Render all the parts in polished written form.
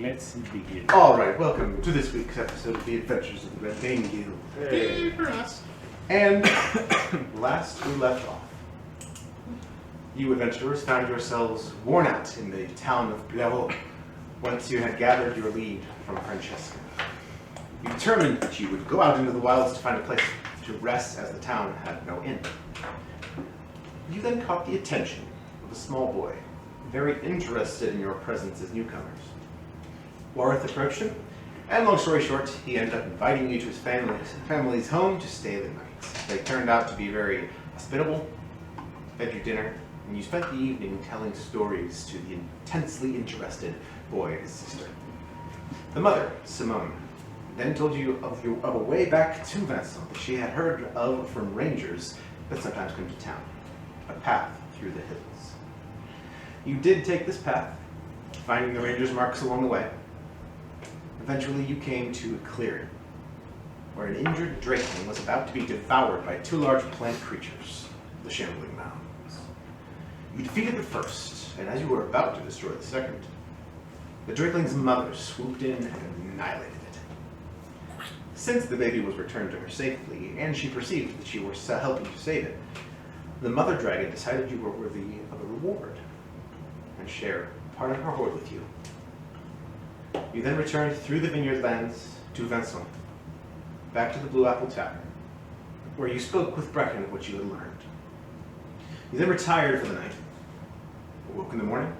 Let's begin. Alright, welcome to this week's episode of The Adventures of the Red Bane Guild. Hey. For us. And last we left off, you adventurers found yourselves worn out in the town of Blero, once you had gathered your lead from Francesca. You determined that you would go out into the wilds to find a place to rest, as the town had no inn. You then caught the attention of a small boy, very interested in your presence as newcomers. Wareth approached him, and long story short, he ended up inviting you to his family's home to stay the night. They turned out to be very hospitable, fed you dinner, and you spent the evening telling stories to the intensely interested boy and his sister. The mother, Simone, then told you of a way back to Vincent that she had heard of from rangers that sometimes come to town, a path through the hills. You did take this path, finding the rangers' marks along the way. Eventually you came to a clearing, where an injured drakeling was about to be devoured by two large plant creatures, the Shambling Mounds. You defeated the first, and as you were about to destroy the second, the drakeling's mother swooped in and annihilated it. Since the baby was returned to her safely, and she perceived that you were helping to save it, the mother dragon decided you were worthy of a reward, and share part of her hoard with you. You then returned through the vineyard lands to Vincent, back to the Blue Apple Tavern, where you spoke with Brecken of what you had learned. You then retired for the night, awoke in the morning,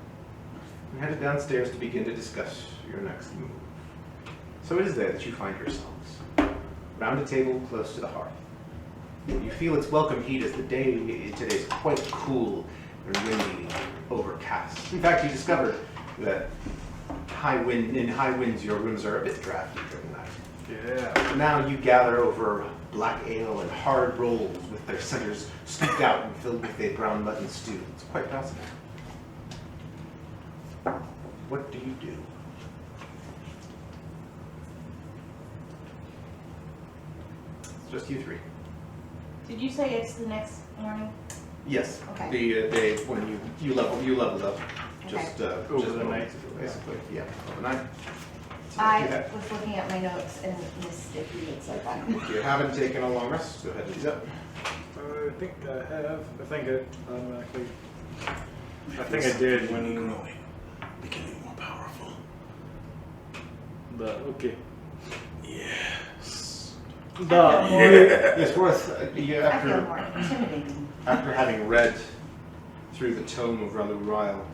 and headed downstairs to begin to discuss your next move. So it is there that you find yourselves, round a table close to the hearth. You feel its welcome heat as the day today is quite cool and windy, overcast. In fact, you discovered that in high winds your rooms are a bit drafty during the night. Yeah. Now you gather over black ale and hard rolls with their centers scooped out and filled with a brown mutton stew. It's quite fascinating. What do you do? It's just you three. Did you say it's the next morning? Yes. Okay. The day when you leveled up. Okay. Just Over the night. basically. Yeah. Overnight. I was looking at my notes and missed it. So fun. If you haven't taken a long rest, go ahead and do that. I think I have. I think I did when. Growing, becoming more powerful. Okay. Yes. It's worth I feel more intimidating. after having read through the tome of Ralu Ryle,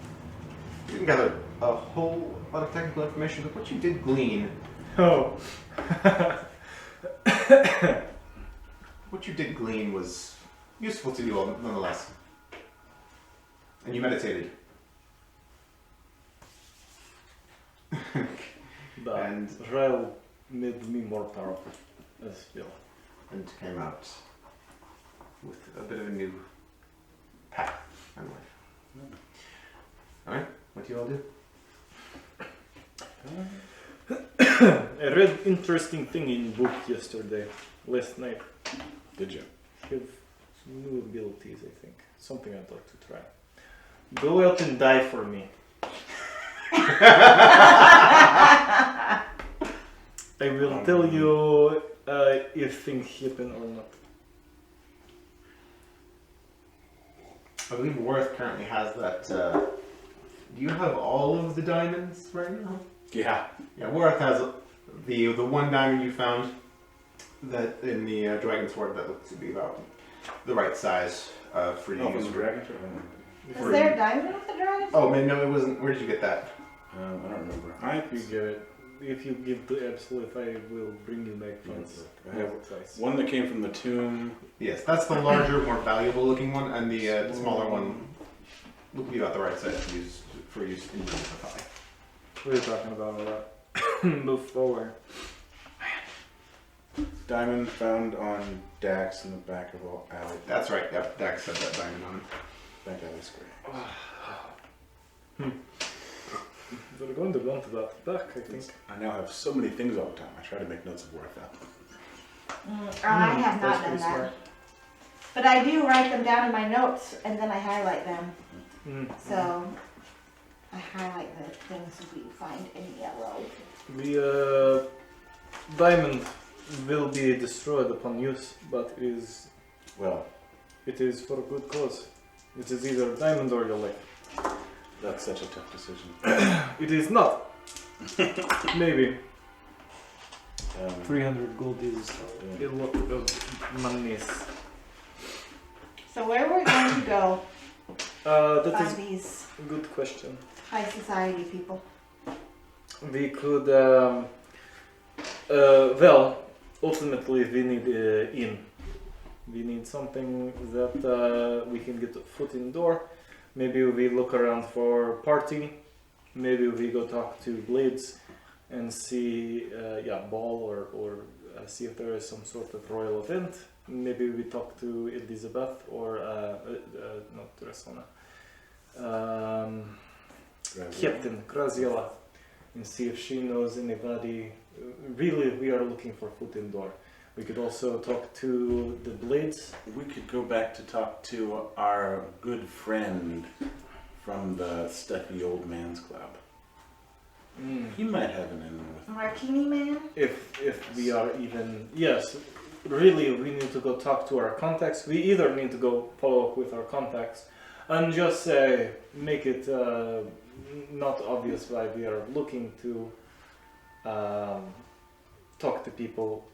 you can gather a whole lot of technical information, but what you did glean, Oh. what you did glean was useful to you all nonetheless. And you meditated. And Rael made me more powerful as well. And came out with a bit of a new path in life. Alright, what do you all do? I read interesting thing in book last night. Did you? Have new abilities, I think. Something I'd like to try. Go out and die for me. I will tell you if things happen or not. I believe Worth currently has that. Do you have all of the diamonds right now? Yeah. Yeah, Worth has the one diamond you found that in the dragon sword that looks to be about the right size for you. Oh, from the dragon? Was there a diamond with the dragon? Oh man, no, it wasn't. Where did you get that? I don't remember. If you get it, if you give to Absolute, I will bring you back funds. I have one that came from the tomb. Yes, that's the larger, more valuable looking one, and the smaller one would be about the right size for use in Unify. We were talking about all that before. Diamond found on Dax in the back of alley. That's right. Yep, Dax had that diamond on him. Back alley square. They're going to want that back, I think. I now have so many things all the time. I try to make notes of where I found them. I have not That's done pretty that. smart. But I do write them down in my notes and then I highlight them. Mm. So I highlight the things we find in yellow. The diamond will be destroyed upon use, but Well, it is for a good cause. It is either diamond or your life. that's such a tough decision. It is not. Maybe. 300 gold is a lot of money. So where we're going to go That find is these a good question. high society people? We could, well, ultimately we need in. We need something that we can get a foot in the door. Maybe we look around for party. Maybe we go talk to Blades and see, ball or see if there is some sort of royal event. Maybe we talk to Elizabeth or not Rasona. Captain Graziella and see if she knows anybody. Really, we are looking for foot in door. We could also talk to the Blades. We could go back to talk to our good friend from the Stuffy Old Man's Club. He might have an in with. Martini Man? If we are even, yes, really we need to go talk to our contacts. We either need to go follow up with our contacts and just make it not obvious why we are looking to talk to people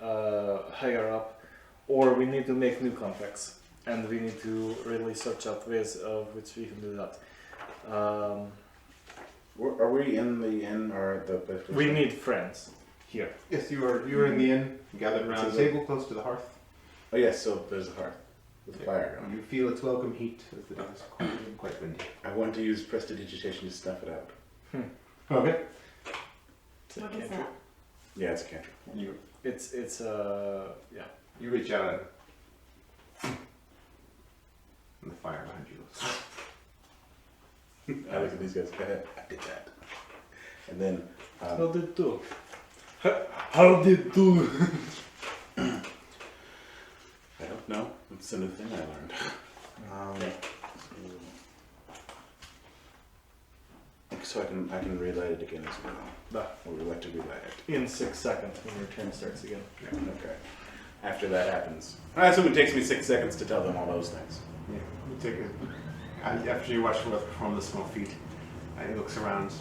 higher up, or we need to make new contacts and we need to really search out ways of which we can do that. Are we in the inn or the? We need friends here. Yes, you were in the inn, gathered around a table close to the hearth. Oh yes, so there's a hearth with a fire going. You feel its welcome heat as the day is quite windy. I want to use prestidigitation to snuff it out. Okay. What is that? Yeah, it's a cantrip. It's yeah. You reach out and the fire behind you looks. I look at these guys. I did that. And then How did do? How did do? I don't know. It's a new thing I learned. So I can relight it again as well. Or we like to relight it. In 6 seconds when your turn starts again. Okay. After that happens, I assume it takes me 6 seconds to tell them all those things. Yeah, you take it. After you watch Worth perform the small feat, he looks around,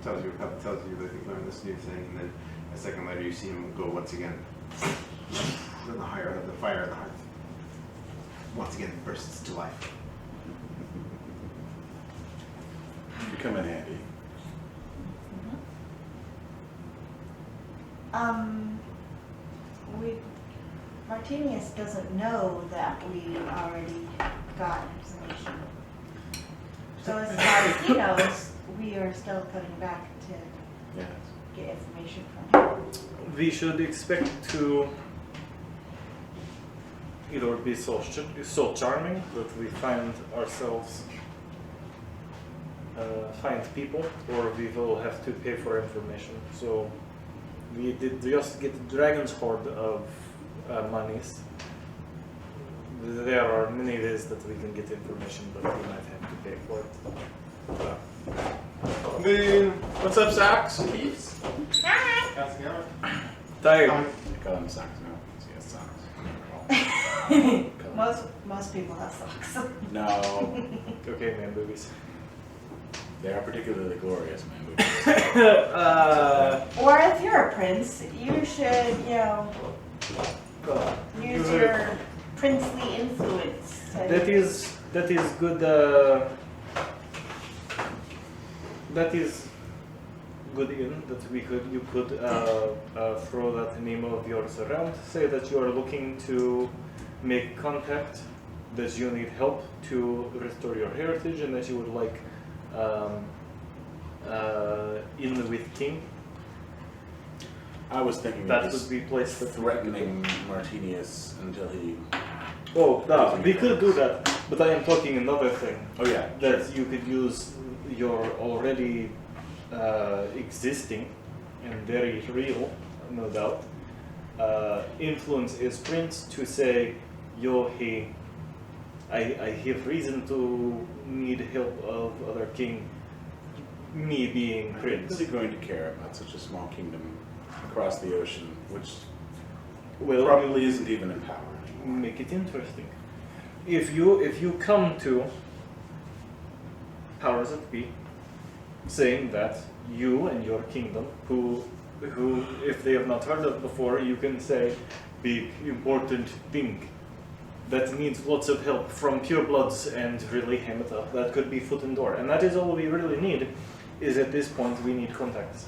tells you that he learned this new thing, and then a second later you see him go once again. Then the fire at the hearth once again bursts to life. You come in handy. Martinius doesn't know that we already got information. So as far as he knows, we are still coming back to Yes. get information from him. We should expect to either be so charming that we find ourselves find people, or we will have to pay for information. So we did just get the dragon's hoard of monies. There are many ways that we can get information, but we might have to pay for it. Then, What's up, Socks? Keeps. How's it going? Tired. I call him Socks now. He has socks. Most people have socks. No, Okay, man, boobies. they are particularly glorious, man. Or if you're a prince, you should, use your princely influence. That is good. That is good in that you could throw that name of yours around. Say that you are looking to make contact, that you need help to restore your heritage, and that you would like in with king. I was thinking That of would just be placed at threatening Martinius until he. Oh, no, we could do that, but I am talking another thing. Oh yeah, That you could use your already existing and very real, no doubt, influence as prince to say, yo, hey, I have reason to need help of other king. me being Is prince. he going to care about such a small kingdom across the ocean, which Well, probably isn't even in power anymore? make it interesting. If you come to powers that be, saying that you and your kingdom, who if they have not heard of before, you can say big important thing that needs lots of help from purebloods and really ham it up. That could be foot and door, and that is all we really need. Is at this point we need contacts.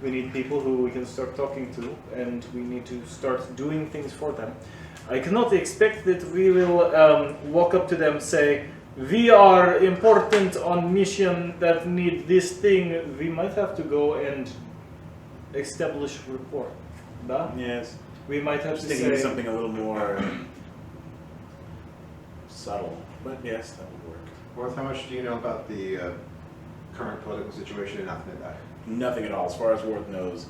We need people who we can start talking to, and we need to start doing things for them. I cannot expect that we will walk up to them, say, we are important on mission that need this thing. We might have to go and establish rapport. Da? Yes. We might have Just to thinking of say, something a little more subtle, but yes, that would work. Worth, how much do you know about the current political situation in Athmedai? Nothing at all. As far as Worth knows,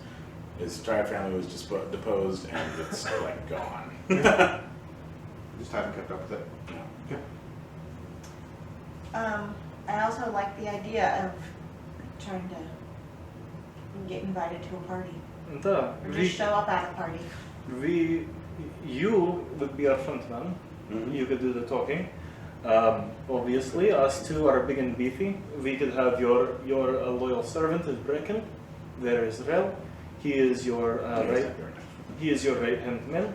his entire family was just deposed and it's like gone. Just haven't kept up with it. No. I also like the idea of trying to get invited to a party, da, or just show up at a party. you would be our front man. Mhm. You could do the talking. Obviously, us two are big and beefy. We could have your loyal servant is Brecken. There is Rel. He is your He is your right hand man,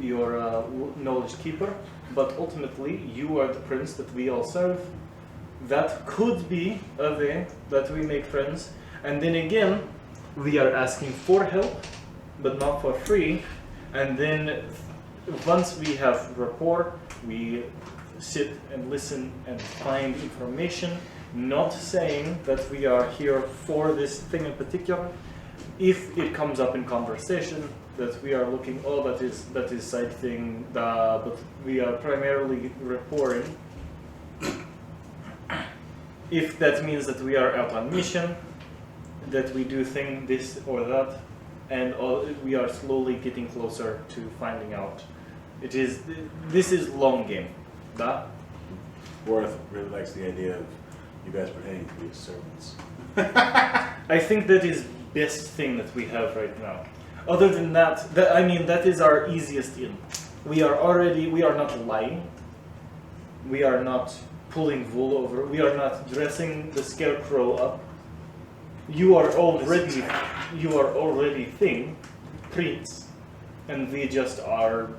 your knowledge keeper. But ultimately, you are the prince that we all serve. That could be a way that we make friends. And then again, we are asking for help, but not for free. And then once we have rapport, we sit and listen and find information, not saying that we are here for this thing in particular. If it comes up in conversation that we are looking, oh, that is side thing, but we are primarily rapporting. If that means that we are out on mission, that we do thing this or that, and we are slowly getting closer to finding out. This is long game, da? Worth really likes the idea of you guys pretending to be his servants. I think that is best thing that we have right now. Other than that, that is our easiest in. We are not lying. We are not pulling wool over. We are not dressing the scarecrow up. You are already thing, prince, and we just are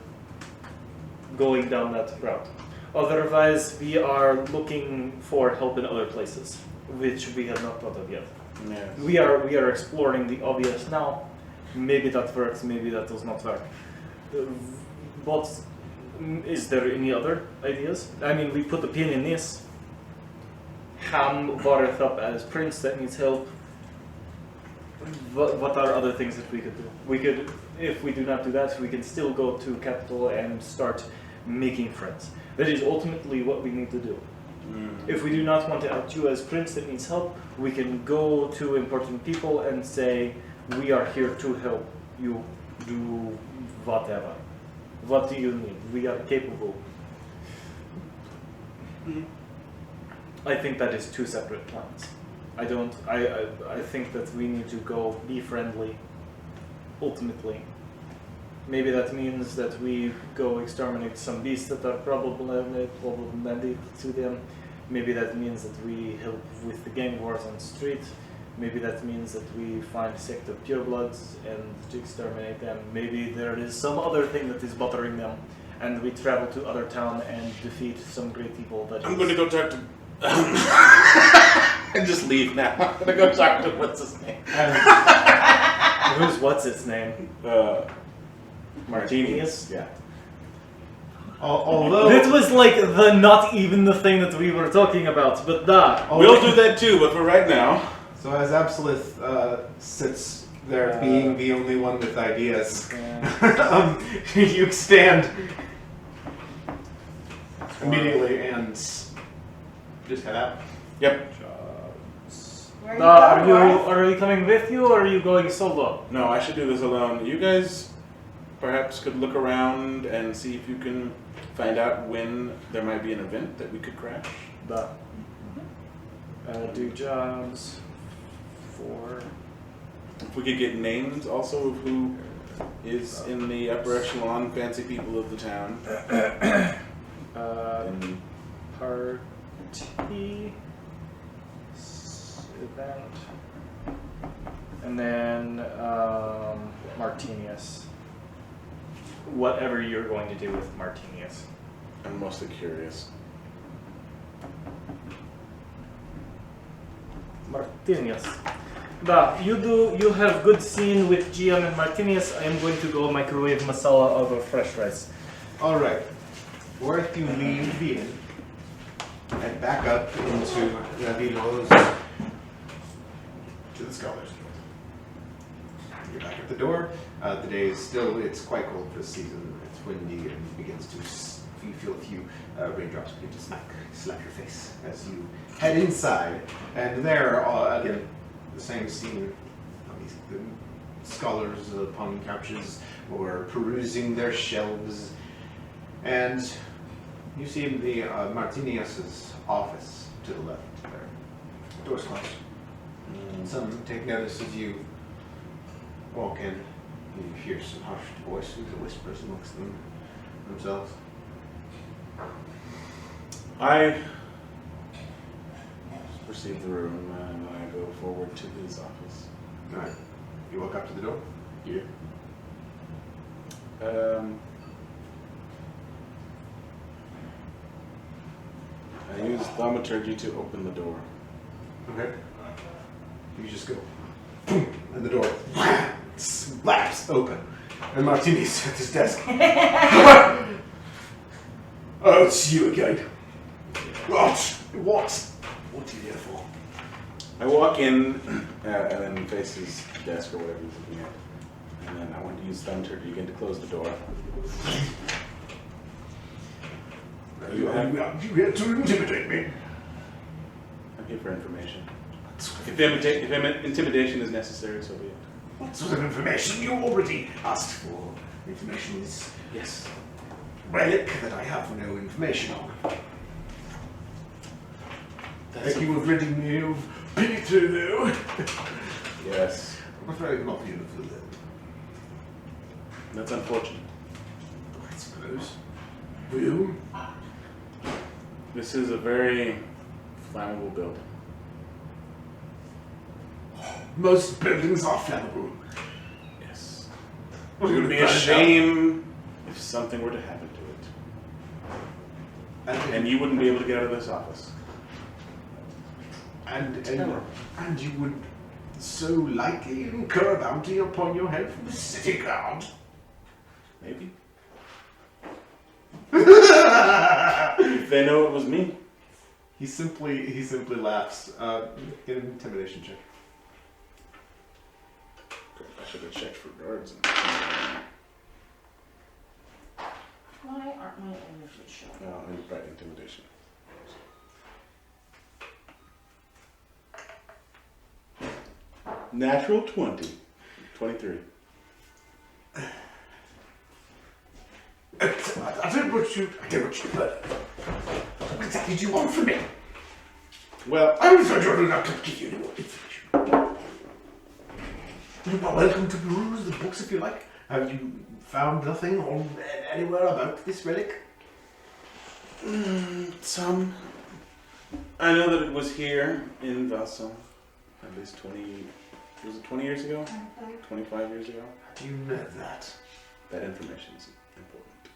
going down that route. Otherwise, we are looking for help in other places, which we have not thought of yet. Yes. We are exploring the obvious now. Maybe that works, maybe that does not work. But is there any other ideas? I mean, we put a pin in this. Ham Vareth up as prince that needs help. What are other things that we could do? We could, if we do not do that, we can still go to capital and start making friends. That is ultimately what we need to do. If we do not want to out you as prince that needs help, we can go to important people and say, we are here to help you do whatever. What do you need? We are capable. I think that is two separate plans. I think that we need to go be friendly, ultimately. Maybe that means that we go exterminate some beasts that are problematic to them. Maybe that means that we help with the gang wars on the street. Maybe that means that we find a sect of purebloods and to exterminate them. Maybe there is some other thing that is bothering them, and we travel to other town and defeat some great people. I'm going to go talk to... and just leave now. I'm going to go talk to what's his name. What's its name? Martinius? Yeah. Although That was like not even the thing that we were talking about, but da. We'll do that too, but for right now... So as Absolith sits there being the only one with ideas, you stand immediately and just head out. Yep. Where Are are you going? are we coming with you, or are you going solo? No, I should do this alone. You guys perhaps could look around and see if you can find out when there might be an event that we could crash. Da. Do jobs, 4. If we could get names also of who is in the upper echelon fancy people of the town. And Party event, and then Martinius. Whatever you're going to do with Martinius. I'm mostly curious. Martinius. Da, you have good scene with GM and Martinius. I am going to go microwave masala over fresh rice. All right. Worth you leave the inn and back up into Navilo's to the Scholars Guild. You're back at the door. The day is still, it's quite cold for the season. It's windy and begins to, you feel a few raindrops begin to slap your face as you head inside. And there, again, the same scene. The scholars upon couches or perusing their shelves. And you see the Martinius's office to the left there. Door's closed. Some take notice as you walk in. You hear some hushed voices and whispers amongst themselves. I perceive the room and I go forward to his office. Alright. You walk up to the door? Yeah. I use thaumaturgy to open the door. Okay. You just go, boom, and the door slaps open. And Martini's at his desk. Oh, it's you again. What? What are you here for? I walk in and then face his desk or whatever he's looking at. And then I want to use thaumaturgy again to close the door. Are you here to intimidate me? I'm here for information. If intimidation is necessary, so be it. What sort of information? You already asked for. Information is Yes. relic that I have no information on. Thank you for ridding me of Peter, though. Yes. I'm afraid not beautiful, then. That's unfortunate. I suppose. For you? This is a very flammable building. Most buildings are flammable. Yes. What It are you would be gonna a burn shame if something were to happen to it. down? And you wouldn't be able to get out of this office. And you would so likely incur a bounty upon your head from the city guard. Maybe. If they know it was me. He simply laughs. Get an intimidation check. I should have checked for guards. Why aren't my images showing? No, right, intimidation. Natural 20. 23. I don't want you. But what exactly do you want from me? Well, I was trying not to give you any more information. You are welcome to peruse the books if you like. Have you found nothing on anywhere about this relic? some. I know that it was here in Vassal at least 20. Was it 20 years ago? 25 years ago? You know that. That information is important.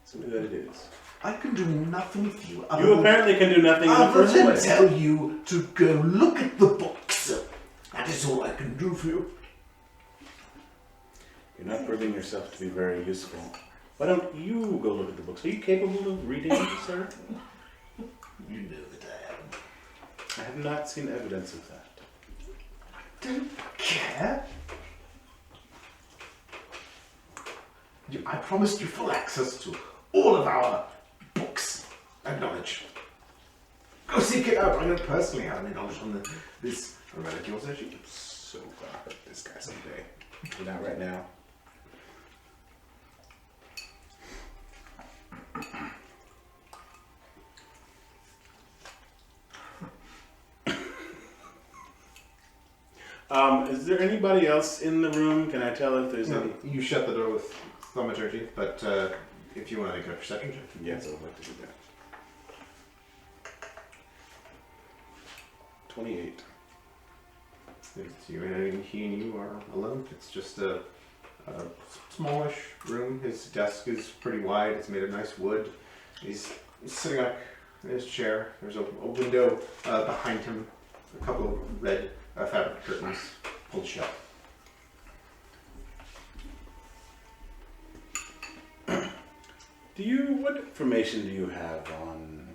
Simply that it is. I can do nothing for you. You apparently can do nothing in the Other first than place. tell you to go look at the books. That is all I can do for you. You're not proving yourself to be very useful. Why don't you go look at the books? Are you capable of reading, sir? You know that I am. I have not seen evidence of that. Don't care. I promised you full access to all of our books and knowledge. Go seek it out. I don't personally have any knowledge on this relic yours, actually. I'm so gonna hurt this guy someday. But not right now. there anybody else in the room? Can I tell if there's any? You shut the door with thaumaturgy, but if you want to make a perception check. Yes, I would like to do that. 28. It's you and he and you are alone. It's just a smallish room. His desk is pretty wide. It's made of nice wood. He's sitting up in his chair. There's a window behind him. A couple of red fabric curtains pulled shut. What information do you have on,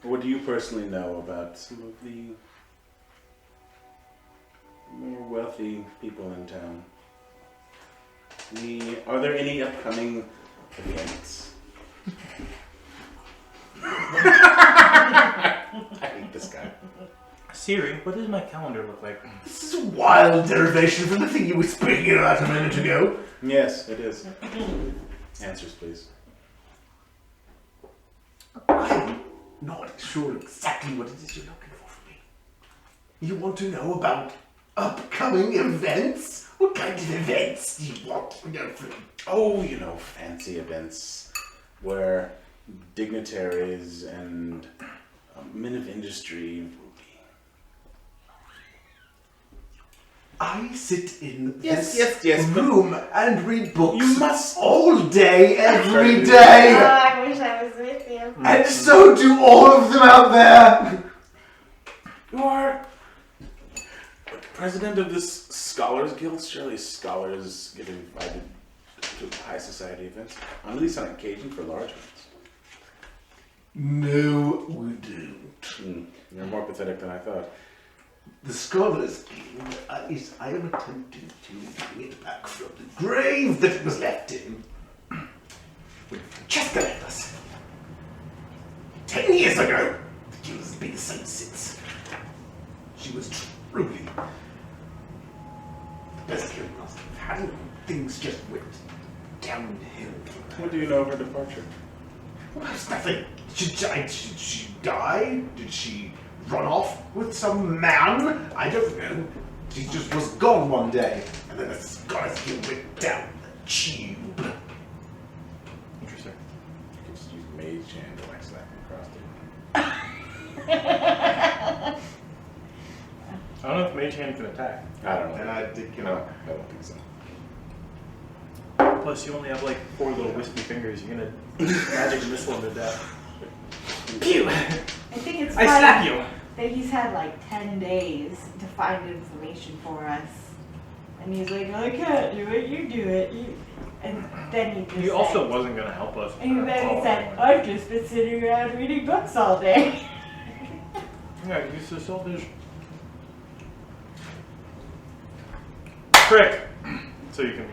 or what do you personally know about some of the more wealthy people in town? Are there any upcoming events? I hate this guy. Siri, what does my calendar look like? This is a wild derivation from the thing you were speaking about a minute ago. Yes, it is. Answers, please. I'm not sure exactly what it is you're looking for from me. You want to know about upcoming events? What kind of events do you want to know from me? Oh, fancy events where dignitaries and men of industry will be. I sit in Yes, this but room and read books you must. all day, every Oh, day. I wish I was with you. And so do all of them out there. You are president of this Scholars Guild. Surely scholars get invited to high society events, at least on occasion for large ones. No, we don't. You're more pathetic than I thought. The Scholars Guild I am attempting to bring it back from the grave that it was left in. With Francesca left us. 10 years ago. The guild has been the same since. She was truly the best guild master we've had, and things just went downhill. What do you know of her departure? Well, there's nothing. Did she die? Did she run off with some man? I don't know. She just was gone one day, and then the Scholars Guild went down the tube. Interesting. You can just use Mage Hand to slap him across the I don't know if Mage Hand can attack. I don't know. And I did kill No, her. I don't think so. Plus, you only have like 4 little wispy fingers. You're gonna magic missile him to death. Pew! I think it's I funny slap you! that he's had like 10 days to find information for us. And he's like, I can't do it, you do it. And then he just He also wasn't gonna help us. and then he Oh, said, I've just been sitting around reading books all day. Yeah, use the selfish. Trick! So you can.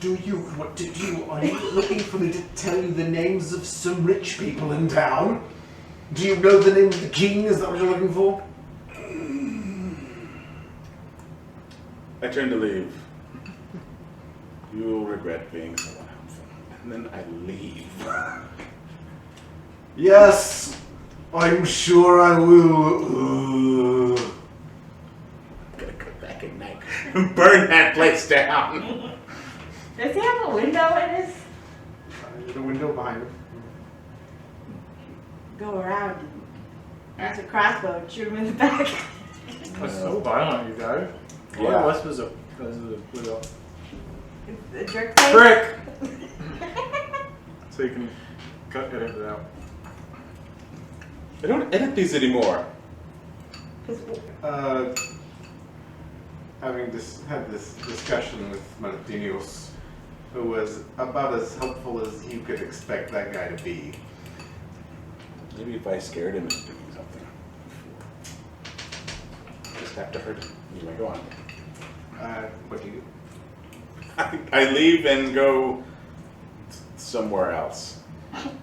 Are you looking for me to tell you the names of some rich people in town? Do you know the name of the king? Is that what you're looking for? I turn to leave. You will regret being so unhelpful. And then I leave. Yes, I'm sure I will. I'm gonna go back at night and burn that place down. Does he have a window in his? The window behind him. Go around and there's a crossbow and shoot him in the back. That's so violent, you guys. Yeah. West was a The jerk face. trick! So you can edit it out. I don't edit these anymore. Having had this discussion with Martinius, who was about as helpful as you could expect that guy to be. Maybe if I scared him into doing something. Just have to hurt him. You may go on. What do you do? I leave and go somewhere else.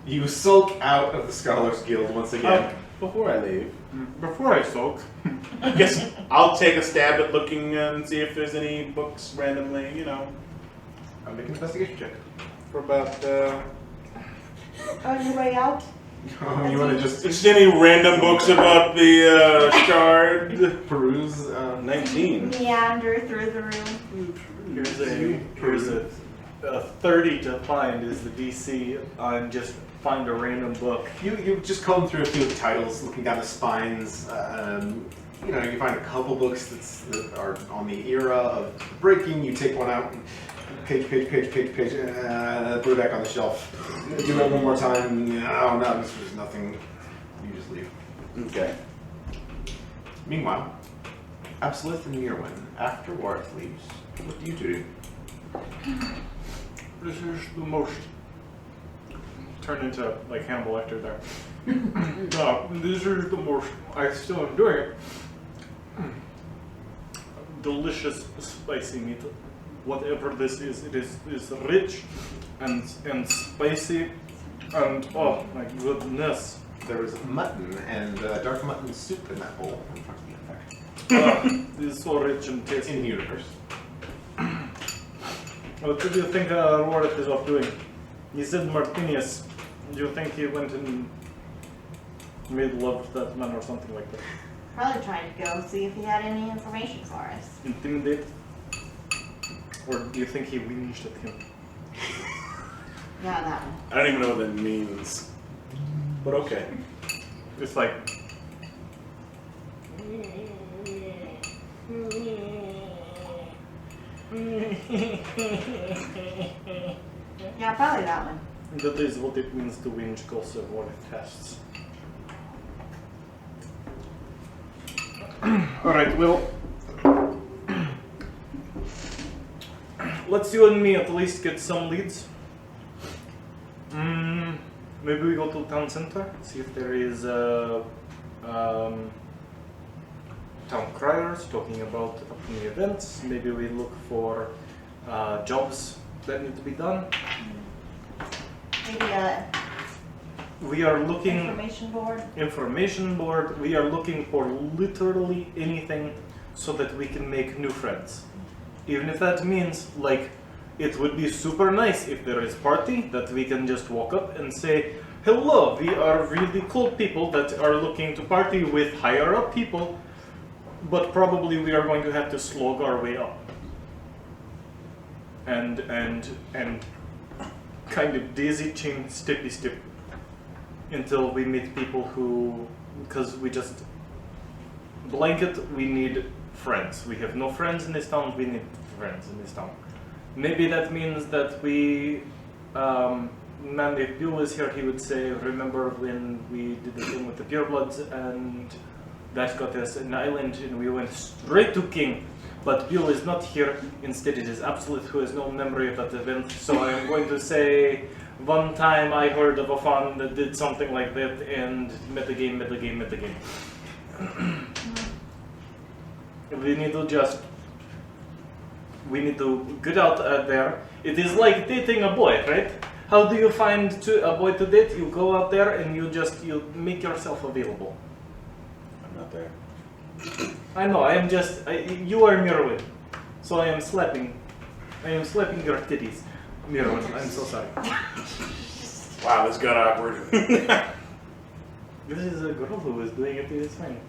You sulk out of the Scholars Guild once again. Before I leave, Before I sulk, I guess I'll take a stab at looking and see if there's any books randomly, I'll make an investigation check. for about, On your way out? Oh, you want to just Just any random books about the shard? peruse? 19. Meander through the room. Here's a 30 to find is the DC on just find a random book. You just comb through a few of the titles, looking down the spines. You find a couple books that are on the era of breaking. You take one out, and page, put it back on the shelf. Do it one more time. Oh no, this was nothing. You just leave. Okay. Meanwhile, Absolute and Mirwin, after Warth leaves, what do you do? This is the most turn into like Hannibal Lecter there. This is the most I still am doing it. Delicious spicy meat. Whatever this is, it is rich and spicy and oh my goodness. There is mutton and dark mutton soup in that bowl in front of you, in fact. This is so rich and tasty. In the universe. What do you think Rorik is off doing? He said Martinius. Do you think he went and made love to that man or something like that? Probably trying to go see if he had any information for us. Intimidate? Or do you think he whinged at him? Yeah, that one. I don't even know what that means. But okay. It's like Yeah, probably that one. that is what it means to whinge also what it tests. Alright, well let's you and me at least get some leads. Maybe we go to town center, see if there is town criers talking about upcoming events. Maybe we look for jobs that need to be done. Maybe a We are looking information board. We are looking for literally anything so that we can make new friends. Even if that means like it would be super nice if there is party that we can just walk up and say, hello, we are really cool people that are looking to party with higher up people, but probably we are going to have to slog our way up. And kind of daisy chain steppy step until we meet people who, because we just blanket, we need friends. We have no friends in this town, we need friends in this town. Maybe that means that we, man, if Bill was here, he would say, remember when we did the thing with the purebloods and that got us an island and we went straight to King. But Bill is not here, instead it is Absolute who has no memory of that event. So I am going to say, one time I heard of a fan that did something like that and metagame. We need to get out there. It is like dating a boy, right? How do you find a boy to date? You go out there and you make yourself available. I'm not there. I know, you are Mirwin. So I am slapping your titties. Mirwin, I'm so sorry. Wow, this got awkward. This is a girl who is doing it, it's fine.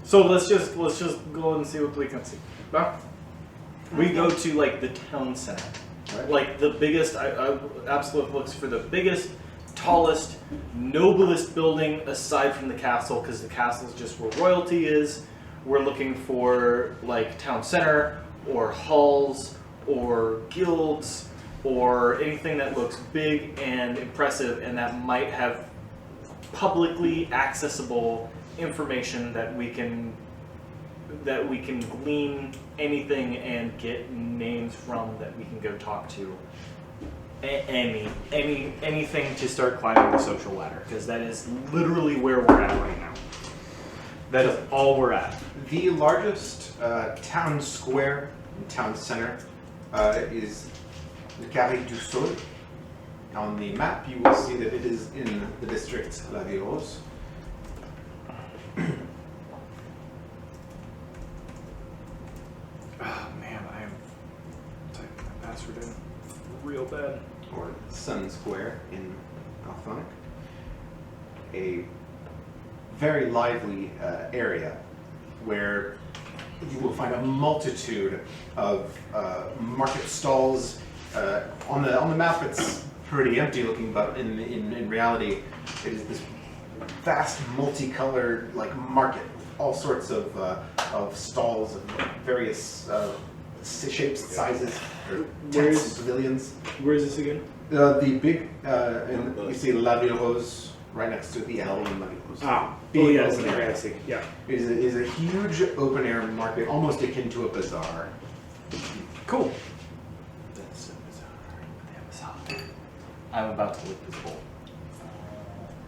So let's just go and see what we can see. Huh? We go to like the town center. Right. Like the biggest, I Absolute looks for the biggest, tallest, noblest building aside from the castle, because the castle is just where royalty is. We're looking for like town center or halls or guilds or anything that looks big and impressive and that might have publicly accessible information that we can glean anything and get names from that we can go talk to. Anything to start climbing the social ladder, because that is literally where we're at right now. That is all we're at. The largest town square and town center is the Carré du Sol. On the map, you will see that it is in the district La Ville Rose. Oh man, I am typing my password in real bad. Or Sun Square in Alphonic, a very lively area where you will find a multitude of market stalls. On the map, it's pretty empty looking, but in reality, it is this vast, multicolored market with all sorts of stalls of various shapes, sizes, or Where's- tents, pavilions. Where is this again? The big, and you see La Ville Rose right next to the L in La Ville Rose. Big yes, open okay, area. I see. Yeah. It is a huge open air market, almost akin to a bazaar. Cool. That's so bizarre. I'm about to lick this bowl.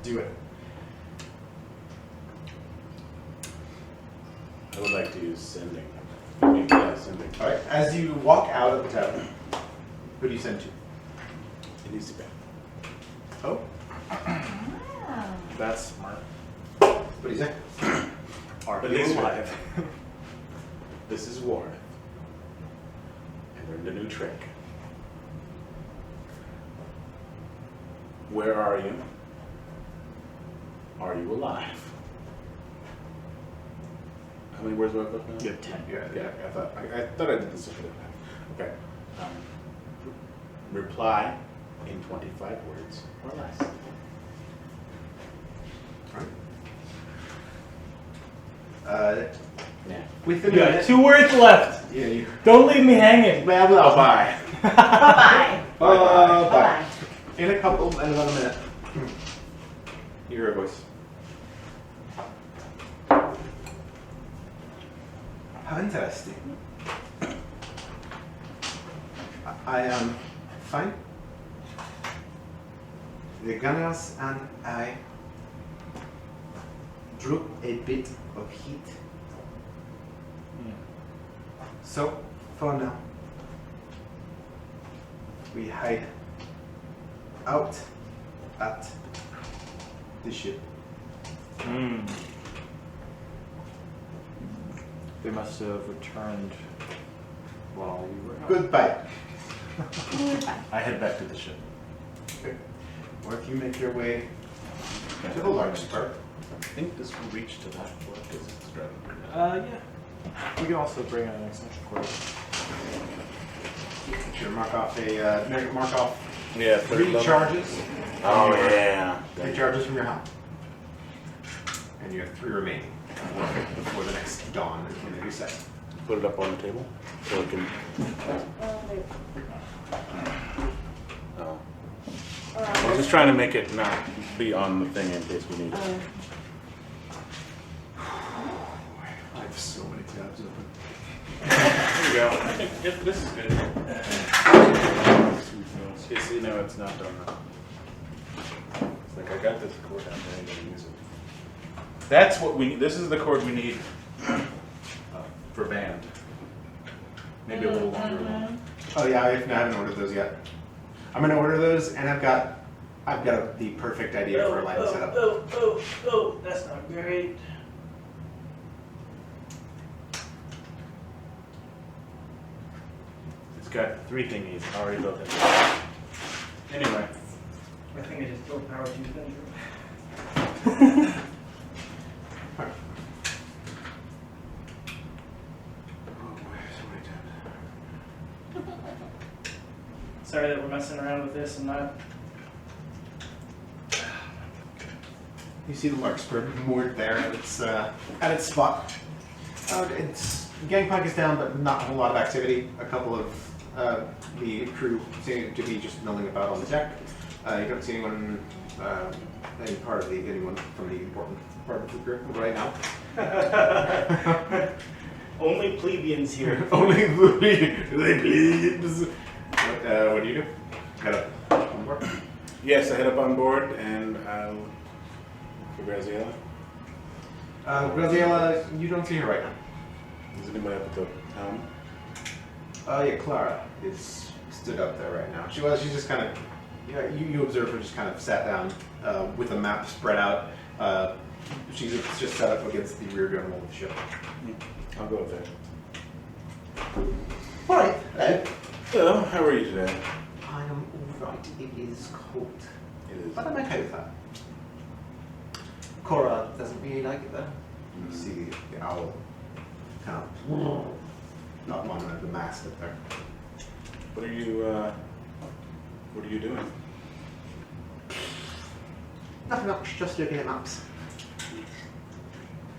Do it. I would like to use sending. Yeah, sending. All right. As you walk out of the tavern, who do you send to? It needs to be. Oh, Wow. That's smart. what do you say? Are But you these alive? This is Warren. I learned a new trick. Where are you? Are you alive? How many words do I have left now? You have 10. Yeah, I thought I did this ahead of time. Okay. Reply in 25 words or less. Yeah. Within You a got minute. 2 words left. Yeah, you. Don't leave me hanging. Blah, blah, Bye. Bye-bye. Bye. Bye-bye. In a couple, in about a minute. You hear a voice. How interesting. I am fine. The gunners and I drew a bit of heat. So, for now, we hide out at the ship. They must have returned while we were out. Goodbye. Goodbye. I head back to the ship. Okay. Or if you make your way to the large part. I think this will reach to that floor because it's driving. Yeah. We can also bring in an extension cord. Should mark off mark off Yeah, 3 charges. Oh, yeah. 3 charges from your help. And you have 3 remaining before the next dawn when they reset. Put it up on the table so it can. Oh. I'm just trying to make it not be on the thing in case we need it. I have so many tabs open. There you go. I think this is good. See, no, it's not done now. It's like I got this cord down there, I'm gonna use it. That's what we need. This is the cord we need for band. Maybe a little longer one. Oh yeah, I haven't ordered those yet. I'm gonna order those, and I've got the perfect idea for a line setup. Oh, that's not great. It's got 3 thingies already built in. Anyway. I think I just drove power to the bedroom. Oh boy, so many tabs. Sorry that we're messing around with this and not. You see the Larkspur moored there at its spot. Its gangplank is down, but not a whole lot of activity. A couple of the crew seem to be just milling about on the deck. You don't see anyone anyone from the important part of the group right now. Only plebeians here. Only the plebes. What do you do? Head up on board. Yes, I head up on board and I'll look for Graziella. Graziella, you don't see her right now. Is anybody up at the helm? Yeah, Clara is stood up there right now. She's just kind of, you observe her just kind of sat down with a map spread out. She's just set up against the rear gunwale of the ship. I'll go up there. Alright. Hello, how are you today? I am alright. It is cold. It is. But I'm okay with that. Cora doesn't really like it though. You see the owl kind of up on the mast up there. What are you? What are you doing? Nothing much, just looking at maps.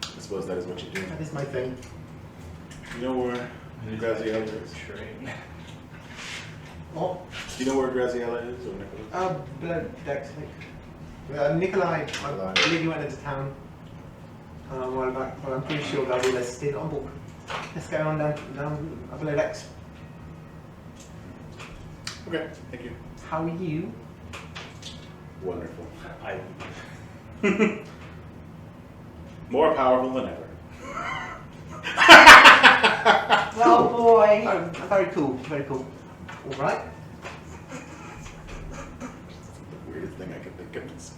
I suppose that is what you do. That is my thing. You know where Graziella is? Train. Oh, Do you know where Graziella is, or Nicholas? blood decks. Nikolai, I believe you went into town a while back, but I'm pretty sure Gabriela stayed on board. Let's go on down below decks. Okay, thank you. How are you? Wonderful. I More powerful than ever. Oh boy. Oh, very cool, very cool. All right. The weirdest thing I could think of to say.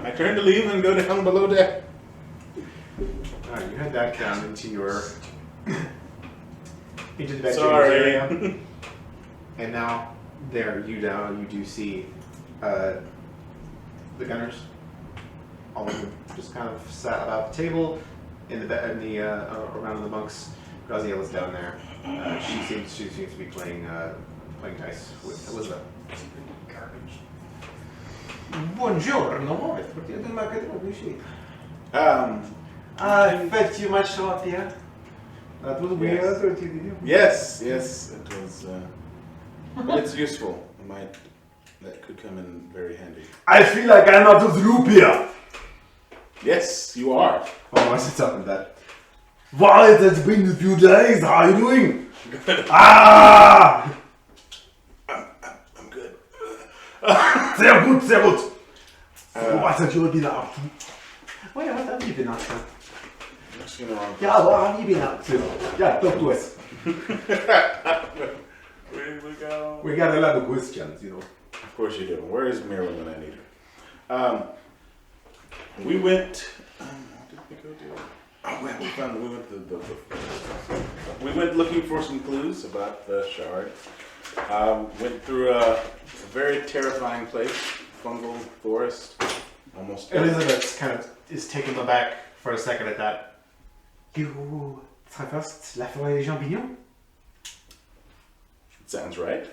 My turn to leave and go down below deck. Alright, you head back down into your into the bedchambers Sorry. area. And now there you do see the gunners. All of them just kind of sat about the table in the around the bunks. Graziella's down there. She seems to be playing dice with Elizabeth. garbage. Buongiorno, what do you do, my good appreciate? Um, Fed too much up here. That was weird. Yes. What you did. yes, it was. But it's useful. That could come in very handy. I feel like I'm out of the loop here. Yes, you are. Oh, I said something that. Wow, it has been a few days. How are you doing? Ah! I'm good. Sehr gut, sehr gut. So, was have you been up to? Wait, what have you been up to? I'm just gonna. Yeah, what have you been up to? Yeah, talk to us. Where did we go? We got a lot of questions, you know. Of course you do. Where is Marilyn when I need her? We went. What did we go do? Oh, well, we went looking for some clues about the shard. Went through a very terrifying place, fungal forest, almost. Elizabeth kind of is taken aback for a second at that. You traversed la forêt des champignons? Sounds right.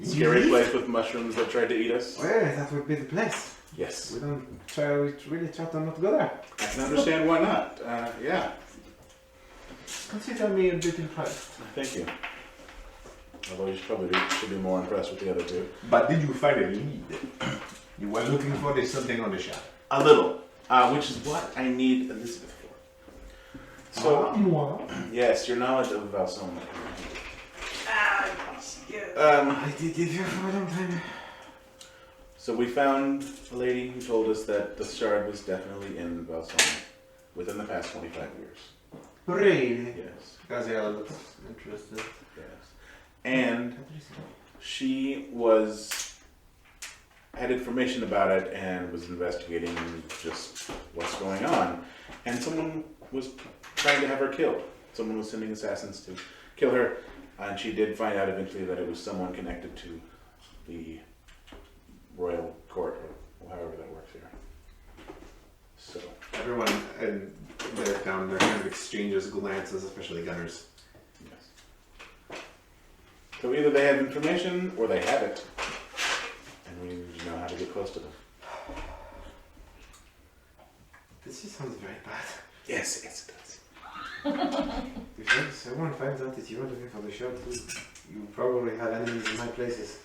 Scary place with mushrooms that tried to eat us. Well, that would be the place. Yes. We really try to not go there. I can understand why not. Yeah. Consider me a bit impressed. Thank you. Although you should be more impressed with the other two. But did you find a lead? You were looking for something on the shelf. A little. Which is what I need Elizabeth for. So, yes, your knowledge of Valsoma. I did it here for a long time. So we found a lady who told us that the shard was definitely in Valsoma within the past 25 years. Really? Yes. Gaziella looks interested. Yes. And she had information about it and was investigating just what's going on. And someone was trying to have her killed. Someone was sending assassins to kill her. And she did find out eventually that it was someone connected to the royal court, or however that works here. So. Everyone down there kind of exchanges glances, especially gunners. Yes. So either they have information or they have it, and we need to know how to get close to them. This just sounds very bad. Yes, it does. If someone finds out that you are looking for the shot, you probably have enemies in high places.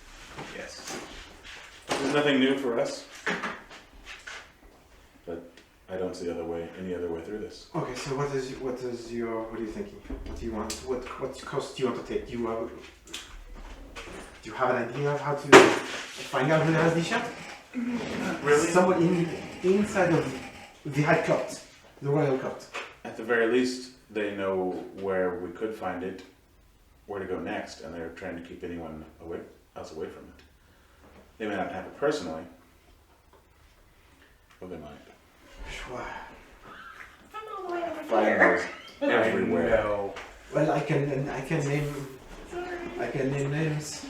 Yes. There's nothing new for us, but I don't see any other way through this. Okay, so what are you thinking? What do you want? What course do you want to take? Do you have an idea of how to find out who has the shot? Really? Someone inside of the high court, the royal court. At the very least, they know where we could find it, where to go next, and they're trying to keep anyone else away from it. They may not have it personally, or they might. Sure. I'm all the way over Find here. those everywhere. No. Well, I can name names.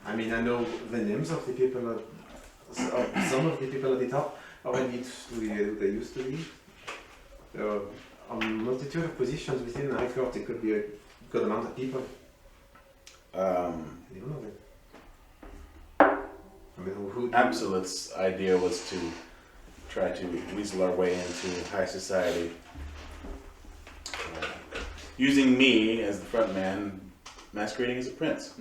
I mean, I know the names of the people, of some of the people at the top, already who they used to be. There are a multitude of positions within the High Court. It could be a good amount of people. I don't know them. I mean, who Absolute's idea was to try to weasel our way into high society, using me as the front man, masquerading as a prince.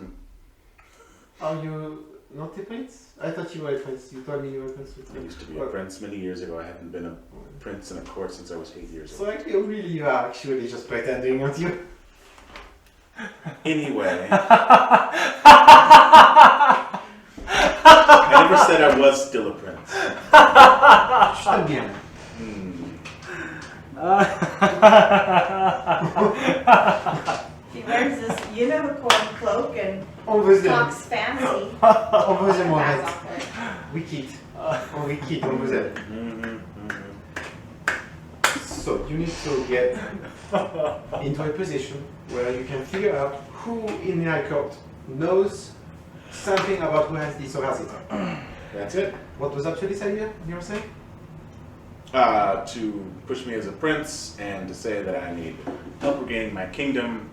Are you not a prince? I thought you were a prince. You told me you were a prince. I used to be a prince many years ago. I haven't been a prince in a court since I was 8 years So old. actually, really, you are actually just pretending, aren't you? Anyway, I never said I was still a prince. Again. He wears this unicorn cloak and Envoyez-le. talks fancy. Envoyez-moi. Pass off there. Wikit. Wikit, envoyez-le. So you need to get into a position where you can figure out who in the High Court knows something about who has this or has it. That's it. What was actually this idea you were saying? To push me as a prince and to say that I need help regaining my kingdom.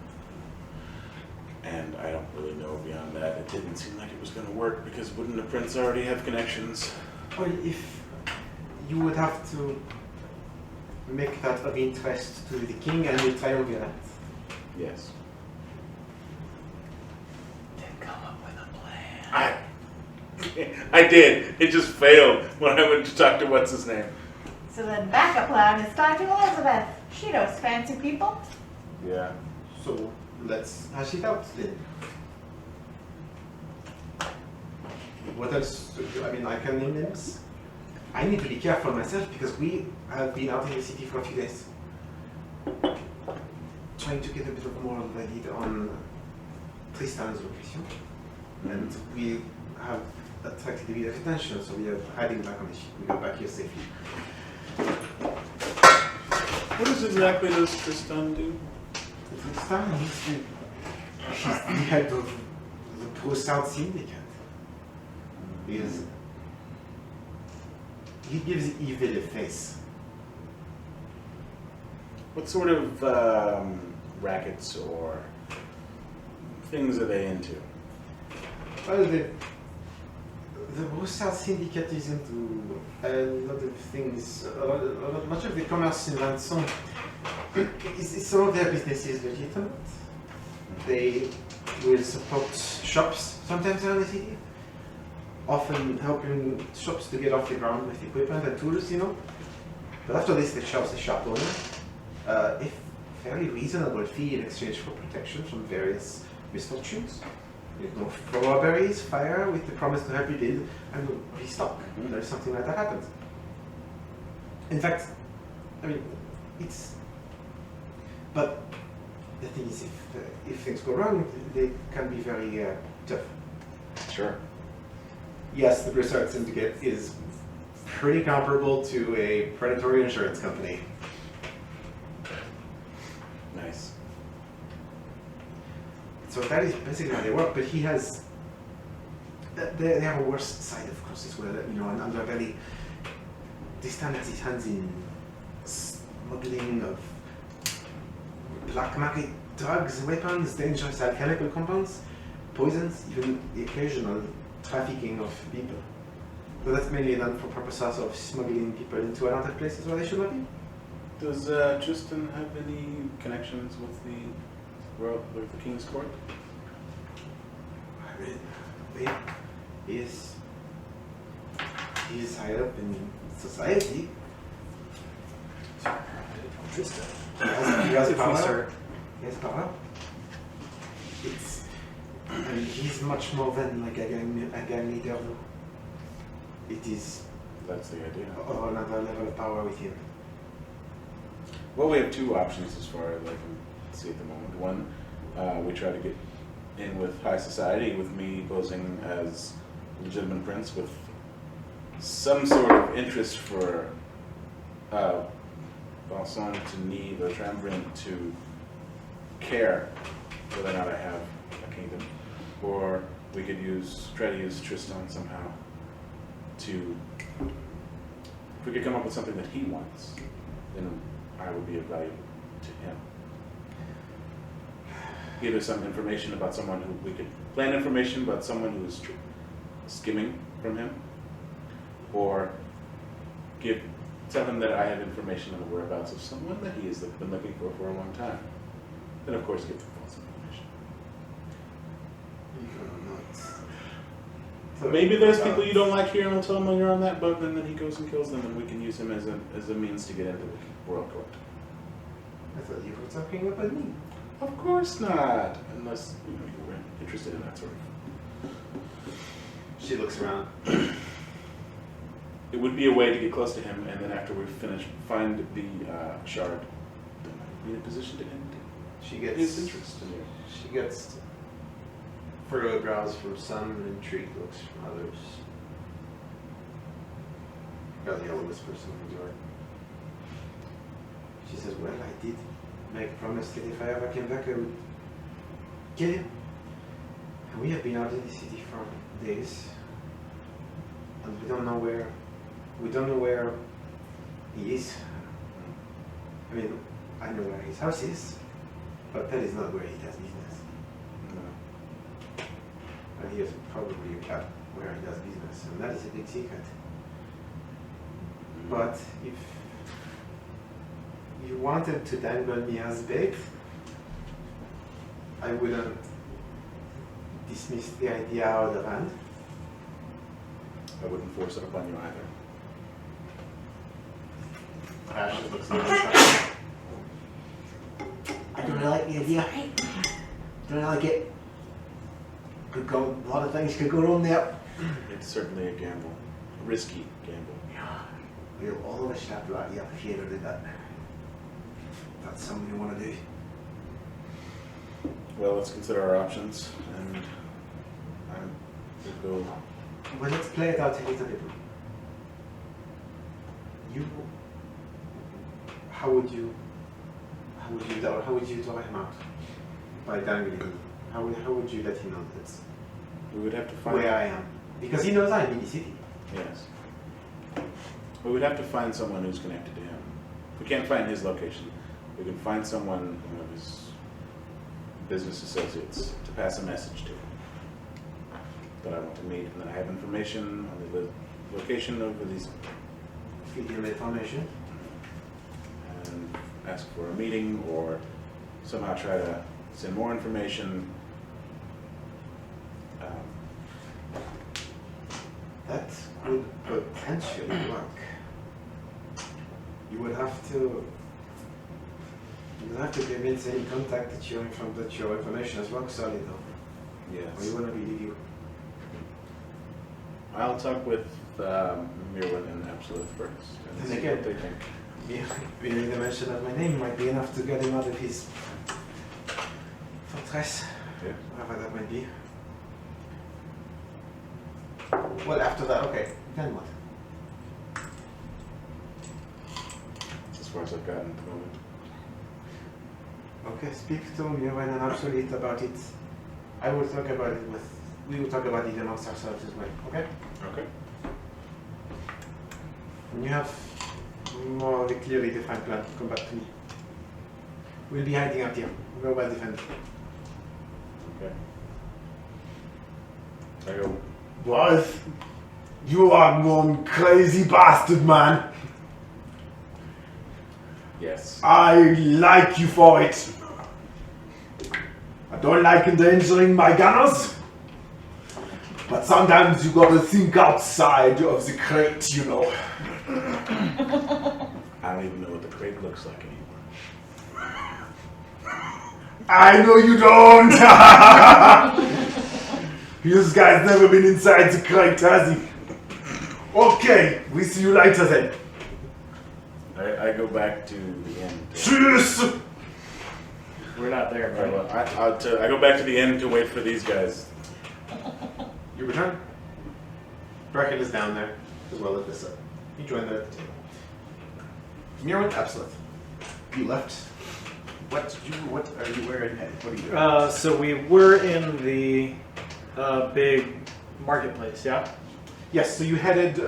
And I don't really know beyond that. It didn't seem like it was going to work because wouldn't a prince already have connections? Well, if you would have to make that of interest to the king and the triumvirate. Yes. Then come up with a plan. I did. It just failed when I went to talk to what's his name. So then backup plan is talk to Elizabeth. She knows fancy people. Yeah. So let's hash it out then. What else? I mean, I can name names. I need to be careful myself because we have been out in the city for a few days. Trying to get a bit of more lead on Tristan's location. And we have attracted a bit of attention, so we are hiding back on the ship. We got back here safely. What exactly does Tristan do? Tristan, he's the head of the Pro-South Syndicate. He gives evil a face. What sort of rackets or things are they into? Well, the Pro-South Syndicate is into a lot of things. Much of the commerce in Ransom, some of their business is legitimate. They will support shops sometimes around the city, often helping shops to get off the ground with equipment and tools, you know. But after this, the shop's the shop owner. If very reasonable fee in exchange for protection from various misfortunes. You know, for robberies, fire, with the promise to help you build and restock. There's something like that happens. In fact, I mean, it's. But the thing is, if things go wrong, they can be very tough. Sure. Yes, the Broussard Syndicate is pretty comparable to a predatory insurance company. Nice. So that is basically how they work, but he has. They have a worse side, of course, as well. You know, an underbelly. Tristan has his hands in smuggling of black market drugs, weapons, dangerous alchemical compounds, poisons, even the occasional trafficking of people. So that's mainly done for purposes of smuggling people into another places where they should not be. Does Tristan have any connections with the King's Court? I mean, he is high up in society. Tristan. He has If we power. start- He has power. I mean, he's much more than like a gang leader, though. It is That's the idea. another level of power with him. Well, we have two options as far as I can see at the moment. One, we try to get in with high society, with me posing as a legitimate prince with some sort of interest for Vincent to need the Triumvirate to care whether or not I have a kingdom. Or we could try to use Tristan somehow to, if we could come up with something that he wants, then I would be of value to him. Either some information about someone who we could plan information about someone who is skimming from him, or tell him that I have information on the whereabouts of someone that he has been looking for a long time. Then of course give him false information. So Maybe there's people you don't like here, and I'll tell him when you're on that boat, and then he goes and kills them, and we can use him as a means to get into the World Court. I thought you were talking about me. Of course not, unless you were interested in that sort of. She looks around. It would be a way to get close to him, and then after we finish, find the shard. Then I would be in a position to end She his gets interest in you. She gets furrowed brows from some and intrigued looks from others. Gabriella whispers something to her. She says, well, I did make a promise that if I ever came back, I would get him. And we have been out in the city for days. And we don't know where he is. I mean, I know where his house is, but that is not where he does business. No. And he has probably a cap where he does business, and that is a big secret. But if you wanted to dangle me as bait, I wouldn't dismiss the idea out of hand. I wouldn't force it upon you either. Ashes looks like I don't really like the idea. Don't like it. Could go, a lot of things could go wrong there. It's certainly a gamble, a risky gamble. We'll all of us have to idea if you ever did that. That's something you want to do. Well, let's consider our options, and we'll go. Well, let's play it out a little bit. How would you draw him out? By dangling him. How would you let him know that's We would have to find. where I am? Because he knows I'm in the city. Yes. We would have to find someone who's connected to him. If we can't find his location, we can find someone, one of his business associates, to pass a message to that I want to meet, and then I have information on the location of these, Feed him information. and ask for a meeting, or somehow try to send more information. That could potentially work. You would have to convince any contact that your information is rock solid, though. Or Yes. you want to believe you. I'll talk with Mirwin and Absolute first, and And see again- what they think. Merely the mention of my name might be enough to get him out of his fortress, Yeah. whatever that might be. Well, after that, okay, then what? That's as far as I've gotten at the moment. Okay, speak to Mirwin and Absolute about it. We will talk about it amongst ourselves as well, okay? Okay. When you have more of a clearly defined plan, come back to me. We'll be hiding out here. We're well defended. Okay. I go. What? You are one crazy bastard, man. Yes. I like you for it. I don't like endangering my gunners. But sometimes you gotta think outside of the crate, you know. I don't even know what the crate looks like anymore. I know you don't. This guy's never been inside the crate, has he? Okay, we see you later then. I go back to the end. Tschüss. We're not there, All right, right? well, I go back to the end to wait for these guys. You return? Bracken is down there, as well as this side. You join there at the table. Mirwin, Absolute. You left. What are you, where are you headed? What are you doing? So we were in the big marketplace, yeah? Yes, so you headed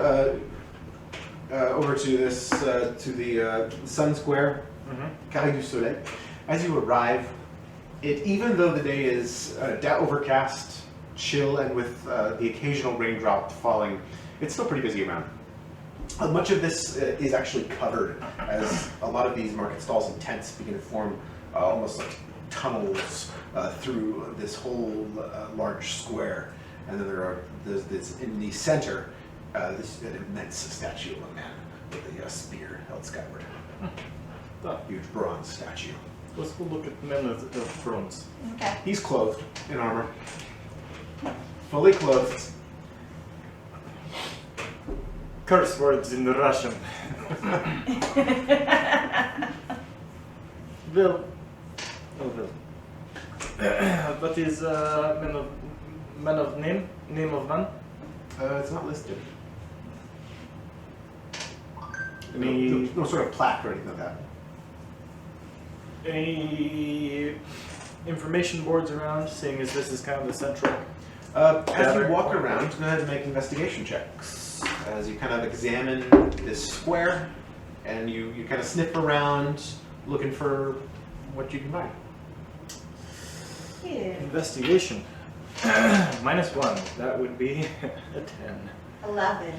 over to this, to the Sun Square, Mm-hmm. Carré du Soleil. As you arrive, even though the day is overcast, chill, and with the occasional raindrop falling, it's still pretty busy around. Much of this is actually covered, as a lot of these market stalls and tents begin to form almost like tunnels through this whole large square. And then there's this in the center, this an immense statue of a man with a spear held skyward. Oh, Huge bronze statue. let's go look at men of bronze. Okay. He's clothed in armor, fully clothed. Curse words in Russian. Will. Oh, Will. What is man of name? Name of man? It's not listed. Any, No sort of plaque or anything like that. any information boards around, seeing as this is kind of the central? As you Gathering walk point. around, go ahead and make investigation checks. As you kind of examine this square, and you kind of sniff around, looking for what you can find. Phew. Investigation. -1. That would be a 10. 11.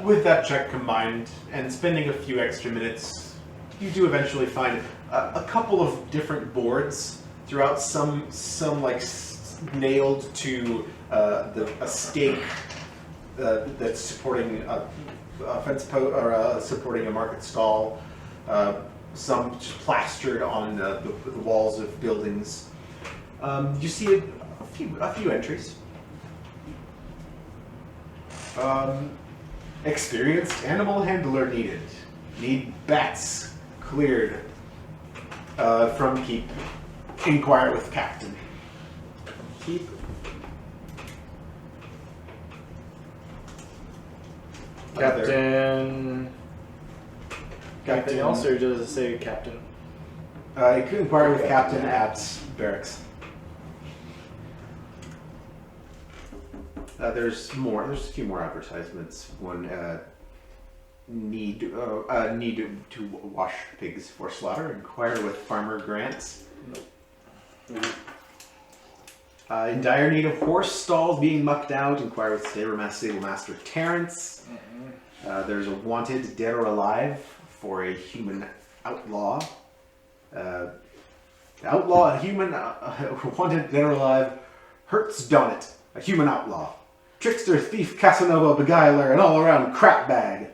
With that check combined, and spending a few extra minutes, you do eventually find a couple of different boards throughout. Some like nailed to a stake that's supporting a fence post or supporting a market stall. Some just plastered on the walls of buildings. You see a few entries. Experienced animal handler needed. Need bats cleared from keep. Inquire with captain. Keep. Captain. Anything else, or does it say captain? You can inquire with captain at barracks. There's more. There's a few more advertisements. One need to wash pigs for slaughter. Inquire with farmer Grant. In dire need of horse stalls being mucked out. Inquire with stable master Terrence. There's a wanted dead or alive for a human outlaw. Outlaw, a human wanted dead or alive. Hertz Donnet, a human outlaw. Trickster, thief, Casanova, beguiler, and all-around crap bag.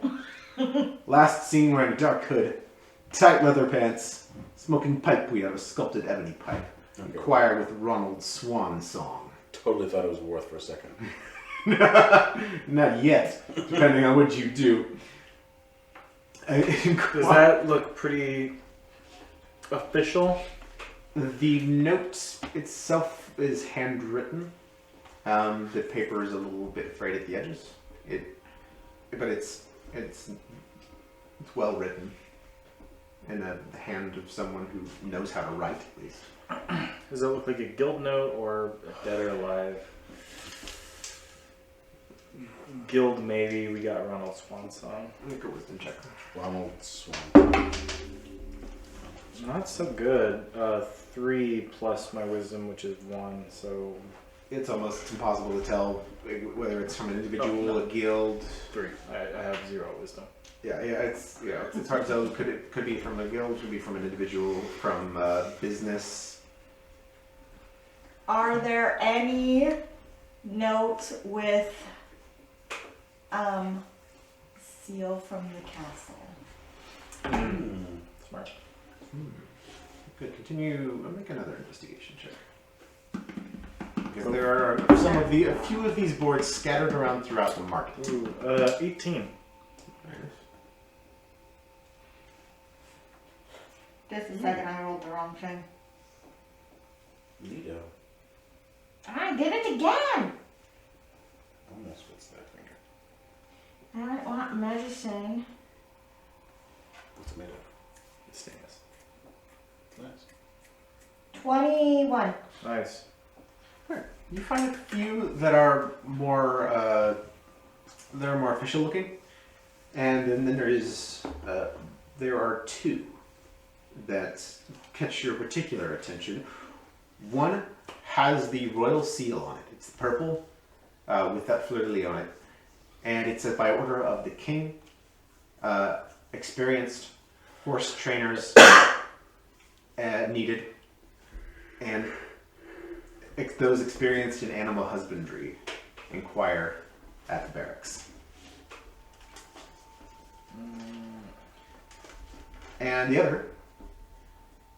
Last seen wearing a dark hood, tight leather pants, smoking pipe weed out of a sculpted ebony pipe. Okay. Inquire with Ronald Swan Song. Totally thought it was worth for a second. Not yet, depending on what you do. Does that look pretty official? The note itself is handwritten. The paper is a little bit frayed at the edges. But it's well written in the hand of someone who knows how to write, at least. Does it look like a guild note or a dead or alive? Guild maybe. We got Ronald Swan Song. Make a wisdom check. Ronald Swan. Not so good. 3 plus my wisdom, which is 1. So It's almost impossible to tell whether it's from an individual, Oh, no. a guild. 3. I have 0 wisdom. It's hard to tell. Could be from a guild, could be from an individual, from business. Are there any notes with seal from the castle? Smart. Good. Continue. Make another investigation check. Because there are a few of these boards scattered around throughout the market. Ooh, 18. Just a second, I rolled the wrong thing. Neato. I did it again! Almost fits that finger. I want medicine. What's it made of? It's stainless. It's nice. 21. Nice. You find a few that are more official looking, and then there are two that catch your particular attention. One has the royal seal on it. It's purple with that fleur-de-lis on it, and it's by order of the king. Experienced horse trainers needed, and those experienced in animal husbandry inquire at the barracks. And the other,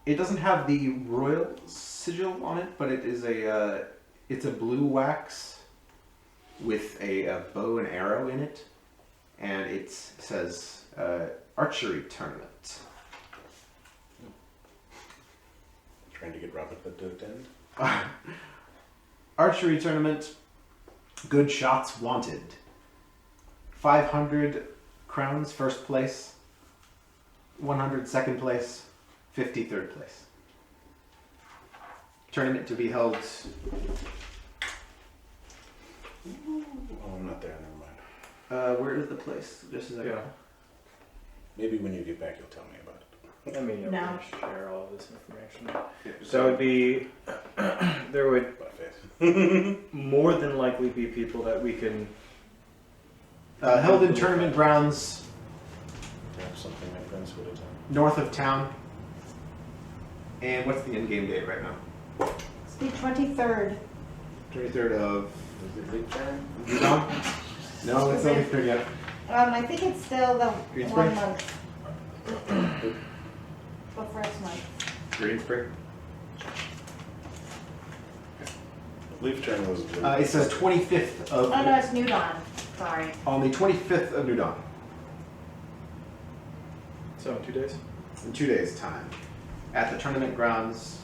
it doesn't have the royal sigil on it, but it is it's a blue wax with a bow and arrow in it, and it says archery tournament. Trying to get Robin Hood to attend. Archery tournament, good shots wanted. 500 crowns first place, 100 second place, 50 third place. Tournament to be held. Oh, I'm not there. Never mind. Where is the place? Just a second. Yeah. Maybe when you get back, you'll tell me about it. I mean, yeah, No. we can share all of this information. Yeah, So it would be, there would About face. more than likely be people that we can. held in tournament grounds Perhaps something like Brentwood is on. north of town. And what's the in-game date right now? It's the 23rd. 23rd of Is it Big Time? June? No, it's only 3rd yet. I think it's still the Green 1 Spring? month. The first month. Greensburg. Leaf Turn was. It says 25th of Oh no, it's New Dawn. Sorry. on the 25th of New Dawn. So in 2 days? In 2 days' time, at the tournament grounds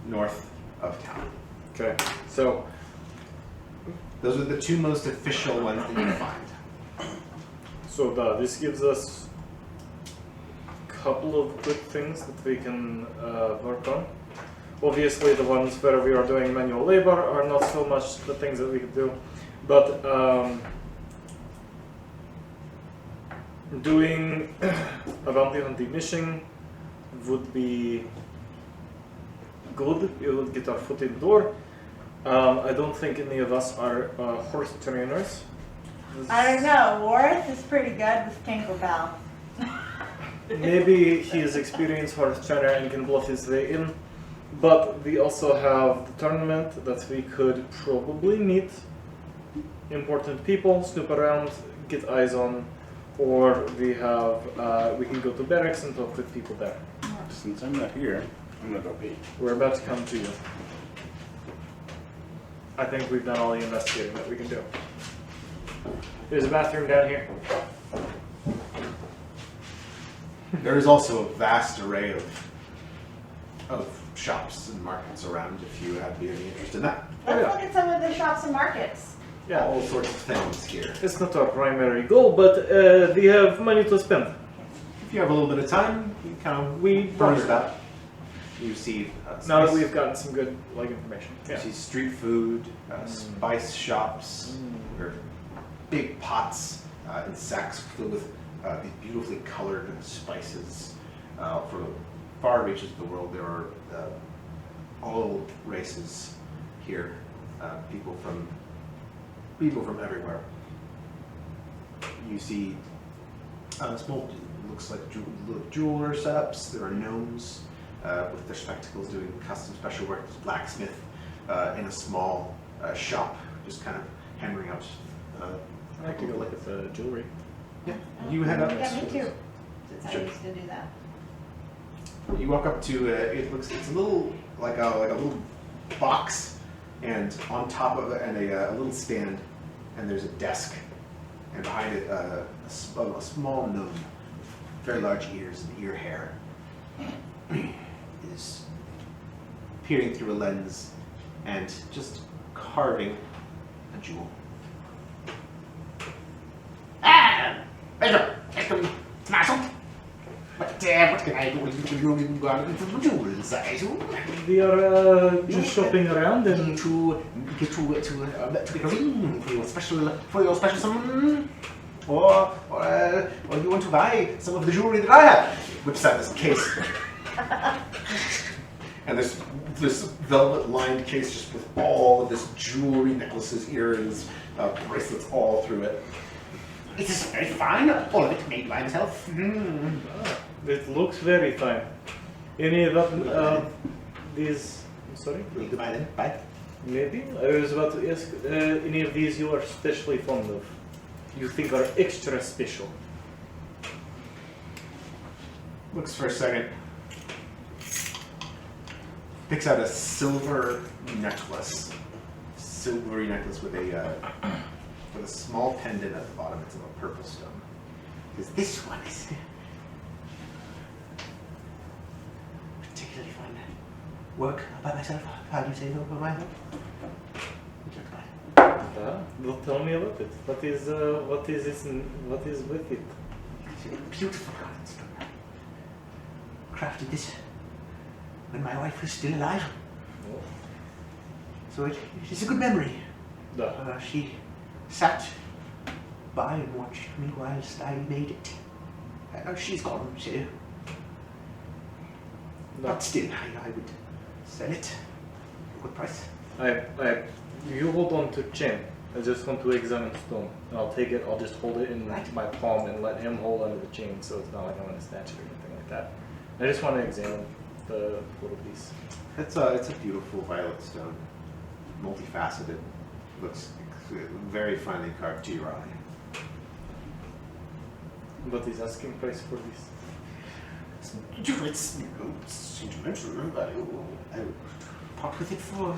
north of town. Okay. So Those are the two most official ones that you find. this gives us a couple of good things that we can work on. Obviously, the ones where we are doing manual labor are not so much the things that we could do, but doing a bounty hunting mission would be good. It would get our foot in the door. I don't think any of us are horse trainers. I don't know. Worth is pretty good with Tinkerbell. Maybe he is experienced horse trainer and can bluff his way in. But we also have the tournament that we could probably meet important people, snoop around, get eyes on, or we can go to barracks and talk with people there. Since I'm not here, I'm gonna go pee. We're about to come to you. I think we've done all the investigating that we can do. There's a bathroom down here. There is also a vast array of shops and markets around if you have any interest in that. Let's yeah. look at some of the shops and markets. Yeah, All sorts of things here. it's not our primary goal, but we have money to spend. If you have a little bit of time, you can kind of We browse barter. that. You see Now that spice- we've gotten some good information. you Yeah. see street food, spice shops, or big pots and sacks filled with these beautifully colored spices. For the far reaches of the world, there are all races here. People from everywhere. You see small, looks like jeweler setups. There are gnomes with their spectacles doing custom special work. There's a blacksmith in a small shop, just kind of hammering out. I like to go look at the jewelry. Yeah, you head up. Yeah, me too. Since I Sure. used to do that. You walk up to it's a little like a little box, and on top of it, and a little stand, and there's a desk, and behind it a small gnome, very large ears and ear hair, is peering through a lens and just carving a jewel. What what can I do with you gone into the jewel side? We are just shopping around and To get a ring for your special summon, or you want to buy some of the jewelry that I have, whips out this case, and this velvet-lined case just with all of this jewelry, necklaces, earrings, bracelets all through it. It is very fine, all of it made by myself. it looks very fine. Any of that, these, I'm sorry? You can buy them, buy. Maybe? I was about to ask, any of these you are especially fond of? You think are extra special? Looks for a second. Picks out a silver necklace. Silvery necklace with a small pendant at the bottom. It's of a purple stone. Because this one is particularly fun. Work by myself. How do you say no by myself? Well, tell me about it. What is it? What is with it? It's a beautiful garden stone. Crafted this when my wife was still alive. Oh. So it is a good memory. Da. She sat by and watched me whilst I made it. She's gone, so. Da. But still, I would sell it at a good price. You hold on to chain. I just want to examine stone. I'll take it. I'll just hold it in my palm and let him hold onto the chain, so it's not like I'm gonna snatch it or anything like that. I just want to examine the little piece. It's a beautiful violet stone, multifaceted. Looks very finely carved to your eye. What is asking price for this? It's sentimental, but I would part with it for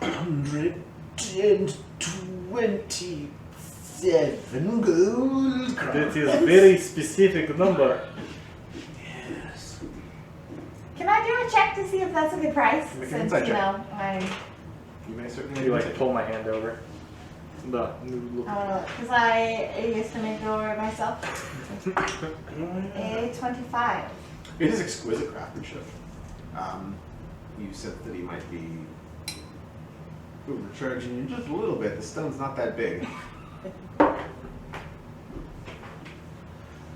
127 gold crowns. That is a very specific number. Yes. Can I do a check to see if that's a good price? Make an Since, insight you check. know, I'm, You may certainly You like pull my hand over. Da. Look. because I used to make jewelry myself. A 25. It is exquisite craftsmanship. You said that he might be overcharging you just a little bit. The stone's not that big.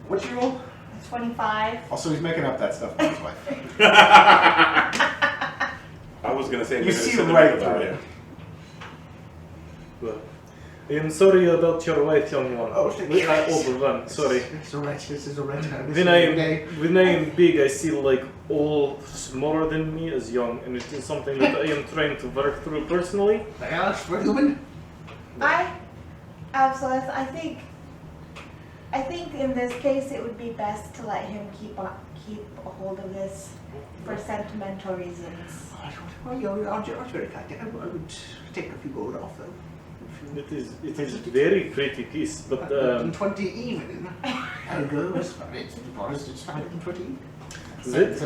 What's your roll? 25. Also, he's making up that stuff with his wife. I was gonna say You they're see gonna right send through it. it. Well, I am sorry about your wife, young one. Oh, thank We you. are overrun. Sorry. It's alright. This is alright. When I am big, I see like all smaller than me as young, and it is something that I am trying to work through personally. We're human. Absolutely. I think in this case it would be best to let him keep a hold of this for sentimental reasons. Well, you're very kind. I would take a few gold off though. It is very pretty piece, but 120 even. I'll go as far as it's 120. that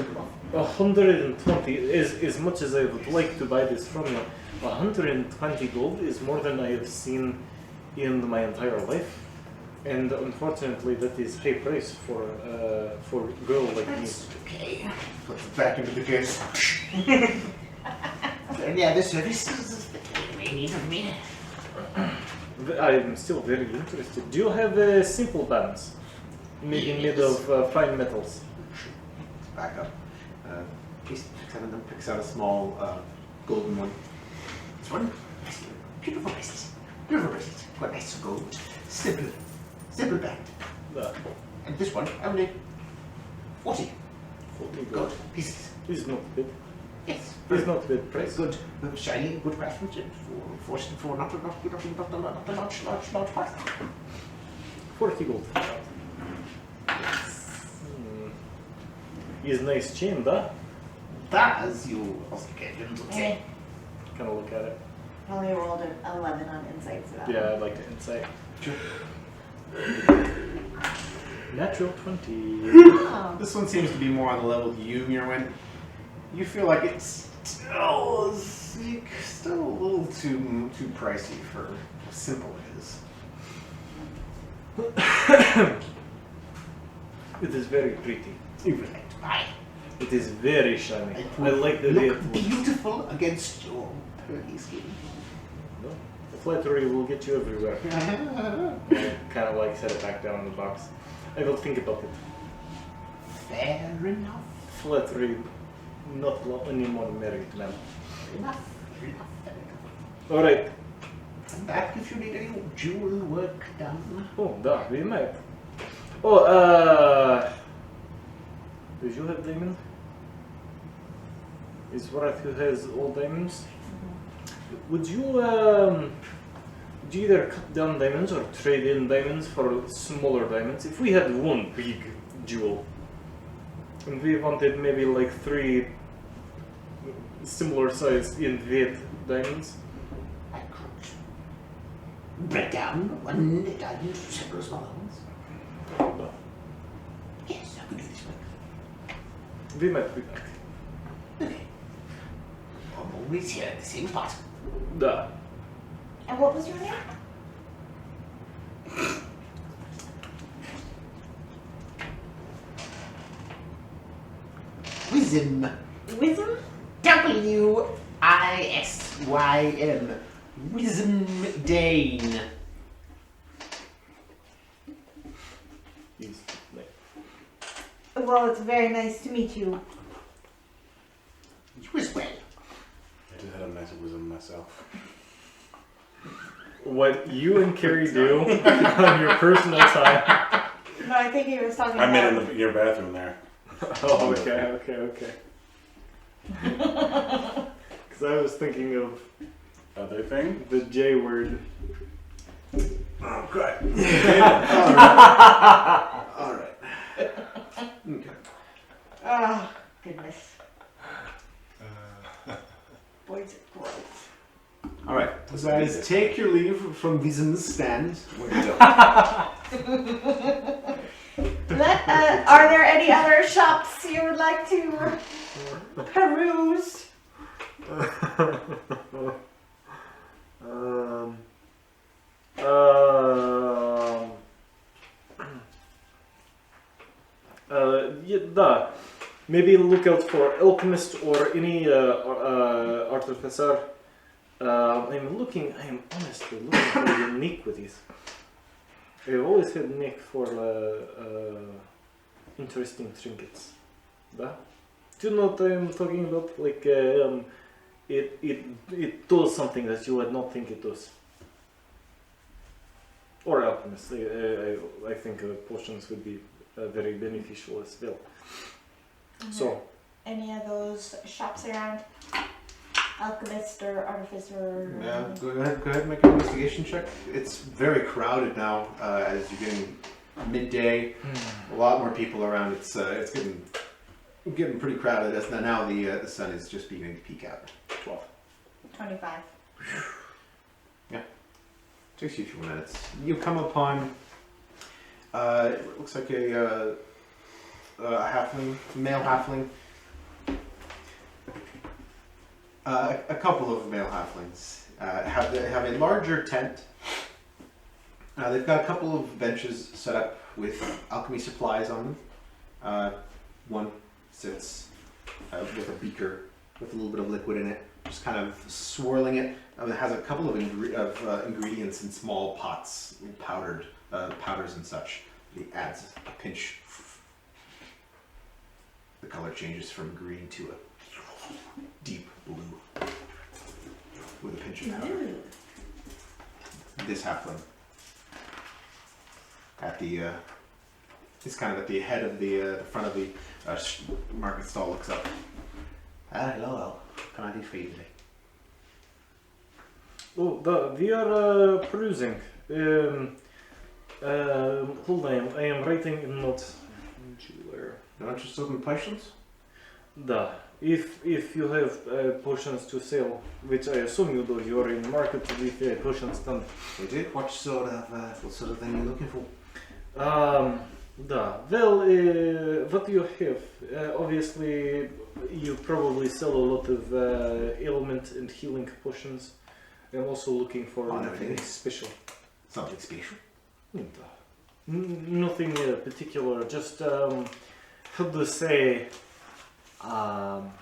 120 is as much as I would like to buy this from you. 120 gold is more than I have seen in my entire life, and unfortunately, that is high price for a girl like me. That's okay. Put it back into the case. Yeah, this service is the main need of me. I am still very interested. Do you have simple bands made of fine metals? Back up. He picks out a small golden one. This one, beautiful bracelet. Beautiful bracelet. Quite nice gold. Simple band. And this one, only 40 40 gold gold. pieces. Is not bad. Yes. Is not bad Very price. good, shiny, good craftsmanship for not a large price. 40 gold. Is nice chain, da? That is you also get into Eh, Kind of look at it. I only rolled an 11 on insight for that. Yeah, I'd like to insight. Natural 20. Oh. This one seems to be more on the level you, Mirwin. You feel like it's still a little too pricey for how simple it is. It is very pretty. Right. Why? It is very shiny. It I like the way it look looks. beautiful against your pearly skin. No, the flattery will get you everywhere. I kind of like set it back down in the box. I will think about it. Fair enough. Flattery, not anymore married man. Enough. Enough. Alright. Come back if you need any jewel work done. Oh, da, we might. Oh, do you have diamonds? Is Wrath who has all diamonds? Would you, would you either cut down diamonds or trade in diamonds for smaller diamonds? If we had one big jewel, and we wanted maybe like 3 similar sized invet diamonds, I could break down one diamond into several smaller ones. Yes, I could do this work. we might be back. Okay. I'm always here at the same spot. Da. And what was your name? Wisdom. Wisdom? W-I-S-Y-M. Wisdom Dane. He's like, Well, it's very nice to meet you. You as well. I just had a nice wisdom myself. what you and Carrie do on your personal time. No, I think he was talking I about... meant in your bathroom there. Oh, okay. Because I was thinking of Other thing? the J word. Oh, good. All right. Okay. Oh, goodness. Boys are gross. All right. So guys, take your leave from Wisdom's stand. Where you go? Are there any other shops you would like to peruse? Yeah, da. Maybe look out for alchemist or any artificer. I am honestly looking for unique with these. I've always had Nick for interesting trinkets. Da? Do you know what I'm talking about? Like it does something that you would not think it does. Or alchemists. I think potions would be very beneficial as well. So Any of those shops around? Alchemist or artificer? Yeah, go ahead and make an investigation check. It's very crowded now as you're getting midday. A lot more people around. It's getting pretty crowded as now the sun is just beginning to peak out. 12. 25. Takes you a few minutes. You come upon it looks like a halfling, male halfling. A couple of male halflings have a larger tent. They've got a couple of benches set up with alchemy supplies on them. One sits with a beaker with a little bit of liquid in it, just kind of swirling it. It has a couple of ingredients in small pots, powders and such. He adds a pinch. The color changes from green to a deep blue with a pinch of powder. This halfling at the it's kind of at the head of the front of the market stall looks up. Hello, what can I do for you today? Oh, we are perusing. Hold on, I am writing in notes. Jeweler. No interest in potions? Da. If you have potions to sell, which I assume you do, you are in market with potions stand. We do. What sort of thing are you looking for? Da. Well, what you have? Obviously, you probably sell a lot of ailment and healing potions. I'm also looking for Oh, anything okay. special. Something special. Da. Nothing particular. Just how to say, not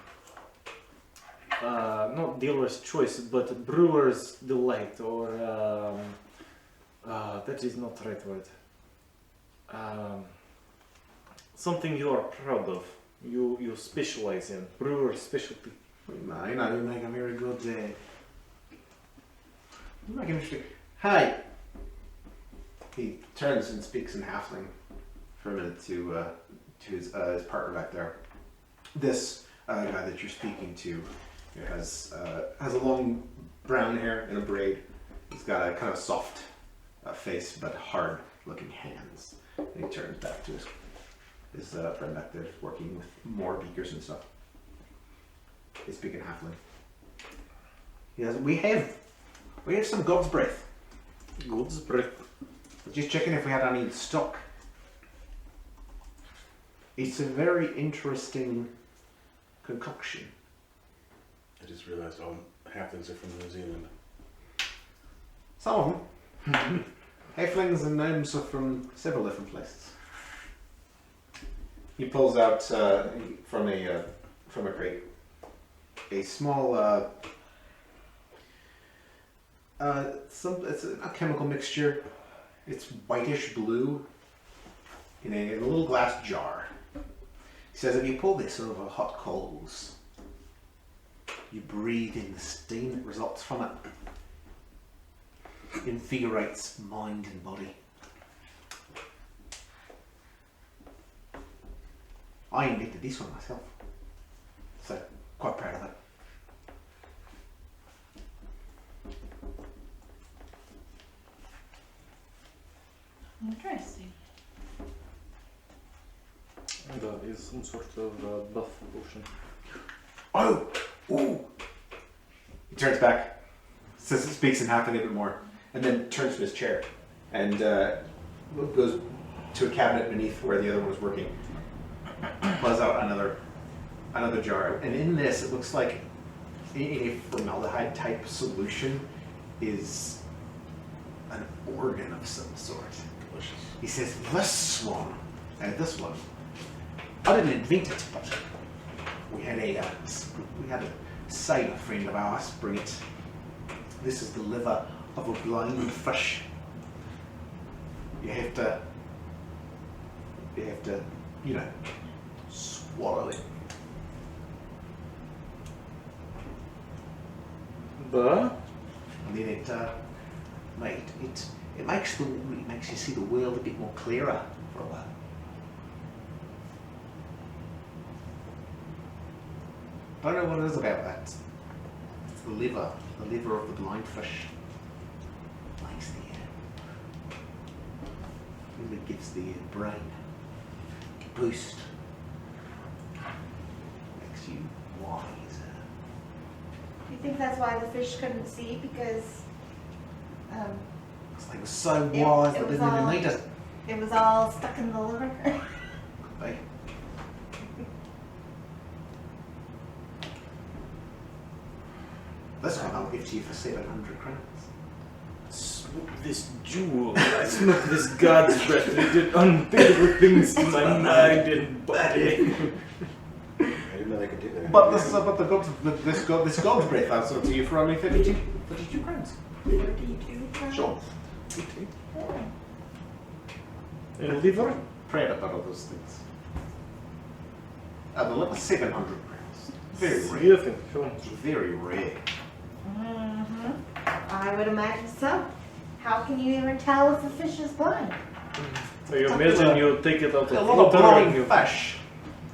dealer's choice, but brewer's delight, or that is not the right word. Something you are proud of. You specialize in brewer specialty. I know you make a very good. You make an interesting. Hi. He turns and speaks in Halfling for a minute to his partner back there. This guy that you're speaking to has a long brown hair and a braid. He's got a kind of soft face but hard looking hands. And he turns back to his friend back there working with more beakers and stuff. He's speaking Halfling. He says, we have some God's breath. God's breath. Just checking if we had any in stock. It's a very interesting concoction. I just realized all halflings are from New Zealand. Some of them. Halflings and gnomes are from several different places. He pulls out from a crate a small it's a chemical mixture. It's whitish blue in a little glass jar. He says if you pull this over hot coals, you breathe in the steam that results from it. Invigorates mind and body. I invented this one myself, so quite proud of it. Interesting. That is some sort of buff potion. Oh! Ooh! He turns back, speaks in half a bit more, and then turns to his chair and goes to a cabinet beneath where the other one was working. Pulls out another jar, and in this it looks like in a formaldehyde type solution is an organ of some sort. Delicious. He says, this one, I didn't invent it, but we had a sailor friend of ours bring it. This is the liver of a blind fish. You have to, swallow it. But And then it makes you see the world a bit more clearer for a while. I don't know what it is about that. It's the liver of the blind fish. Makes really gives the brain a boost. Makes you wiser. Do you think that's why the fish couldn't see? Because They were so It- wise it they was didn't even all- need it. it was all stuck in the liver? Could be. This one I'll give to you for 700 crowns. smoke this jewel. I smoke this God's breath. It did unbearable things to my mind and body. I didn't know they could do that. But this God's breath I'll sell to you for only 52 crowns. 32. Sure. And liver? Proud about all those things. The liver 700 crowns. Very rare. Very rare. Mm-hmm. I would imagine so. How can you even tell if the fish is blind? So you imagine you take it out A of lot of water and blind you, fish.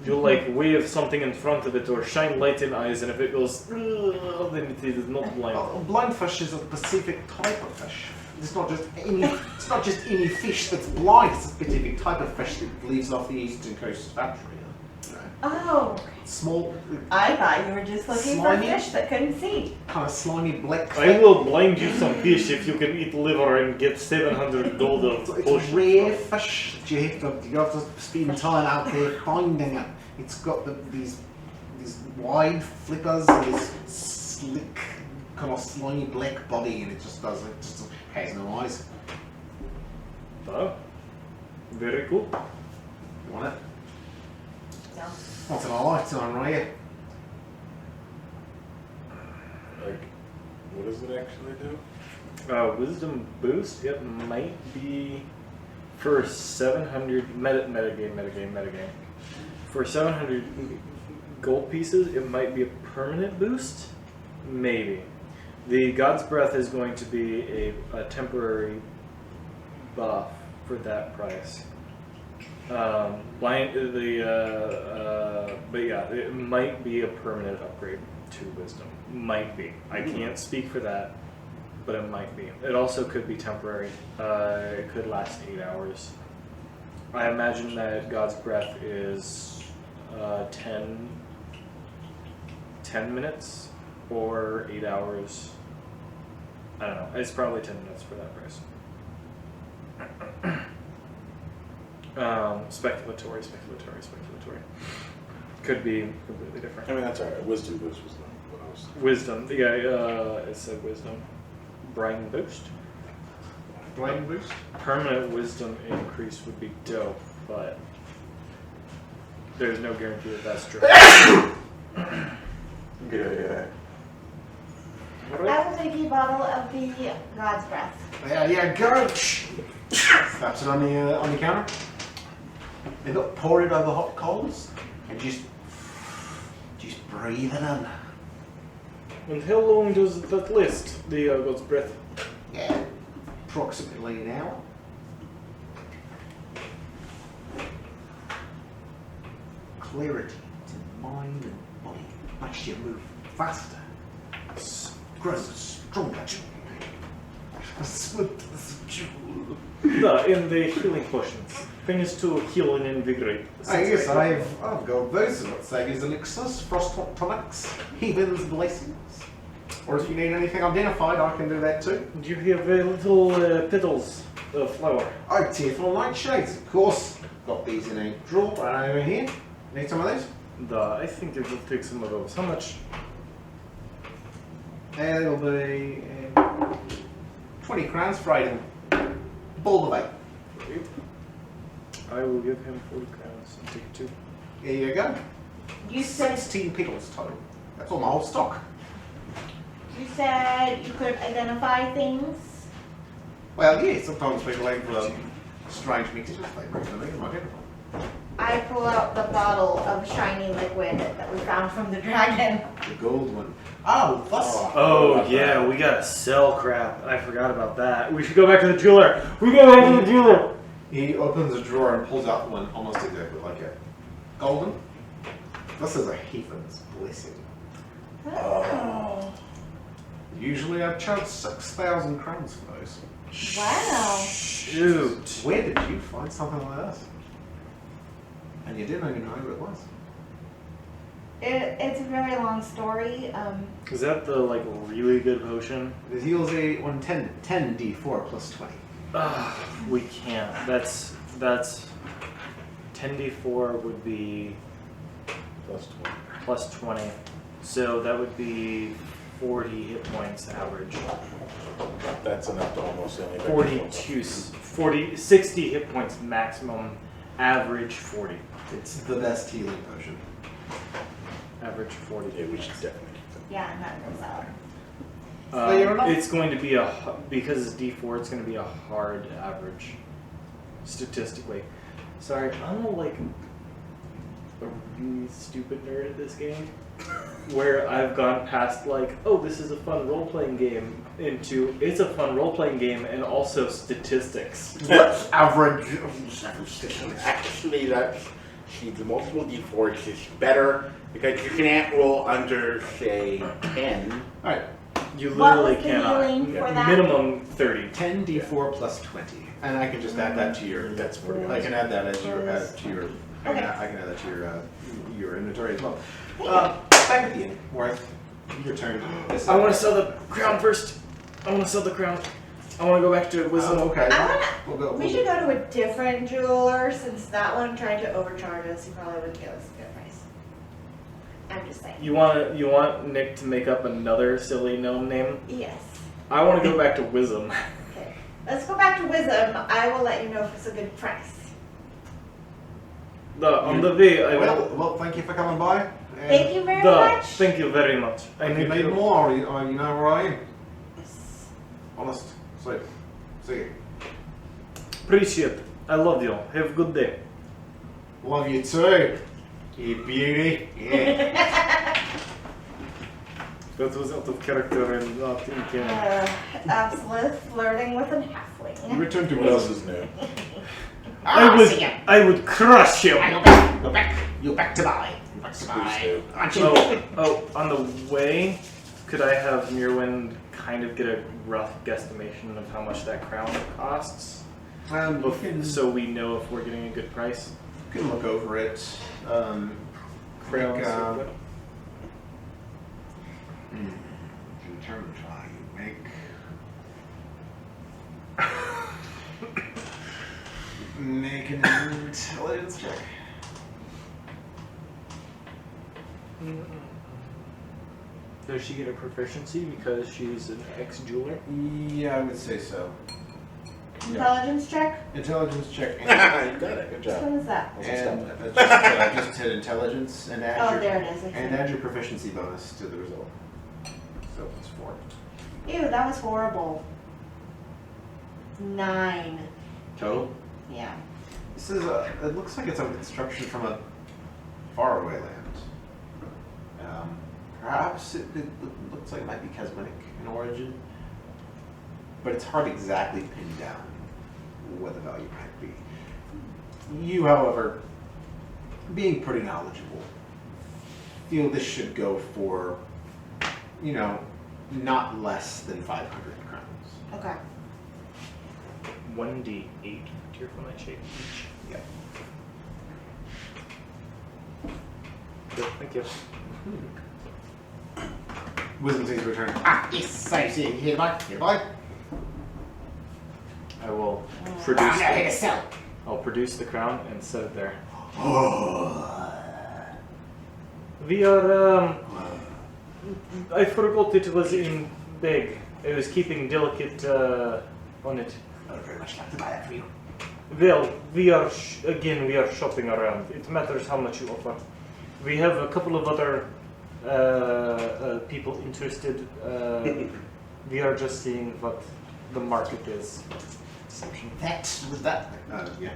you like wave something in front of it or shine light in eyes, and if it goes, "Ugh," then it is not blind. Well, blind fish is a specific type of fish. It's not just any fish that's blind. It's a specific type of fish that lives off the eastern coast of Africa. Oh, Small, I thought you were just looking for a Slimy? fish that couldn't see. kind of slimy black I thing. will blind you some fish if you can eat liver and get 700 gold of It's a potion. rare fish that you have to spend time out there finding it. It's got these wide flippers and this slick, kind of slimy black body, and it just has no eyes. Oh. Very cool. You want it? No. What's in a lifetime, right? Like, what does it actually do? Wisdom boost. It might be for 700 metagame. For 700 gold pieces, it might be a permanent boost. Maybe. The God's Breath is going to be a temporary buff for that price. But yeah, it might be a permanent upgrade to Wisdom. Might be. I can't speak for that, but it might be. It also could be temporary. It could last 8 hours. I imagine that God's Breath is 10 minutes or 8 hours. I don't know. It's probably 10 minutes for that price. Speculatory. Could be completely different. I mean, that's alright. Wisdom boost was what I was. Wisdom. Yeah, it said wisdom. Brain boost. Blame boost? Permanent wisdom increase would be dope, but there's no guarantee that that's true. Yeah. I will take a bottle of the God's Breath. Yeah, go! Slaps it on the counter. And look, pour it over hot coals and just breathe it in. And how long does that last, the God's Breath? Yeah, approximately an hour. Clarity to mind and body makes you move faster, grow stronger. In the healing potions. Things to heal and invigorate. Yes, I've got those let's say these elixirs, frost tonics, heaven's blessings. Or if you need anything identified, I can do that too. Do you have little petals of flower? Oh, tearful nightshades, of course. Got these in a drawer right over here. Need some of those? I think it will take some of those. How much? And it'll be 20 crowns for 8 of them. Ball of 8. I will give him 40 crowns and take 2. Here you go. You said 16 petals total. That's all my whole stock. you could identify things. Well, yeah, sometimes people aim for strange mixtures. They bring them in and identify. I pull out the bottle of shiny liquid that we found from the dragon. The gold one. Oh, that's... Oh yeah, we gotta sell crap. I forgot about that. We should go back to the jeweler. We go back to the jeweler. He opens a drawer and pulls out one almost exactly like it. Golden. This is a heathen's blessing. Oh. Usually I charge 6,000 crowns for those. Wow. Shoot. Where did you find something like this? And you didn't even know who it was. It's a very long story. Is that the like really good potion? It heals a 10 d4 plus 20. We can't. That's 10d4 would be Plus 20. plus 20. So that would be 40 hit points average. That's enough to almost anybody. 60 hit points maximum, average 40. It's the best healing potion. Average 40. Yeah, we should definitely keep them. Yeah, I'm not gonna sell it. Fair enough. It's going to be because it's D4, it's going to be a hard average, statistically. Sorry, I'm a really stupid nerd at this game, where I've gone past oh, this is a fun role-playing game, into it's a fun role-playing game and also statistics. What's average? Actually, the multiple d4s is better because you can't roll under, say, 10. Alright, You What literally was the cannot. healing for that? Minimum 30. 10 d4 plus 20. And I can just add that to your... That's pretty I can add that as your... I can add that to your inventory as well. Back at the end, Worth, your turn. I want to sell the crown first. I want to sell the crown. I want to go back to wisdom. Okay. We should go to a different jeweler since that one tried to overcharge us. He probably wouldn't give us a good price. I'm just saying. You want Nick to make up another silly gnome name? Yes. I want to go back to wisdom. Okay. Let's go back to wisdom. I will let you know if it's a good price. On the way, I will. Well, thank you for coming by. And Thank you very much. Thank you very much. I If you need need to more, you know where I am. Honest. Sweet. See you. appreciate it. I love you. Have a good day. Love you too. You beauty. Yeah. That was out of character and not in canon. Absolute flirting with a You halfling. return to what else is new. See ya. I would crush him. Go back. Go back. You back to buy. Back to buy. Please Aren't you? Oh, on the way, could I have Mirwind kind of get a rough guesstimation of how much that crown costs? You can, So we know if we're getting a good price. you can look over it. Crowns. Think, to determine value, make an intelligence check. Does she get a proficiency because she's an ex-jeweler? Yeah, I would say so. Intelligence check? Intelligence check. you got it. Good Which job. one is that? And just hit intelligence and add Oh, your there it is. I see. and add your proficiency bonus to the result. So it's 4. Ew, that was horrible. 9. Total. Yeah. This is a. It looks like it's a construction from a faraway land. Perhaps it looks like it might be Kesmanic in origin, but it's hard to exactly pin down what the value might be. You, however, being pretty knowledgeable, feel this should go for, not less than 500 crowns. Okay. 1d8 tier from that shape each. Yeah. Good, thank you. Wisdom saves return. Ah, yes. I see. Here, boy. Here, boy. I will I'm produce. not here to sell. I'll produce the crown and set it there. Oh. We are. I forgot it was in bag. I was keeping delicate on it. I would very much like to buy that for you. Well, we are we are shopping around. It matters how much you offer. We have a couple of other people interested. We are just seeing what the market is. Deception. That was that. Yeah.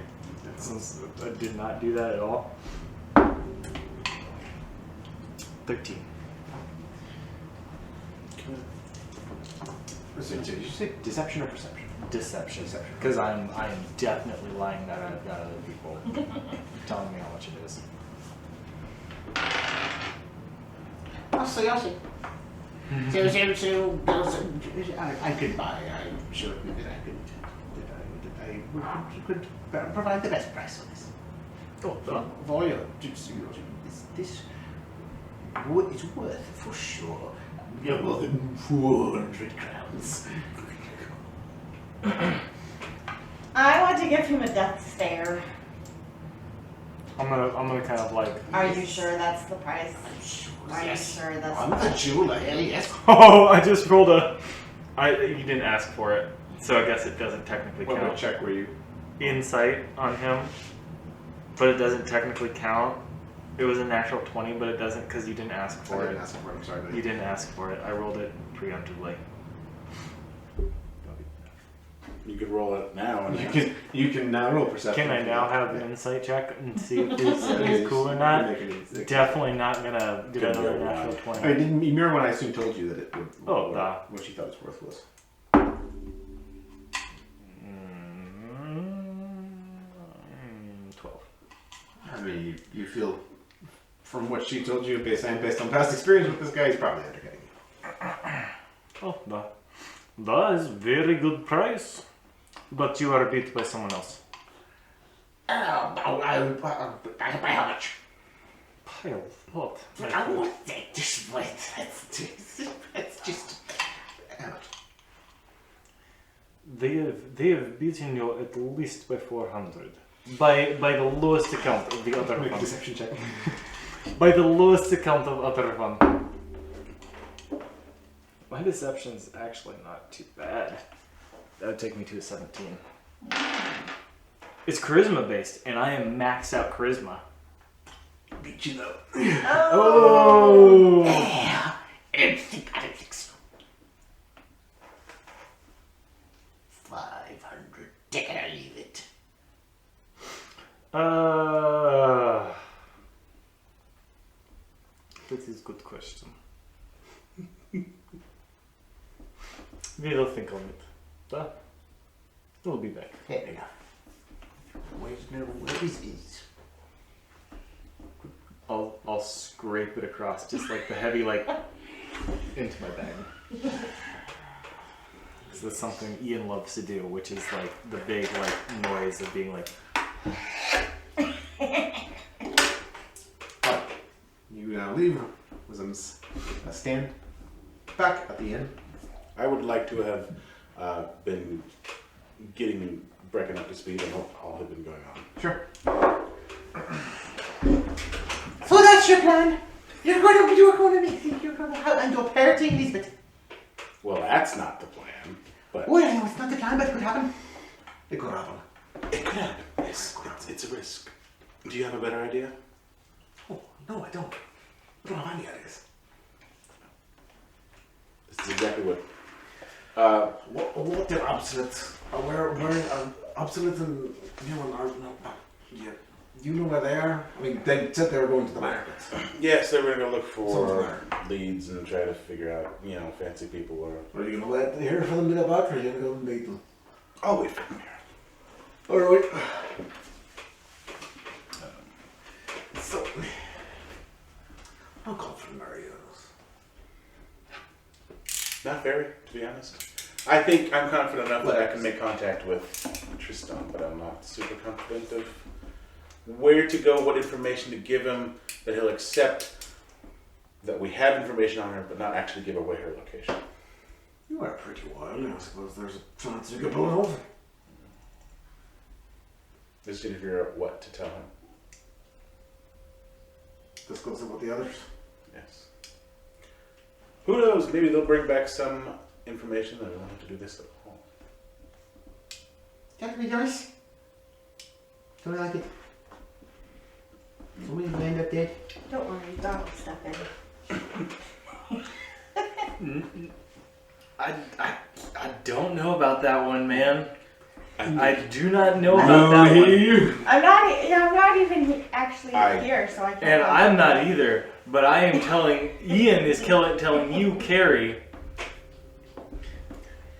Since I did not do that at all. 13. Did you say deception or perception? Deception. Deception. Because I am definitely lying that I've got other people telling me how much it is. I'll see. So, I could buy. I'm sure that I could provide the best price on this. Oh, For you, this is worth for sure more than 400 crowns. I want to give him a death stare. I'm gonna kind of like. Are you sure that's the price? Are Yes. you sure that's I'm the the price? jeweler, yes. Oh, I just rolled a. You didn't ask for it, so I guess it doesn't technically What count. check were you? Insight on him, but it doesn't technically count. It was a natural 20, but it doesn't because you didn't ask I for didn't it. ask for it. I'm sorry. You didn't ask for it. I rolled it preemptively. You could roll it now. And You can now roll perception. Can I now have an insight check and see if he's cool or not? Definitely not gonna get Could be another a natural lie. 20. Didn't Mira when I assume told you that it would. Oh, what she thought its worth was. Mm, 12. I mean, you feel from what she told you, based on past experience with this guy, he's probably undercutting you. Oh, that is very good price. But you are beat by someone else. By how much? Pile what? I want that. Just wait. That's just. How much? They have beaten you at least by 400. By the lowest account of the other Make a one. deception check. By the lowest account of other one. My deception's actually not too bad. That would take me to a 17. It's charisma based, and I am maxed out charisma. beat you though. Oh! Yeah, I don't think so. 500. Take it or leave it. That is a good question. We'll think on it. But we'll be back. Fair enough. Where's no worries? I'll scrape it across, just like the heavy, like, into my bag. Because that's something Ian loves to do, which is like the big, like, noise of being like, You leave Wisdom's stand back at the inn. I would like to have been getting Brecken up to speed on what all had been going on. Sure. So that's your plan? You're going to make you're going to help and go parenting Lisbeth. Well, that's not the plan, but Oh, yeah, no, it's not the plan, but it could happen. It could happen. it could happen. Yes, it's a risk. Do you have a better idea? Oh, no, I don't. I don't have any ideas. This is exactly what. What they're obsolete. Where obsolete and new one are. No, yeah. You know where they are? I mean, they said they were going to the market. Yes, they were going to look for Somewhere. leads and try to figure out, fancy people or. Are you going to wait here for them to get back, or are you going to go and meet them? I'll wait for them here. Alright. So, I'm confident Mariano's. Not very, to be honest. I think I'm confident enough that I can make contact with Tristan, but I'm not super confident of where to go, what information to give him, that he'll accept that we have information on her, but not actually give away her location. You are pretty wild, I suppose there's a chance you could pull it over. Just need to figure out what to tell him. Discuss it with the others. Yes. Who knows? Maybe they'll bring back some information that we won't have to do this at all. That would be nice. Don't I like it? Somebody may end up dead. Don't worry, God will step in. I don't know about that one, man. I do not know about that one. I'm not even actually I- here, so I can't. And help. I'm not either, but I am telling, Ian is telling you, Carrie,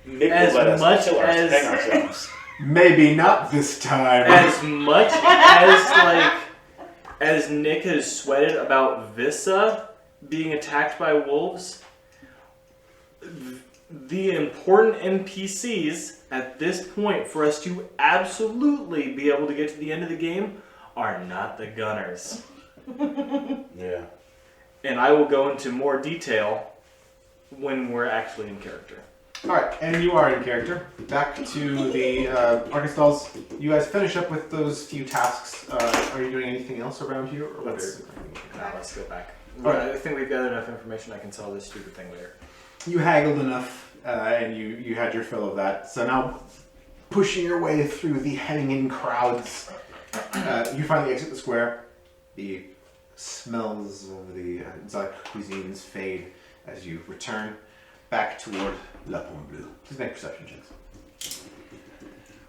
Nick As will let us much kill as- hang ourselves. Maybe not this time. as much as as Nick has sweated about Vissa being attacked by wolves, the important NPCs at this point for us to absolutely be able to get to the end of the game are not the gunners. Yeah. And I will go into more detail when we're actually in character. Alright, and you are in character. Back to the Archistalls. You guys finish up with those few tasks. Are you doing anything else around here? Or Let's go back. Alright. I think we've gathered enough information. I can sell this stupid thing later. You haggled enough, and you had your fill of that. So now, pushing your way through the heading in crowds, you finally exit the square. The smells of the exotic cuisines fade as you return back toward La Pomme Bleue. Please make perception checks.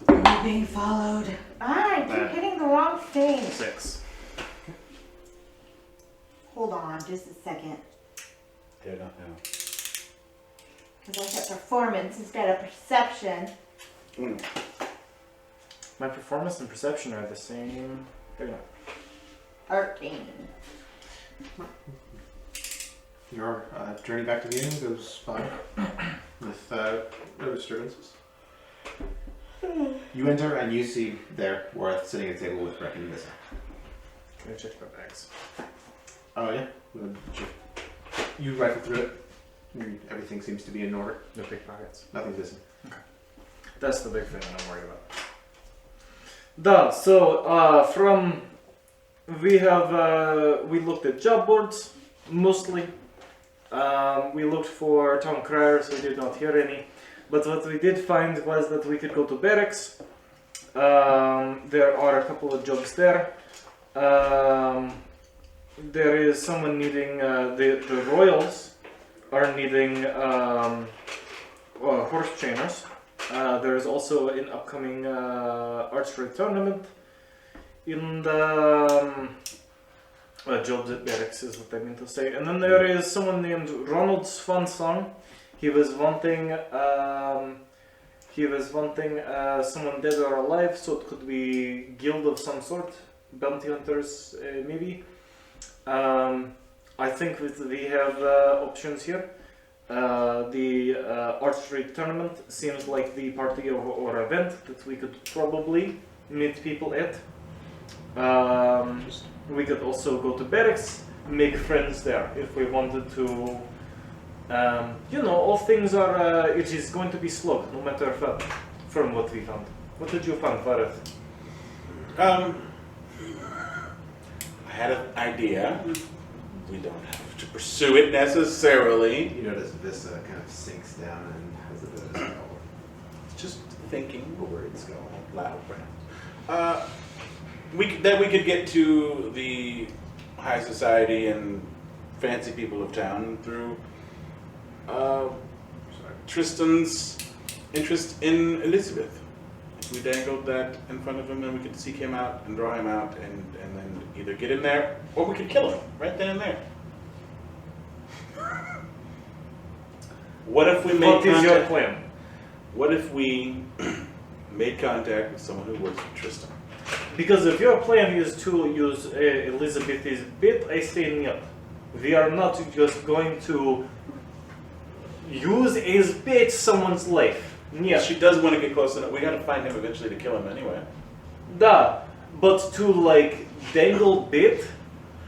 Are we being followed? I keep hitting the wrong thing. 6. Hold on, just a second. Dare not know. Because I said performance instead of perception. My performance and perception are the same. They're not. 13. Your journey back to the inn goes fine with no disturbances. You enter and you see there Worth sitting at a table with Brecken and Vissa. Can I check my bags? Oh yeah? You rifle through it. Everything seems to be in order. No pickpockets. Nothing's missing. That's the big thing that I'm worried about. So we looked at job boards mostly. We looked for town criers, we did not hear any. But what we did find was that we could go to barracks. There are a couple of jobs there. there is someone needing the royals are needing horse trainers. There is also an upcoming archery tournament in the jobs at barracks is what I mean to say. And then there is someone named Ronald Swansong. He was wanting someone dead or alive, so it could be guild of some sort, bounty hunters maybe. I think we have options here. The archery tournament seems like the party or event that we could probably meet people at. We could also go to barracks, make friends there if we wanted to. All things are. It is going to be slow, no matter what. From what we found. What did you find, Farid? I had an idea. We don't have to pursue it necessarily. You notice this kind of sinks down and has a bit of a smell. Just thinking. The words go. Loud, perhaps. We could get to the high society and fancy people of town through Tristan's interest in Elizabeth. If we dangled that in front of him, then we could seek him out and draw him out, and then either get in there or we could kill him right then and there. What if we made What is your contact? plan? What if we made contact with someone who works for Tristan? Because if your plan is to use Elizabeth's bit, I say no. We are not just going to use as bit someone's life. Yeah, Yeah, she does want to get close enough. We got to find him eventually to kill him anyway. da. But to dangle bit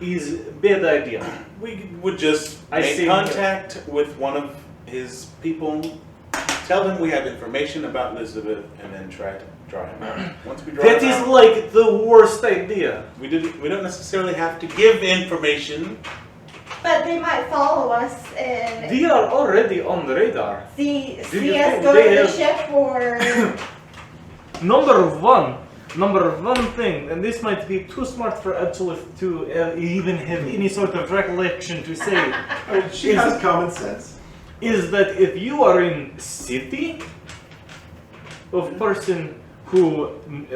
is bad idea. We would just I make see. contact with one of his people, tell them we have information about Elizabeth, and then try to draw him out. Once we draw That him is out, like the worst idea. we don't necessarily have to give information. But they might follow us and We are already on the radar. see Do you us think go they to the have- ship or Number one thing, and this might be too smart for Absolute to even have any sort of recollection to say, She has common sense. is that if you are in city of person who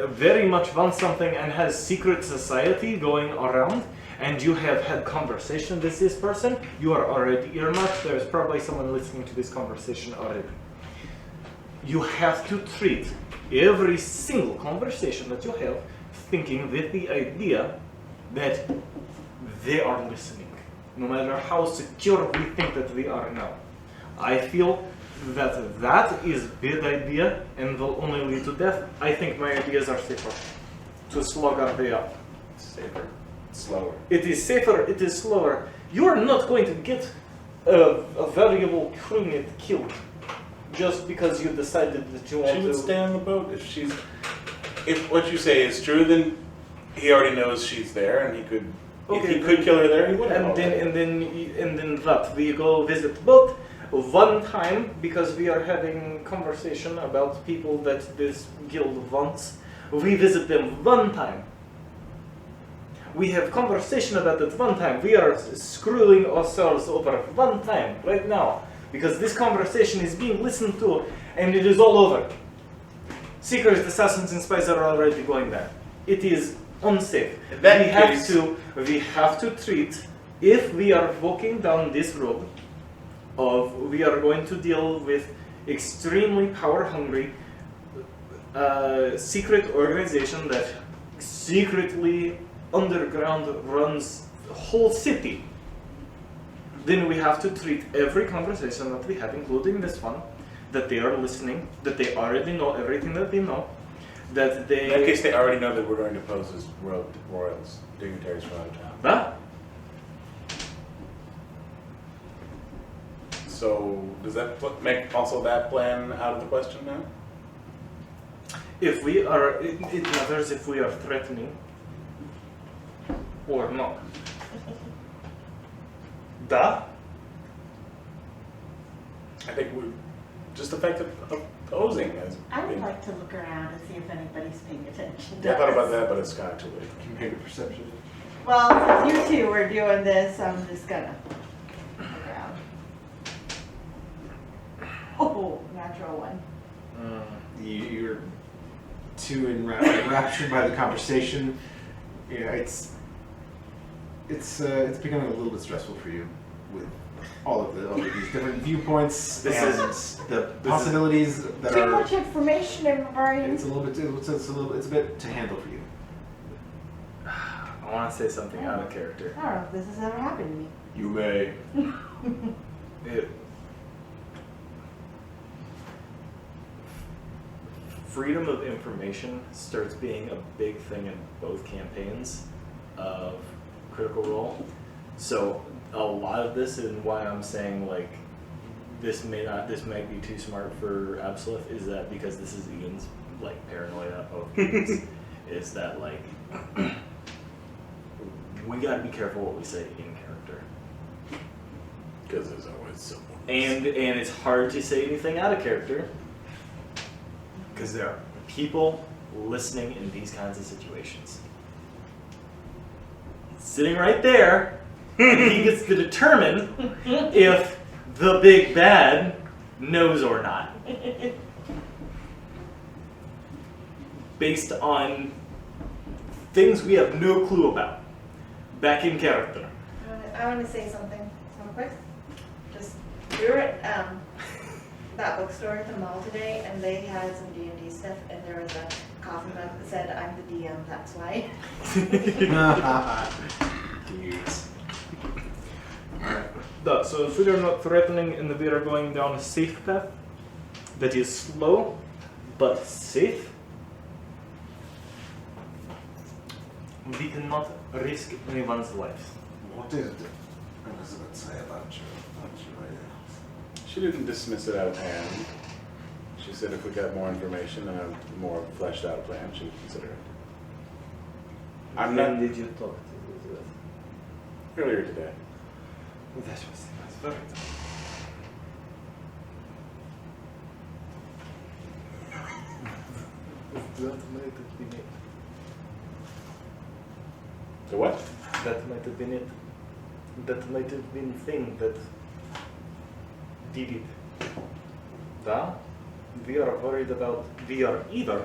very much wants something and has secret society going around, and you have had conversation with this person, you are already earmarked. There's probably someone listening to this conversation already. You have to treat every single conversation that you have thinking with the idea that they are listening, no matter how secure we think that we are now. I feel that that is bad idea and will only lead to death. I think my ideas are safer. To slug our way up. Safer, slower. It is safer, it is slower. You are not going to get a valuable crewmate killed just because you decided that you want She to. would stay on the boat if what you say is true. Then he already knows she's there, and he could. If Okay, he could kill her there, he would. And then what? We go visit boat one time because we are having conversation about people that this guild wants. We visit them one time. We have conversation about it one time. We are screwing ourselves over one time right now because this conversation is being listened to and it is all over. Secret assassins and spies are already going there. It is unsafe. In that case- We have to treat, if we are walking down this road we are going to deal with extremely power hungry secret organization that secretly underground runs the whole city, then we have to treat every conversation that we have, including this one, that they are listening, that they already know everything that they know, that they... In that case, they already know that we're going to pose as royals, dignitaries from out of town. Huh? So does that make also that plan out of the question now? If we are, it matters if we are threatening or not. Da? I think just the fact of posing as I would being. like to look around and see if anybody's paying attention to Yeah, I thought about us. that, but it's kind of too late. Make a perception. Well, since you two were doing this, I'm just gonna look around. Oh, natural one. You're too enraptured by the conversation. Yeah, it's becoming a little bit stressful for you with all of these different viewpoints This and the possibilities that Too are. much information in my brain. It's a bit to handle for you. I want to say something out of character. I don't know if this has ever happened to me. You may. Freedom of information starts being a big thing in both campaigns of Critical Role. So a lot of this and why I'm saying like this might be too smart for Absolith is that because this is Ian's like paranoia of things is that like we gotta be careful what we say in character. Because there's always someone. And it's hard to say anything out of character because there are people listening in these kinds of situations. Sitting right there, and he gets to determine if the big bad knows or not. Based on things we have no clue about. Back in character. I want to say something real quick. Just, we were at that bookstore at the mall today, and they had some D&D stuff, and there was a coffee mug that said, "I'm the DM, that's why." So if we are not threatening and we are going down a safe path that is slow but safe, we cannot risk anyone's lives. What did Elizabeth say about you right now? She didn't dismiss it out of hand. She said if we got more information and a more fleshed out plan, she would consider it. I'm not When did you talk to Elizabeth? earlier today. That was very That might have been it. So what? That might have been it. That might have been the thing that did it. Now, we are worried about, we are either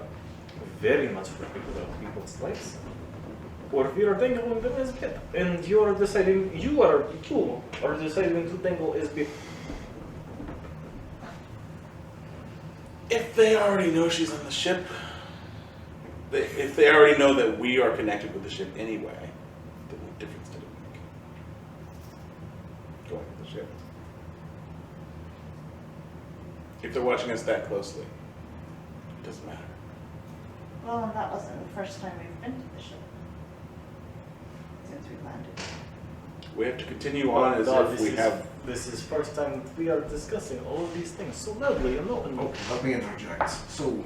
very much worried about people's lives, or we are dangling them as bit, and you are deciding to dangle as bit. If they already know she's on the ship, if they already know that we are connected with the ship anyway, then what difference did it make? Going with the ship. If they're watching us that closely, it doesn't matter. Well, and that wasn't the first time we've been to the ship since we landed. We have to continue on as if we have. This is first time we are discussing all of these things so loudly and openly. Oh, let me interject. So,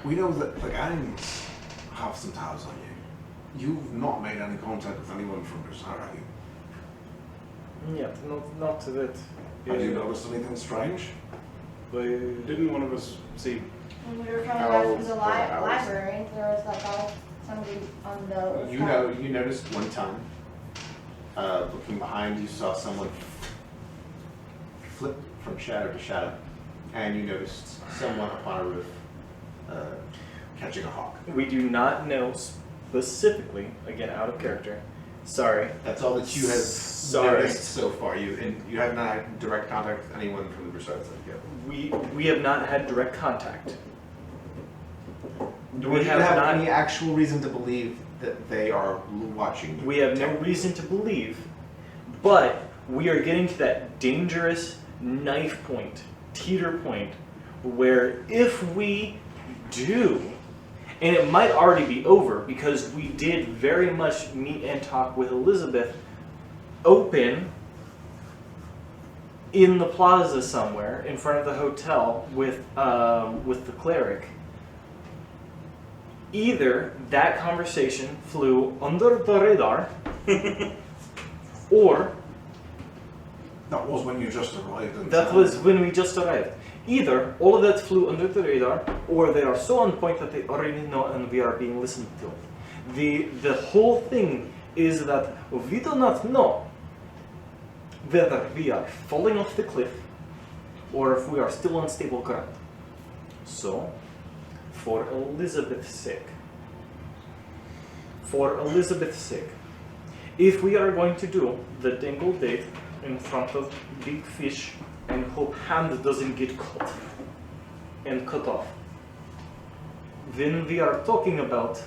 we know that the gangs have some ties on you. You've not made any contact with anyone from Bizarre, have you? Yeah, not that. Have you noticed anything strange? Didn't one of us see? When we were coming back from the Hours. library, there was that guy, somebody on the. You noticed one time, looking behind, you saw someone flip from shadow to shadow, and you noticed someone upon a roof catching a hawk. We do not know specifically, again out of character. Sorry. That's all that you have Sorry. noticed so far. You have not had direct contact with anyone from the Broussards yet. We have not had direct contact. Do We you have have not- any actual reason to believe that they are watching you? We have no reason to believe, but we are getting to that dangerous knife point, teeter point, where if we do, and it might already be over because we did very much meet and talk with Elizabeth open in the plaza somewhere in front of the hotel with the cleric. Either that conversation flew under the radar, or That was when you just arrived. In that town. was when we just arrived. Either all of that flew under the radar, or they are so on point that they already know and we are being listened to. The whole thing is that we do not know whether we are falling off the cliff or if we are still on stable ground. So, for Elizabeth's sake, if we are going to do the dangle date in front of big fish and hope hand doesn't get caught and cut off, then we are talking about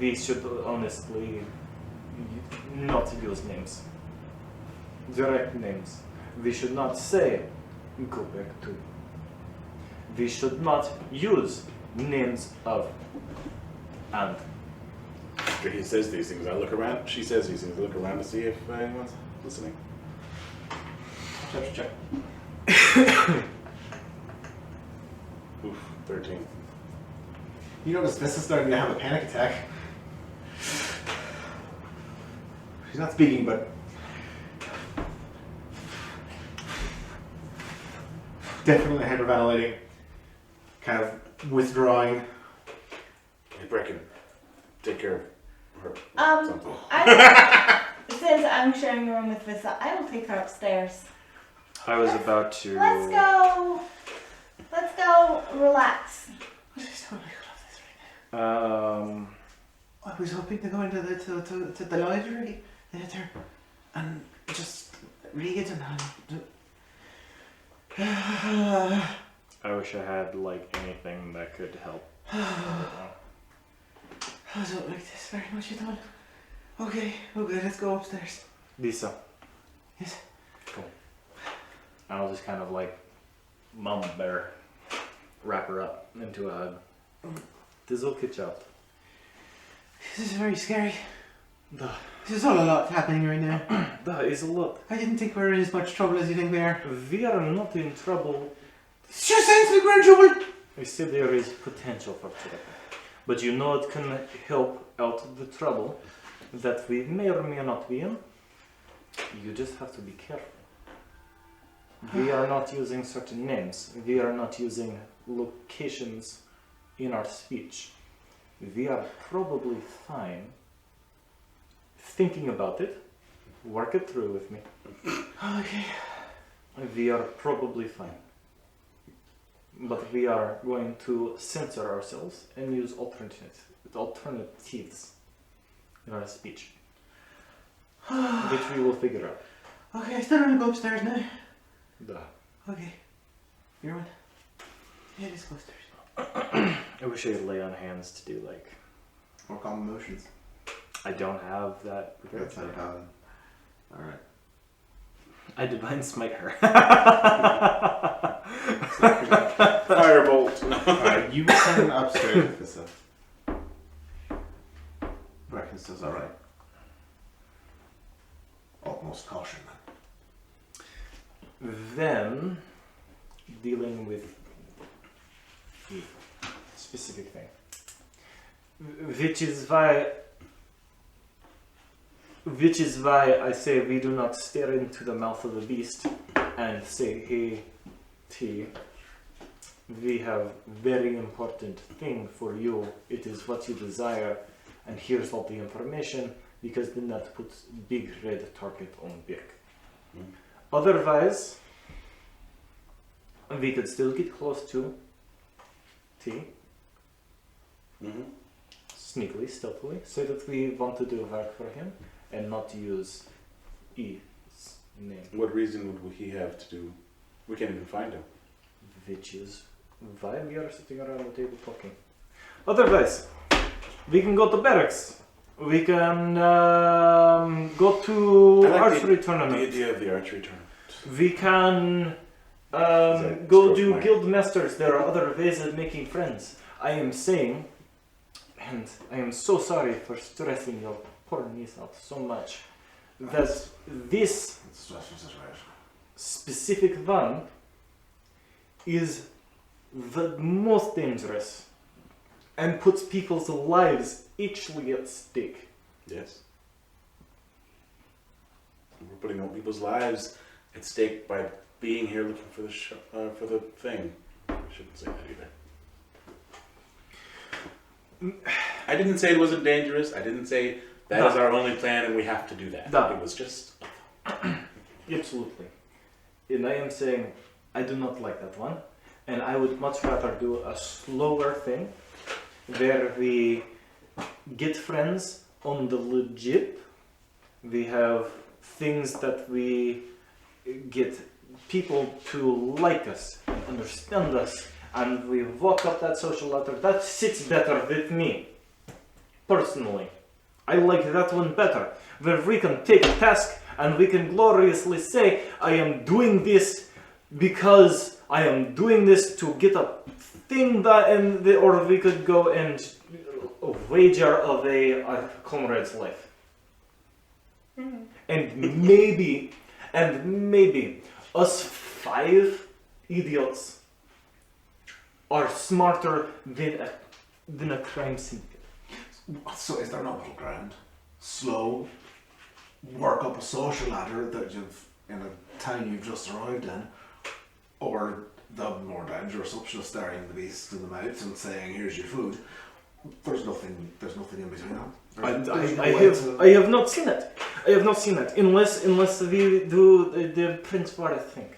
we should honestly not use names. Direct names. We should not say go back to. We should not use names of and. After he says these things, I look around. She says these things. I look around to see if anyone's listening. Check. Oof, 13. You notice Vissa starting to have a panic attack. She's not speaking, but definitely hyperventilating, kind of withdrawing. Hey, Brecken, take care of her. Something. Since I'm sharing a room with Vissa, I will take her upstairs. I was about to. Let's go relax. I was hoping to go into the library later and just read and I wish I had like anything that could help. I don't like this very much at all. Okay, let's go upstairs. Lisa. Yes. Cool. I'll just kind of like mama bear, wrap her up into a hug. This will catch up. This is very scary. Duh. This is all a lot happening right now. That is a lot. I didn't think we were in as much trouble as you think we are. We are not in trouble. It sure sounds like we're in trouble. I said there is potential for trouble. But you know it can help out the trouble that we may or may not be in. You just have to be careful. We are not using certain names. We are not using locations in our speech. We are probably fine. Thinking about it, work it through with me. Okay. We are probably fine. But we are going to censor ourselves and use alternatives in our speech. Which we will figure out. Okay, I still want to go upstairs now. Duh. Okay. You're on. Yeah, just go upstairs. I wish I could lay on hands to do like. Or calm emotions. I don't have that prepared. That's not common. Alright. I divine smite her. Firebolt. Alright, you return upstairs with this stuff. Brecken's still alright. Utmost caution then. Then, dealing with the specific thing. Which is why I say we do not stare into the mouth of the beast and say, hey, T, we have very important thing for you. It is what you desire, and here's all the information, because then that puts big red target on Birk. Otherwise, we could still get close to T, sneakily, stealthily, say that we want to do work for him and not use E's name. What reason would he have to do? We can't even find him. Which is why we are sitting around the table talking. Otherwise, we can go to barracks. We can go to I like archery the tournament. idea of the archery tournament. We can that go scope do mine? guild masters. There are other ways of making friends. I am saying, and I am so sorry for stressing your poor niece out so much, that this specific one is the most dangerous and puts people's lives actually at stake. Yes. We're putting all people's lives at stake by being here looking for the for the thing. I shouldn't say that either. I didn't say it wasn't dangerous. I didn't say that is our only plan and we have to do that. No. It was just. Absolutely. And I am saying I do not like that one. And I would much rather do a slower thing where we get friends on the legit. We have things that we get people to like us and understand us, and we walk up that social ladder. That sits better with me, personally. I like that one better, where we can take a task and we can gloriously say, I am doing this because I am doing this to get a thing that, or we could go and wager of a comrade's life. And maybe us 5 idiots are smarter than a crime syndicate. So is there no middle ground? Slow, work up a social ladder that you've in a town you've just arrived in, or the more dangerous option of staring the beast in the mouth and saying, "Here's your food." There's nothing in between that. I have not seen it. I have not seen it unless we do the Prince Vareth thing.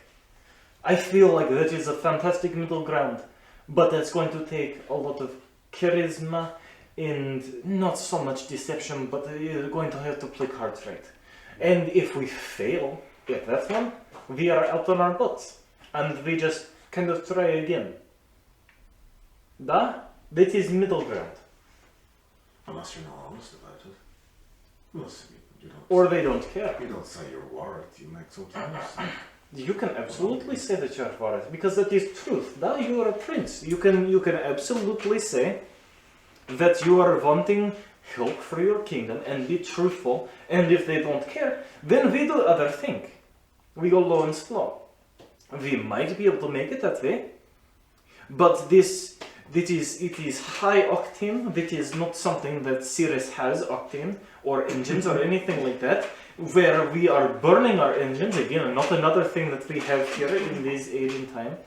I feel like that is a fantastic middle ground, but it's going to take a lot of charisma and not so much deception, but you're going to have to play cards right. And if we fail at that one, we are out on our butts, and we just kind of try again. That is middle ground. Unless you're not honest about it. Unless you don't. Or they don't care. You don't say you're worried. You make something else. You can absolutely say that you are Vareth, because that is truth. That you are a prince. You can absolutely say that you are wanting help for your kingdom and be truthful. And if they don't care, then we do other thing. We go low and slow. We might be able to make it that way, but it is high octane. It is not something that Cirrus has, octane or engines or anything like that, where we are burning our engines again. Not another thing that we have here in this alien time,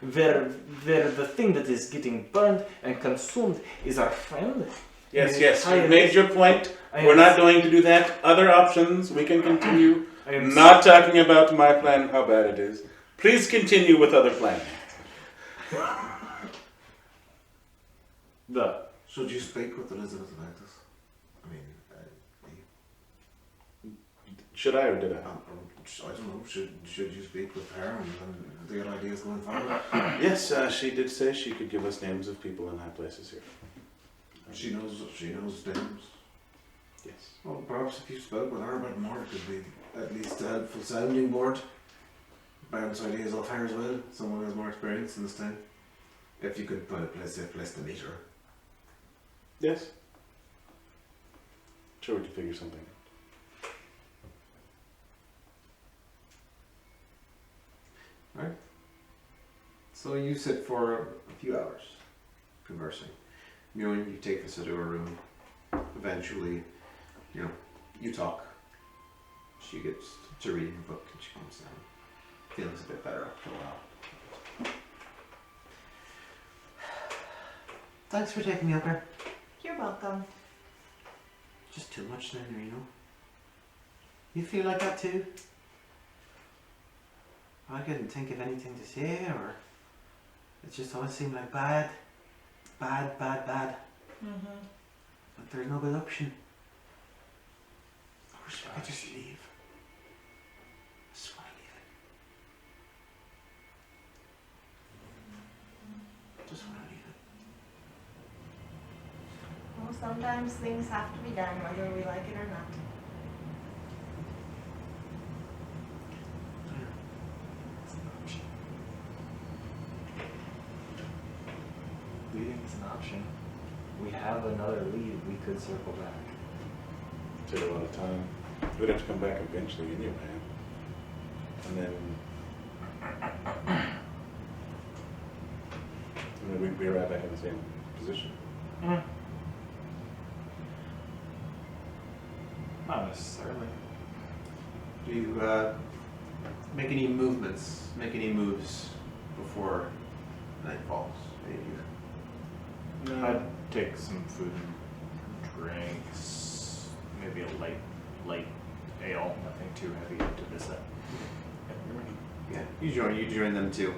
where the thing that is getting burned and consumed is our friend. Yes, you made your point. We're not going to do that. Other options, we can continue. I am Not talking about my plan, how bad it is. Please continue with other plans. Should you speak with Elizabeth about this? I mean, Should I or did I? I don't know. Should you speak with her and get ideas going forward? Yes, she did say she could give us names of people in high places here. She knows names. Yes. Well, perhaps if you spoke with her about more, it could be at least a helpful sounding board. Bounce ideas off her as well. Someone who has more experience in this town. If you could find a place to meet her. Yes. Sure, we could figure something out. Right. So you sit for a few hours conversing. You take this into a room. Eventually, you talk. She gets to reading the book and she comes down. Feels a bit better after a while. Thanks for taking me up here. You're welcome. Just too much then, You feel like that too? I couldn't think of anything to say, or it just always seemed like bad. Mm-hmm. But there's no good option. I wish I could just leave. I just want to leave it. Just want to leave it. Well, sometimes things have to be done whether we like it or not. Leaving is an option. We have another lead. We could circle back. Take a lot of time. We'd have to come back eventually anyway. And then we'd be right back in the same position. Not necessarily. Do you make any moves before night falls? Any of you? I'd- take some food and drinks. Maybe a light ale. Nothing too heavy to visit. Yeah, you join them too.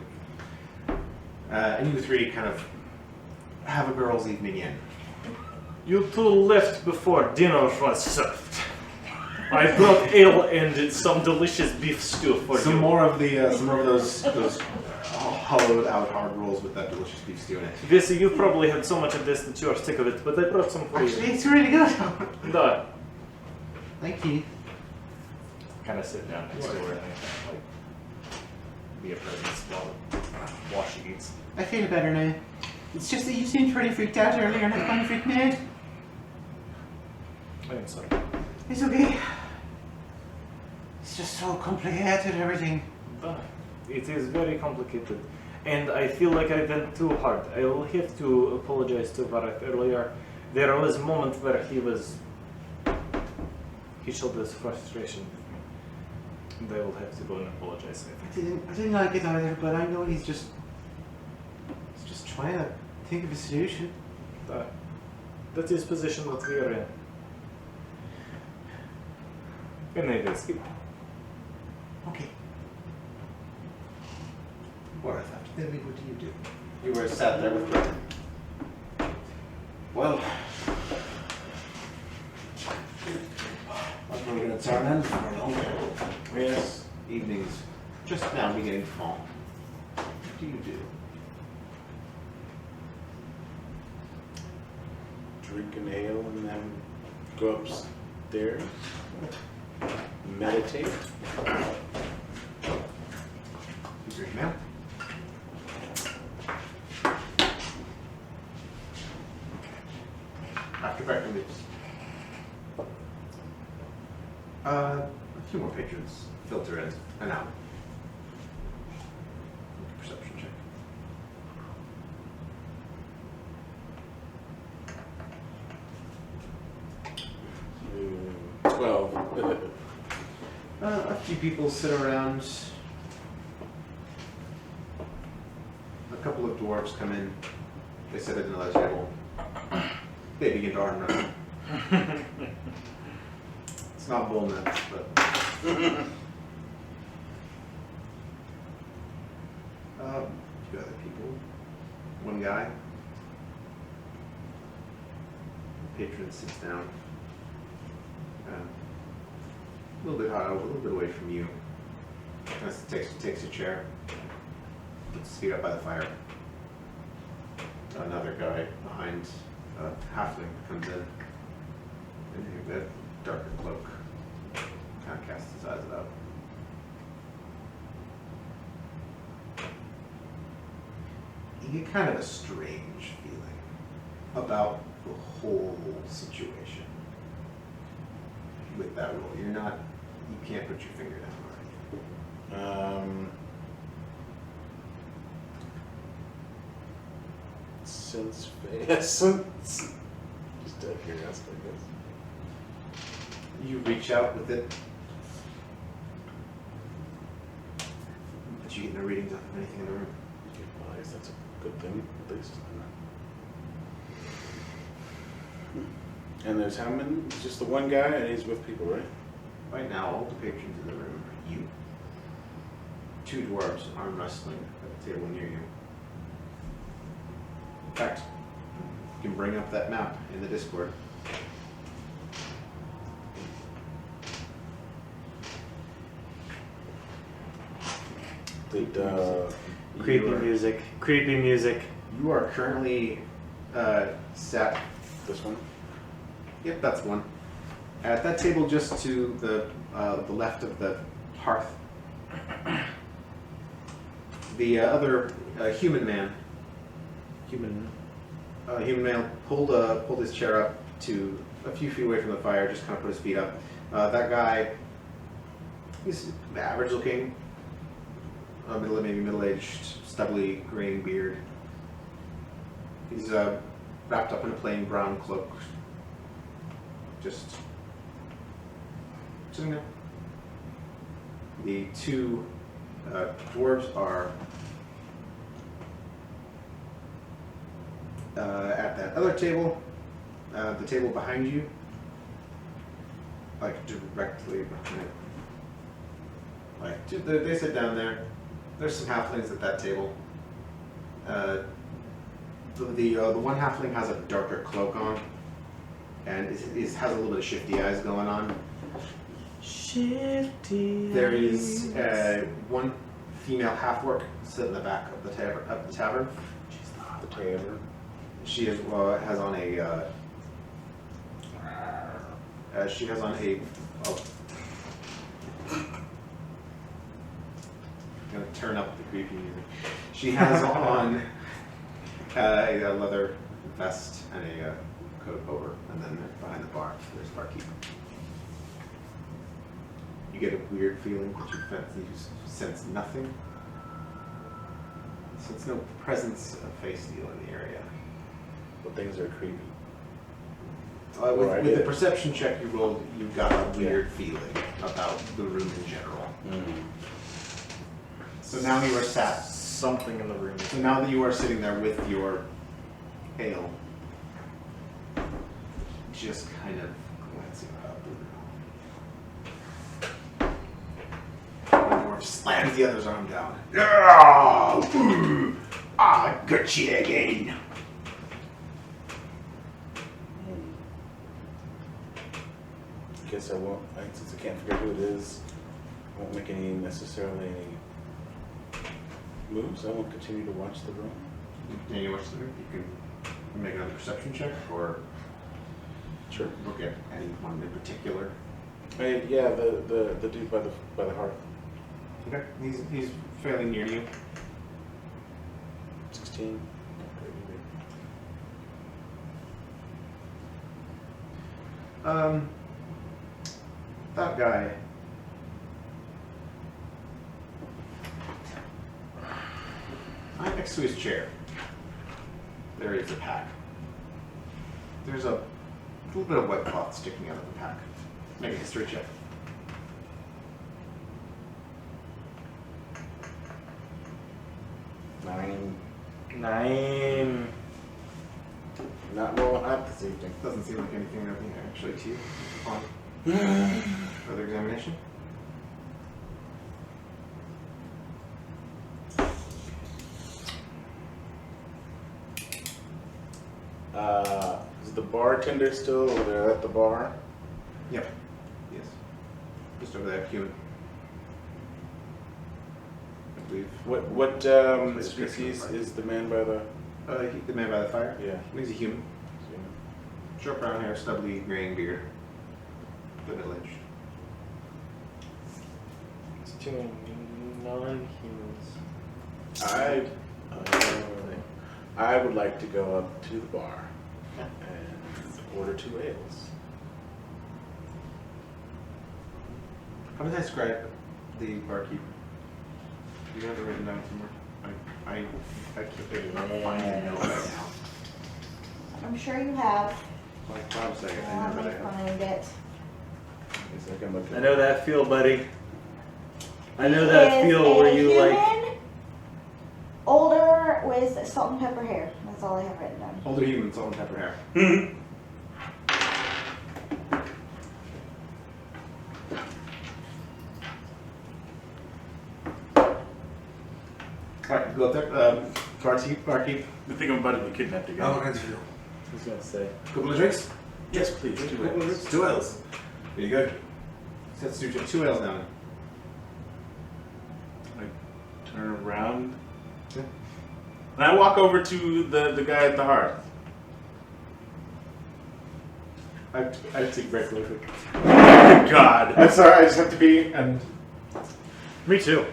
And you three kind of have a girls' evening in. You two left before dinner was served. I brought ale and some delicious beef stew for Some you. more of those hollowed out hard rolls with that delicious beef stew in it. This, you probably had so much of this that you are sick of it, but I brought some for you. Actually, it's really good. Da. Thank you. Kind of sit down next to her and like be a presence while she eats. I feel better now. It's just that you seemed pretty freaked out earlier and I've kind of freaked me out. I am sorry. It's okay. It's just so complicated, everything. Da. It is very complicated. And I feel like I went too hard. I will have to apologize to Varek earlier. There was a moment where he showed this frustration with me. And I will have to go and apologize. I think. I didn't like it either, but I know he's just trying to think of a solution. That is position that we are in. Anyways, Okay. Worth, after that, what do you do? You were sat there with Gordon. Well, I'm probably going to turn in for a long time. Yes. Evenings just now beginning to fall. What do you do? Drink an ale and then go upstairs. Meditate. You drink now? After breakfast leaves. A few more patrons filter in and out. Perception check. 12. A few people sit around. A couple of dwarves come in. They sit at another table. They begin to arm wrestle. It's not bull nuts, but. A few other people. One guy. The patron sits down. A little bit high, a little bit away from you. Takes a chair. Puts his feet up by the fire. Another guy behind a halfling comes in. In a darker cloak. Kind of casts his eyes out. You get kind of a strange feeling about the whole situation. With that roll, you can't put your finger down on it. Sense essence. Just out of curiosity, I guess. You reach out with it. But you get no readings of anything in the room. Well, I guess that's a good thing, at least. And there's how many? It's just the one guy, and he's with people, right? Right now, all the patrons in the room are you. Two dwarves arm wrestling at the table near you. In fact, you can bring up that map in the Discord. Did, Creepy music. You are currently sat. this one? Yep, that's one. At that table just to the left of the hearth. The other human man Human. Human male pulled his chair up to a few feet away from the fire, just kind of put his feet up. That guy, he's average looking, maybe middle-aged, stubbly, graying beard. He's wrapped up in a plain brown cloak, just sitting there. The two dwarves are at that other table, the table behind you, like directly behind it. Like they sit down there. There's some halflings at that table. The one halfling has a darker cloak on, and has a little bit of shifty eyes going on. Shifty. There is one female half-orc sitting in the back of the tavern. She's not the tavern. She has on a. She has on a. Oh. I'm gonna turn up the creepy music. She has on a leather vest and a coat over, and then behind the bar, there's a barkeep. You get a weird feeling that you sense nothing. Sense no presence of face steel in the area. But things are creepy. With the perception check you rolled, you got a weird feeling about the room in general. So now you are sat. Something in the room. So now that you are sitting there with your ale, just kind of glancing about the room. One dwarf slams the other's arm down. Yeah! I got you again. Guess I won't. Since I can't figure out who it is, I won't make any any moves. I won't continue to watch the room. Can you watch the room? You can make another perception check or Sure. look at anyone in particular. Yeah, the dude by the hearth. Okay. He's fairly near you. 16. That guy. Right next to his chair, there is a pack. There's a little bit of wet cloth sticking out of the pack. Make a history check. 9. Not rolling up this evening. Doesn't seem like anything that we actually to you upon further examination. Is the bartender still over there at the bar? Yep. Yes. Just over there, human. I believe. What description species of the is the man by the? The man by the fire? Yeah. He's a human. Short brown hair, stubbly graying beard. The middle aged. It's 2 non-humans. I would like to go up to the bar and order 2 ales. How does I describe the barkeep? Do you have it written down somewhere? I can't figure out find the note right now. I'm sure you have. Like 5 seconds, I Let remember me that. find it. Guess I can look I at know that feel, buddy. I know that He is feel where a you like. human, older with salt and pepper hair. That's all I have written down. Older human, salt and pepper hair. Alright, go up there. Barkeep. I think I'm about to be kidnapped again. What kinds of fuel? I was gonna say. Couple of drinks? Yes, please. 2 Couple of ales. drinks? 2 ales. Very good. Let's do 2 ales now. I turn around. Yeah. And I walk over to the guy at the hearth. I take a break really quick. God. I'm sorry, I just have to be and Me too.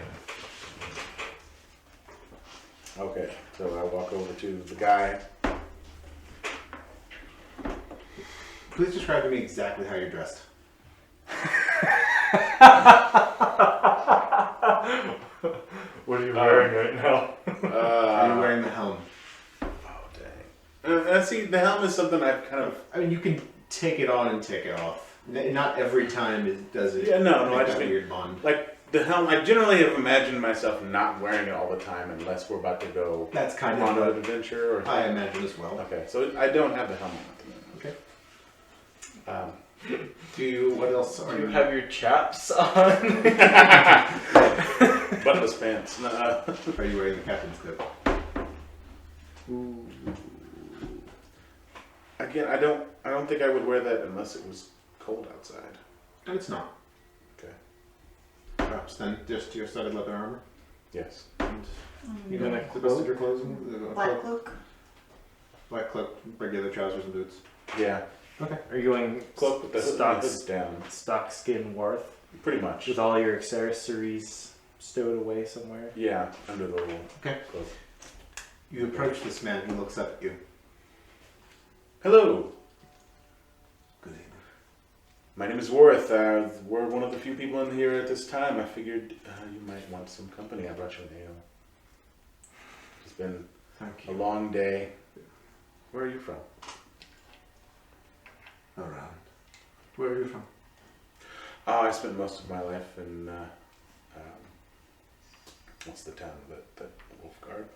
Okay, so I walk over to the guy. please describe to me exactly how you're dressed. What are you wearing right now? Are you wearing the helm? Oh, dang. See, the helm is something I've kind of... I mean, you can take it on and take it off. Not every time does it. Yeah, no, make I that just mean weird bond. like the helm. I generally have imagined myself not wearing it all the time unless we're about to go That's kind on of an what adventure or. I imagine as well. Okay, so I don't have the helmet at the moment. Okay. What else Do are you have your chaps on? Buttless pants. No. Are you wearing the captain's coat? Again, I don't think I would wear that unless it was cold outside. It's not. Okay. Perhaps then just your studded leather armor. Yes. You gonna The rest of your clothes? Black cloak. Black cloak, regular trousers and boots. Yeah. Okay. Are you going Cloak with the stock, hood down. stock skin worth Pretty much. with all your accessories stowed away somewhere? Yeah, under the little Okay. cloak. You approach this man. He looks up at you. Hello. Good evening. My name is Worth. We're one of the few people in here at this time. I figured you might want some company. I brought you an ale. It's been Thank a you. long day. Where are you from? Around. Where are you from? Oh, I spent most of my life in what's the town that Wolfguard?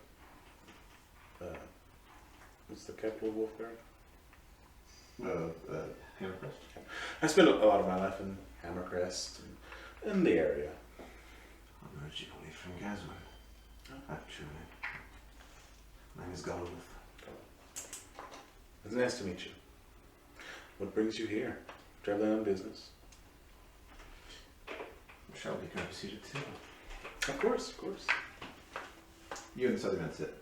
What's the capital of Wolfguard? Hammercrest. I spent a lot of my life in Hammercrest and in the area. I'm originally from Gazwin. Actually. My name is Galworth. It's nice to meet you. What brings you here? Traveling on business? Shall we grab a seat at the table? Of course, of course. You and the southern man sit.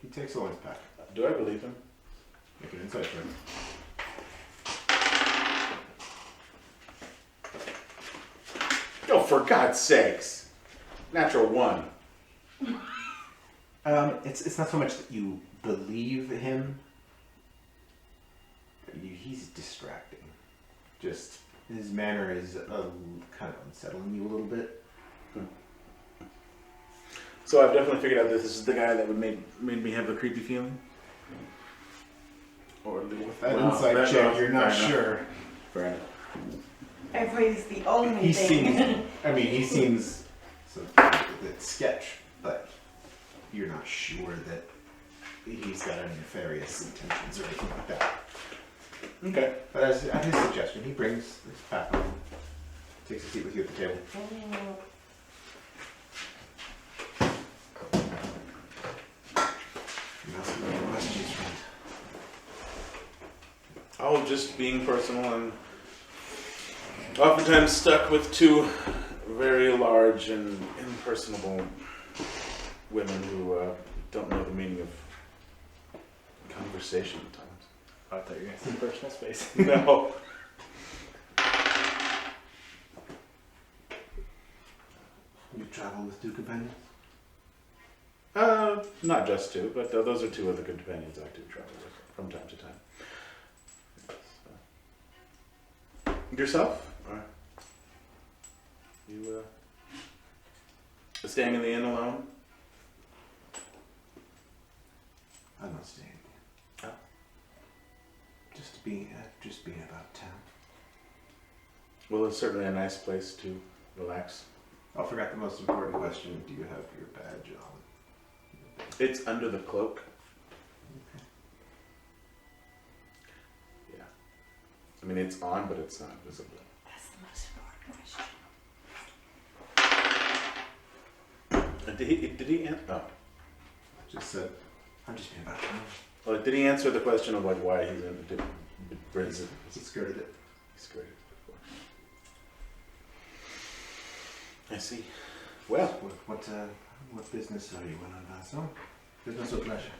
He takes Owen's pack. Do I believe him? Make an insight check. Oh, for God's sakes! Natural one. It's not so much that you believe him. He's distracting. Just his manner is kind of unsettling you a little bit. So I've definitely figured out that this is the guy that would made me have the creepy feeling. Or With that insight check, you're not sure. Fair enough. Everybody's the only He thing. seems. I mean, he seems so that sketch, but you're not sure that he's got any nefarious intentions or anything like that. Okay. But at his suggestion, he brings his pack on, takes a seat with you at the table. You ask me any questions, friend. Oh, just being personal and oftentimes stuck with two very large and impersonable women who don't know the meaning of conversation at times. I thought you were gonna say personal space. No. You travel with two companions? Not just two, but those are two of the companions I do travel with from time to time. Yourself? Or you staying in the inn alone? I'm not staying. Oh. Just being about town. Well, it's certainly a nice place to relax. I forgot the most important question. Do you have your badge on? It's under the cloak. Yeah. I mean, it's on, but it's not visible. That's the most important question. Did he answer? Oh. I just said, I'm just being about town. Well, did he answer the question of like why he's in the prison? He skirted it. He's great before. I see. Well, What business are you in on Vincent? Business or pleasure?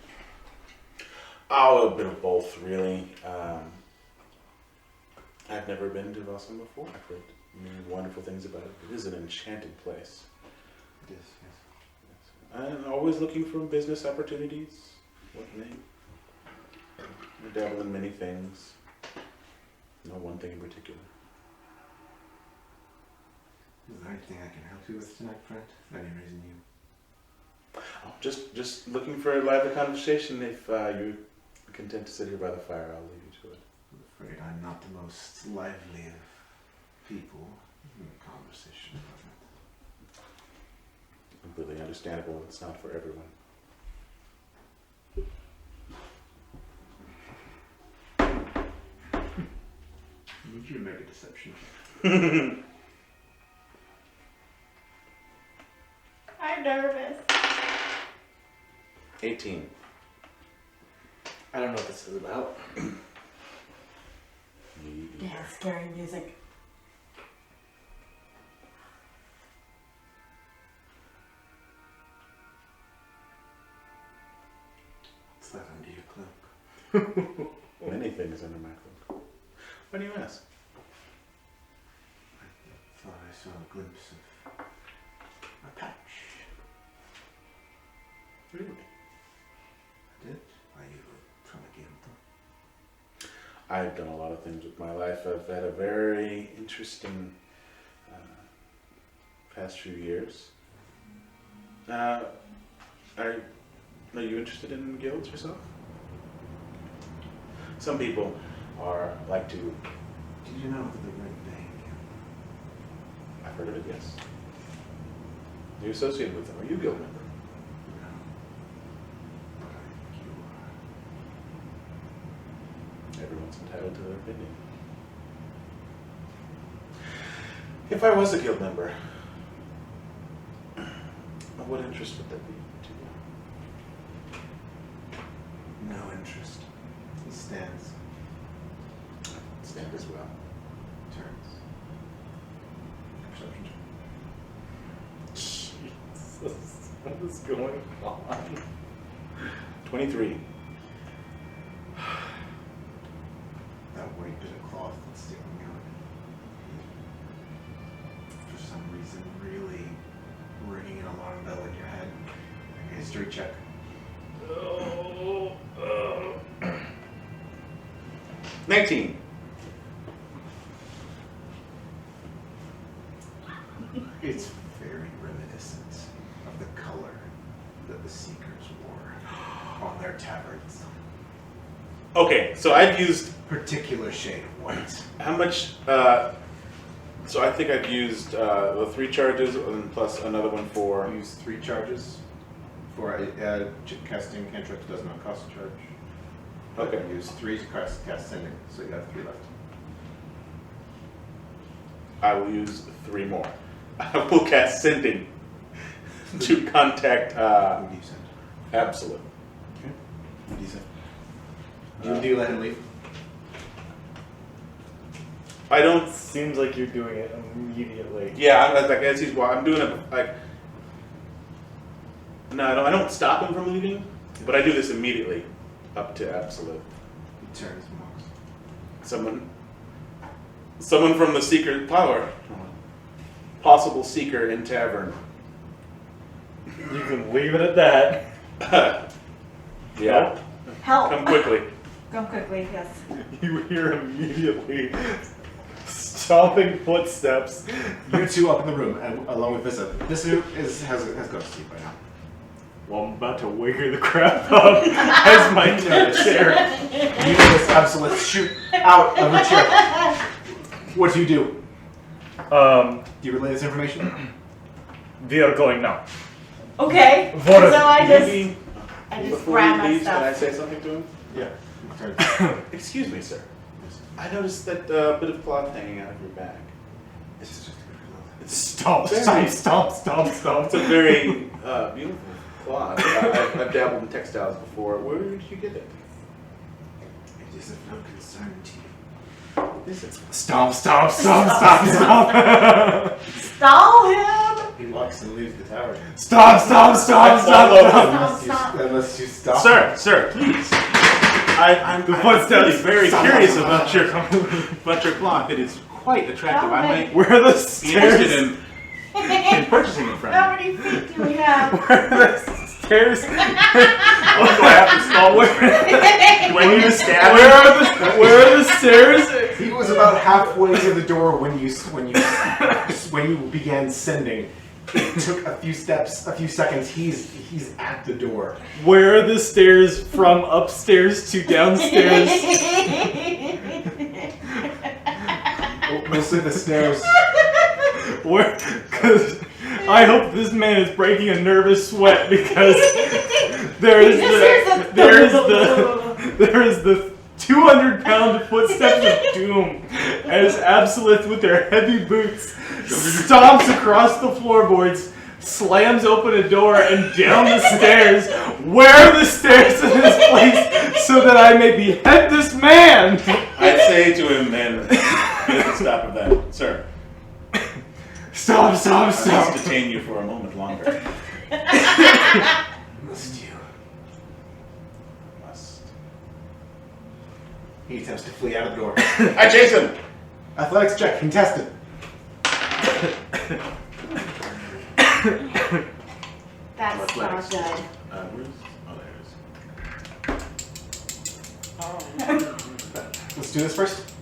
oh, a bit of both, really. I've never been to Boston before. I've heard many wonderful things about it. It is an enchanting place. It is, yes. I'm always looking for business opportunities. What name? I dabble in many things. No one thing in particular. Is there anything I can help you with tonight, friend? Any reason you... Oh, just looking for a lively conversation. If you're content to sit here by the fire, I'll leave you to it. afraid I'm not the most lively of people in a conversation about Completely understandable. It's not for everyone. it. Need you to make a deception. I'm nervous. 18. I don't know what this is about. Yeah, scary music. What's that under your cloak? Many things under my cloak. Why do you ask? I thought I saw a glimpse of a patch. Really? I did? Are you from a guild? I've done a lot of things with my life. I've had a very interesting past few years. Are you interested in guilds yourself? Some people like to. Did you know that the Red Bang Guild? I've heard of it, yes. Are you associated with them? Are you a guild member? No. But I think you are. Everyone's entitled to their opinion. If I was a guild member, what interest would that be to you? No interest. He stands, Stand as well. turns. Perception check. Jesus, what is going on? 23. That white bit of cloth that's sticking out. For some reason, really ringing an alarm bell in your head. Make a history check. Oh, 19. It's very reminiscent of the color that the Seekers wore on their tabards. Okay, so I've used Particular shade of white. how much? So I think I've used the 3 charges and plus another one for. Use 3 charges for casting cantrips does not cost a charge. Okay. Use 3 to cast sending, so you have 3 left. I will use 3 more. I will cast sending to contact Who do you send? Absolute. Who do you send? Do you let him leave? I don't. seems like you're doing it immediately. Yeah, I'm like as he's walking, I'm doing it like. No, I don't stop him from leaving, but I do this immediately, up to Absolute. He turns and walks. Someone from the Seeker Power, possible Seeker in Tavern. You can leave it at that. Yeah, Help! come quickly. Come quickly, yes. You hear immediately stomping footsteps. You 2 up in the room, and, along with Vissa. Vissa has gone to sleep by now. Well, I'm about to wake her the crap up as my chair. You notice Absolute shoot out of her chair. What do? Do you relay this information? We are going now. Okay, What so if- I Maybe just before grab he my leaves, can I stuff. say something to him? Yeah. He turns. Excuse me, sir. I noticed that bit of cloth hanging out of your bag. This is just a good love. It's Stomp, very- stomp, stomp, stomp, stomp. It's a very beautiful cloth. I've dabbled in textiles before. Where did you get it? It is of no concern to you. Is it? Stomp, stomp, stomp, stomp, stomp. Stall him! He walks and leaves the tower. Stop, stop, stop, stop. Stop, stop. Unless you stop. Sir, please. I'm The really footsteps. very Stop. curious about your cloth. It is quite attractive. I might Where are the be stairs? interested in purchasing it from How you. many feet do we have? Where are the stairs? Do I have to stall with Do I need to stab him? Where are the stairs? He was about halfway to the door when you began sending. It took a few steps, a few seconds. He's at the door. Where are the stairs from upstairs to downstairs? We'll see the stairs. Because I hope this man is breaking a nervous sweat because there is the 200-pound footsteps of doom as Absolith with their heavy boots stomps across the floorboards, slams open a door and down the stairs. Where are the stairs in this place so that I may behead this man? I'd say to him then, get the stop of that. Sir, Stop! I must detain you for a moment longer. Must you? Must. He attempts to flee out of the door. Hi, Jason! Athletics check, contested. That's not Athletics. good. Where's... Oh, there it is. Let's do this first.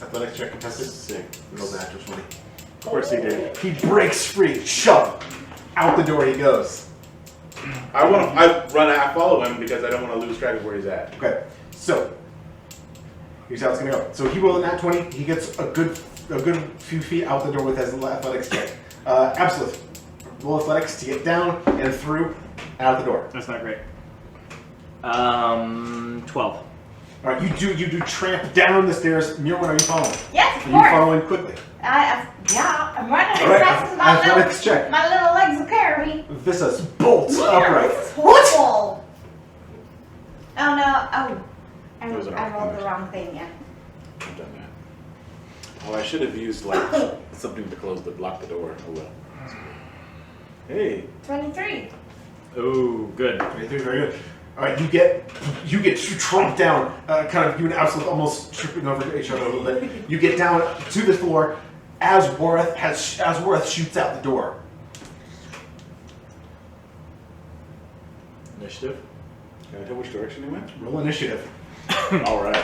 Athletics check, contested. Sick. Roll the natural 20. Of course he did. He breaks free, shove. Out the door he goes. I follow him because I don't want to lose track of where he's at. Okay, so here's how it's gonna go. So he rolled a nat 20. He gets a good few feet out the door with his athletics check. Absolute. Roll athletics to get down and through and out the door. That's not great. 12. All right, you do tramp down the stairs. Mirwin, are you following? Yes, of Are you course. following quickly? Yeah, I'm running All as right, fast as my athletics check. little legs will carry me. Visas bolts upright. This is horrible. Oh no! Oh, It was an I rolled the opportunity. wrong thing. Yeah. I've done that. Oh, I should have used like something to block the door. Oh well. Hey. 23. Oh, good. 23, very good. All right, you get trumped down, kind of you and Absolute almost tripping over each other a little bit. You get down to the floor as Worth shoots out the door. Initiative. Can I tell which direction he went? Roll initiative. All right.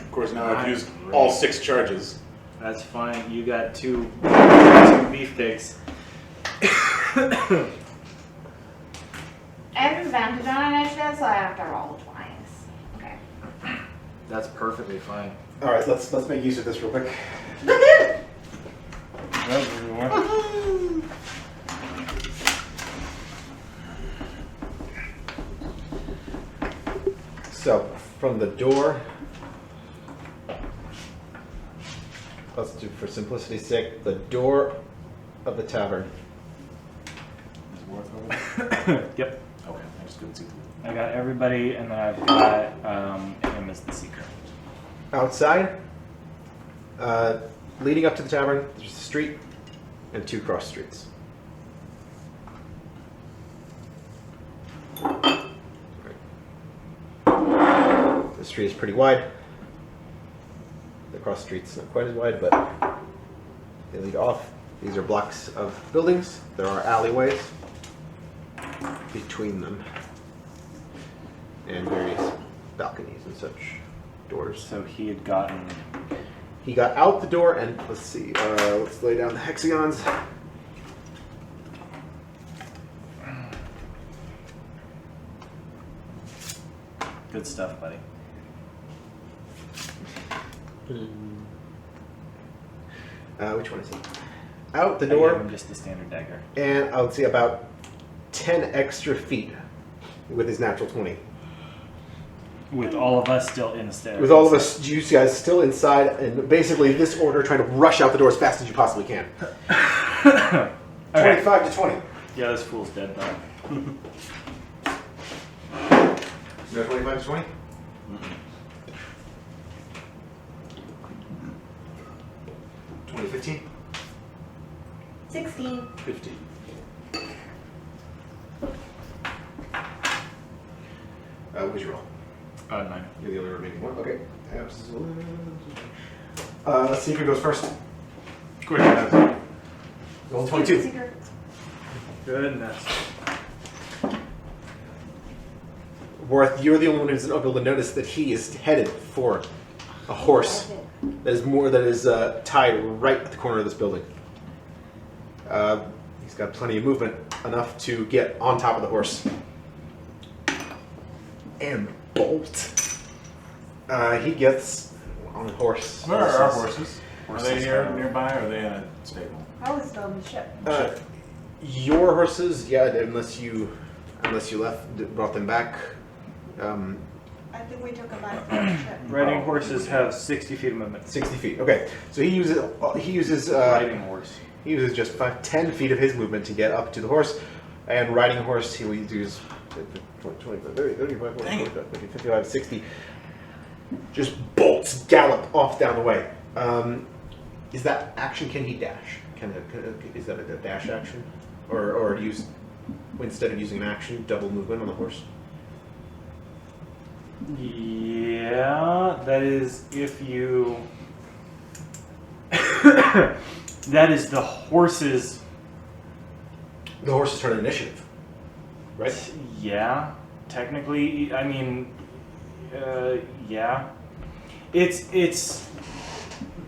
Of course, now I've used all 6 charges. That's fine. You got two beefcakes. I have advantage on initiative, so I have to roll twice. Okay. That's perfectly fine. All right, let's make use of this real quick. So, from the door, let's do, for simplicity's sake, the door of the tavern. Is Worth over there? Yep. Okay, I just couldn't see through. I got everybody, and then I've got him as the seeker. Outside, leading up to the tavern, there's a street and 2 cross streets. The street is pretty wide. The cross street's not quite as wide, but they lead off. These are blocks of buildings. There are alleyways between them and various balconies and such doors. So he had gotten. He got out the door and let's see, let's lay down the hexagons. Good stuff, buddy. Which one is it? Out the I gave door, him just the standard dagger. and I would say about 10 extra feet with his natural 20. With all of us still in the stairs. With all of us, you guys still inside, and basically this order trying to rush out the door as fast as you possibly can. Okay. 25 to 20. Yeah, this fool's dead though. No 25 to 20? 2015? 16. 15. What'd you roll? 9. You're the only remaining one. Okay. Absolutely. Let's see if it goes first. Quick, guys. Roll 22. Secret. Goodness. Worth, you're the only one who's able to notice that he is headed for a horse that is tied right at the corner of this building. He's got plenty of movement, enough to get on top of the horse and bolt. He gets on the horse. Where are our horses? Are they here nearby, or are they in a stable? Probably still in the ship. Your horses, yeah, unless you brought them back. I think we took them back from the ship. Riding horses have 60 feet of movement. 60 feet. Okay, so he uses Riding horse. he uses just 10 feet of his movement to get up to the horse, and riding a horse he will use 25, 30, 35, 40, 45, 50, 55, 60. Just bolts, gallop off down the way. Is that action? Can he dash? Is that a dash action, or use instead of using an action, double movement on the horse? Yeah, that is if you. That is the horse's. The horse's turn initiative, right? Yeah, technically, I mean, yeah. It's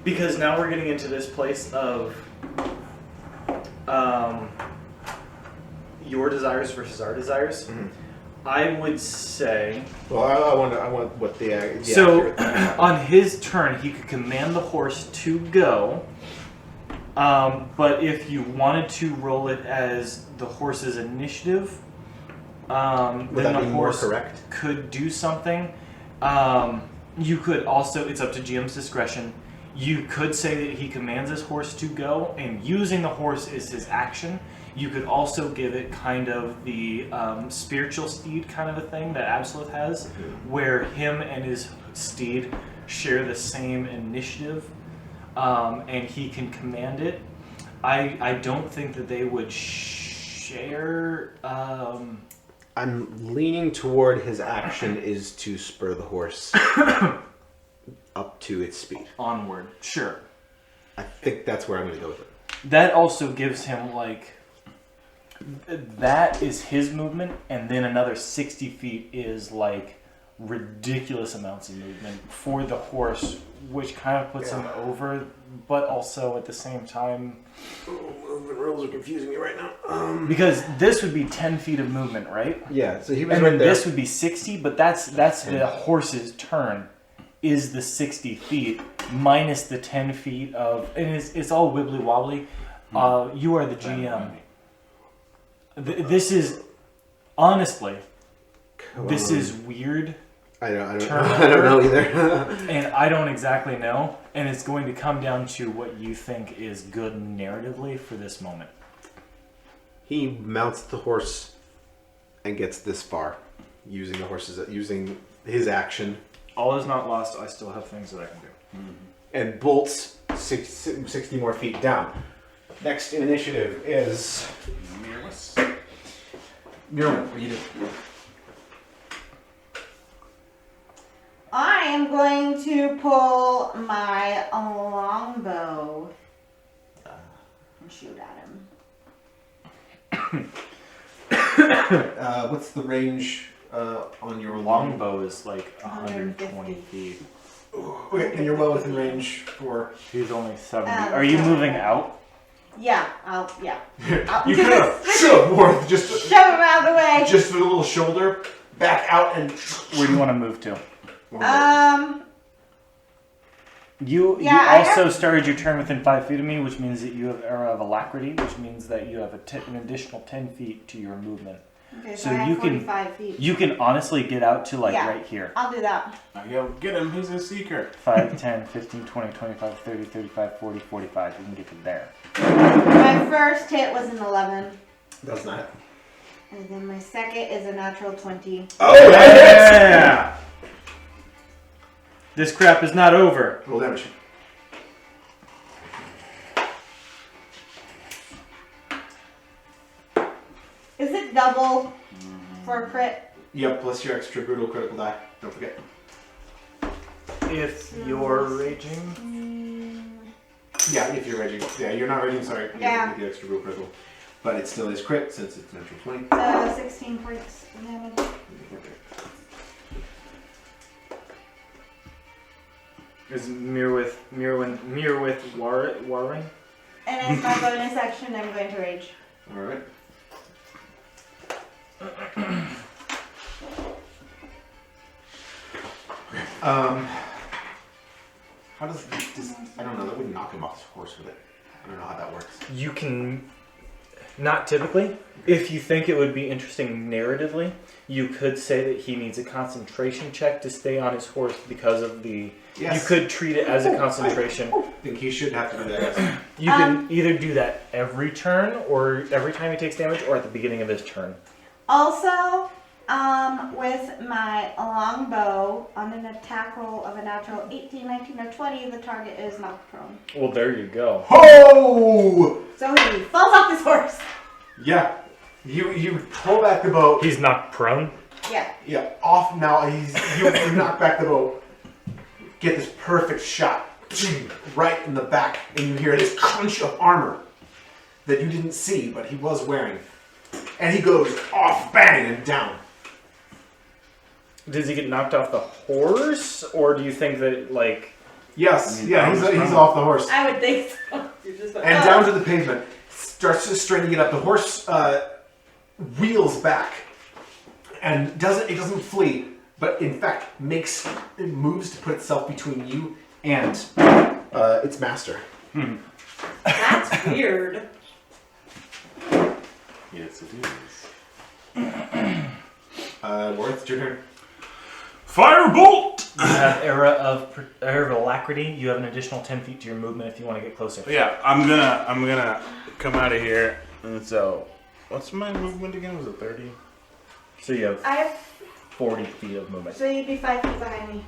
because now we're getting into this place of your desires versus our desires. Mm-hmm. I would say. Well, I want what the So, accurate- on his turn, he could command the horse to go. But if you wanted to roll it as the horse's initiative, then Would that the be more horse correct? could do something. You could also, it's up to GM's discretion. You could say that he commands his horse to go, and using the horse is his action. You could also give it kind of the spiritual steed kind of a thing that Absoluth has, where him and his steed share the same initiative, and he can command it. I don't think that they would share. I'm leaning toward his action is to spur the horse up to its speed. Onward, sure. I think that's where I'm going to go with it. That also gives him like. That is his movement, and then another 60 feet is like ridiculous amounts of movement for the horse, which kind of puts him over, but also at the same time. Movement rules are confusing me right now. Because this would be 10 feet of movement, right? Yeah, so he was And right then there. this would be 60, but that's the horse's turn, is the 60 feet, minus the 10 feet of. And it's all wibbly wobbly. You are the GM. This is honestly, this is weird, I don't turn I don't know either. and I don't exactly know. And it's going to come down to what you think is good narratively for this moment. He mounts the horse and gets this far, using his action, All is not lost. I still have things that I can do. and bolts 60 more feet down. Next in initiative is Mirwin. What do you do? I am going to pull my longbow and shoot at him. What's the range on your Longbow is like 120 150. feet. Okay, and you're well within range for. He's only 70. Are you moving out? Yeah, yeah. You could have shoved more, just Shove him out of the way. just with a little shoulder, back out and. Where do you want to move to? You Yeah, I also have- started your turn within 5 feet of me, which means that you have Era of Alacrity, which means that you have an additional 10 feet to your movement. Okay, so so I have you can- 45 feet. You can honestly get out to like Yeah. right here. I'll do that. Yo, get him, he's a seeker. 5, 10, 15, 20, 25, 30, 35, 40, 45. You can get to there. My first hit was an 11, Does not. and then my second is a natural 20. Oh, yeah! Yeah! This crap is not over. Roll damage. Is it double for a crit? Yep, plus your extra brutal critical die. Don't forget. If you're raging. Yeah, if you're raging. Yeah, you're not raging, sorry. You Yeah. don't get the extra brutal critical. But it still is crit since it's natural 20. So 16 points of damage. Is Mirwith warring? And as my bonus action, I'm going to rage. Alright. How does I don't know, that wouldn't knock him off his horse with it. I don't know how that works. You can, not typically. If you think it would be interesting narratively, you could say that he needs a concentration check to stay on his horse because of the. Yes. You could treat it as a concentration. I think he should have to do that. You can either do that every turn, or every time he takes damage, or at the beginning of his turn. Also, with my longbow, on an attack roll of a natural 18, 19, or 20, the target is knocked prone. Well, there you go. Ho! So he falls off his horse. Yeah. You pull back the bow. He's knocked prone. Yeah. Yeah, off now. You knock back the bow. Get this perfect shot right in the back, and you hear this crunch of armor that you didn't see, but he was wearing. And he goes off, bang, and down. Does he get knocked off the horse, or do you think that, like... Yes, You yeah, mean he's off the horse. I would think so. You're just like, And down to the pavement. Starts to straighten it up. The horse wheels back and doesn't flee, but in fact it moves to put itself between you and its master. That's weird. Yes, it is. Worth, it's your turn. Firebolt! You have Era of Alacrity. You have an additional 10 feet to your movement if you want to get closer. Yeah, I'm gonna come out of here. And so, what's my movement again? Was it 30? So you have I have, 40 feet of movement. so you'd be 5 feet behind me.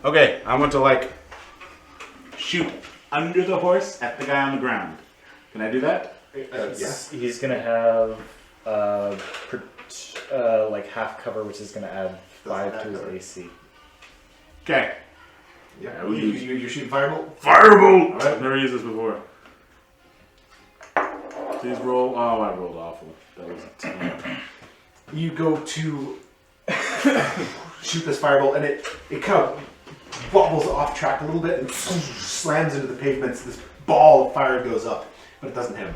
Okay, I want to like shoot under the horse at the guy on the ground. Can I do that? Yes. He's going to have like half cover, which is going to add 5 to his AC. Okay. Yeah. You shoot firebolt. Firebolt! All right. Never used this before. Please roll. Oh, I rolled awful. That was a 10. You go to shoot this firebolt, and it kind of wobbles off track a little bit and slams into the pavements. This ball of fire goes up, but it doesn't hit him.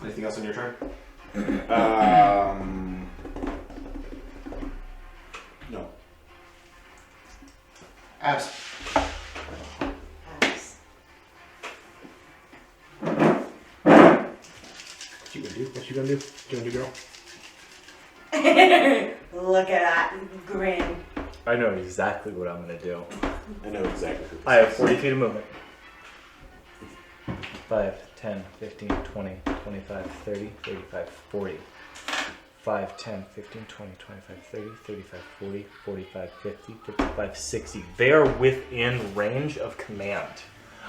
Anything else on your turn? No. Abs. What you gonna do? What you gonna do? What you gonna do, girl? Look at that grin. I know exactly what I'm going to do. I know exactly who this I have is. 40 feet of movement. 5, 10, 15, 20, 25, 30, 35, 40. 5, 10, 15, 20, 25, 30, 35, 40, 45, 50, 55, 60. They are within range of command.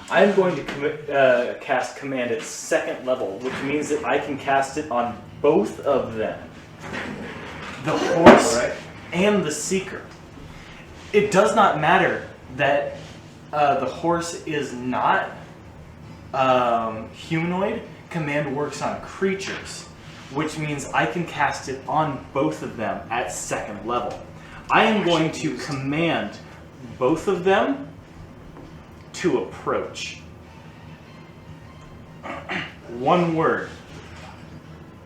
I'm going to cast command at 2nd level, which means that I can cast it on both of them. The horse All right. and the seeker. It does not matter that the horse is not humanoid. Command works on creatures, which means I can cast it on both of them at 2nd level. I am going to command both of them to approach. One word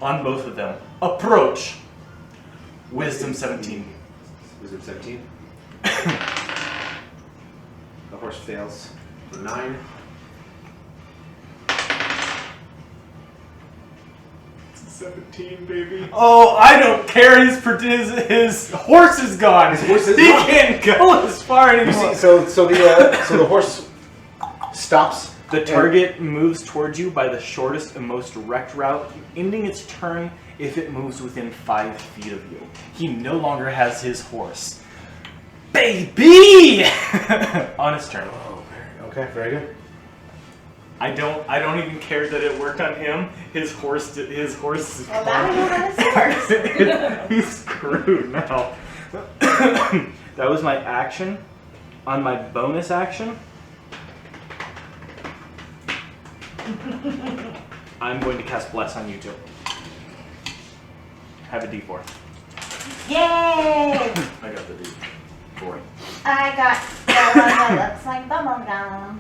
on both of them. Approach. Wisdom 17. Wisdom 17. The horse fails for 9. Oh, I don't care. His horse is gone. His horse is he gone. can't go as far You anymore. see, so the horse stops. The target moves towards you by the shortest and most direct route, ending its turn if it moves within 5 feet of you. He no longer has his horse. Baby! On his turn. Okay, very good. I don't even care that it worked on him. His horse is Well, now we know how this works. He's screwed now. That was my action. On my bonus action, I'm going to cast Bless on you two. Have a D4. Yay! I got the D4. I got the one that looks like bubblegum.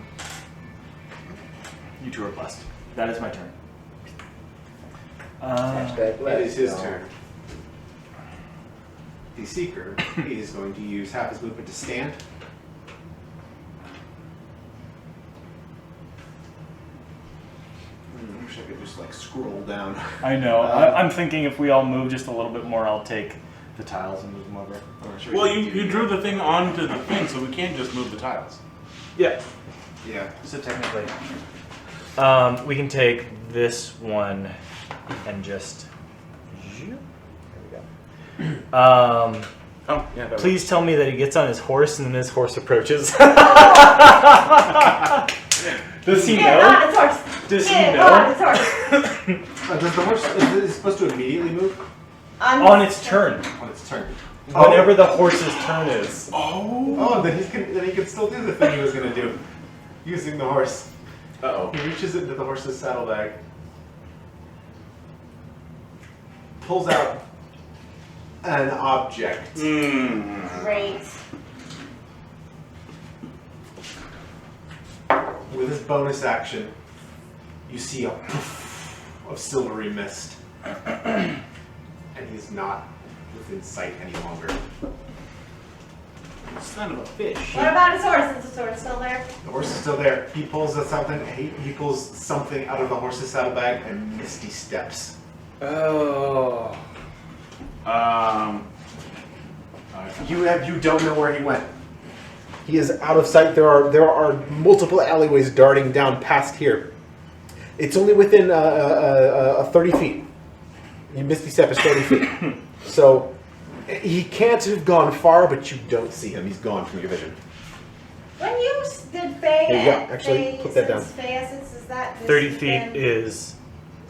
You two are blessed. That is my turn. It is his turn. the seeker is going to use half his movement to stand. I wish I could just like scroll down. I know. I'm thinking if we all move just a little bit more, I'll take the tiles and move them over. Well, you drew the thing onto the thing, so we can't just move the tiles. Yeah. Yeah. So technically, we can take this one and just. There we go. Oh, yeah. That Please tell me that he gets on his horse and then his horse approaches. Does he Get know? on his horse. Does he Get know? on his horse. Does the horse is it supposed to immediately move On its turn. on its turn? Whenever the horse's turn is. Oh, then he can still do the thing he was gonna do, using the horse. Uh-oh. He reaches into the horse's saddlebag, pulls out an object. Great. With his bonus action, you see a poof of silvery mist, and he's not within sight any longer. Son of a fish. What about his horse? Is the sword still there? The horse is still there. He pulls something. He pulls something out of the horse's saddlebag and misty steps. Oh. You don't know where he went. He is out of sight. There are multiple alleyways darting down past here. It's only within 30 feet. Your misty step is 30 feet. So he can't have gone far, but you don't see him. He's gone from your vision. When you did Faye, Here you go. Actually, put that down. Faye Essence, is that just 30 feet been is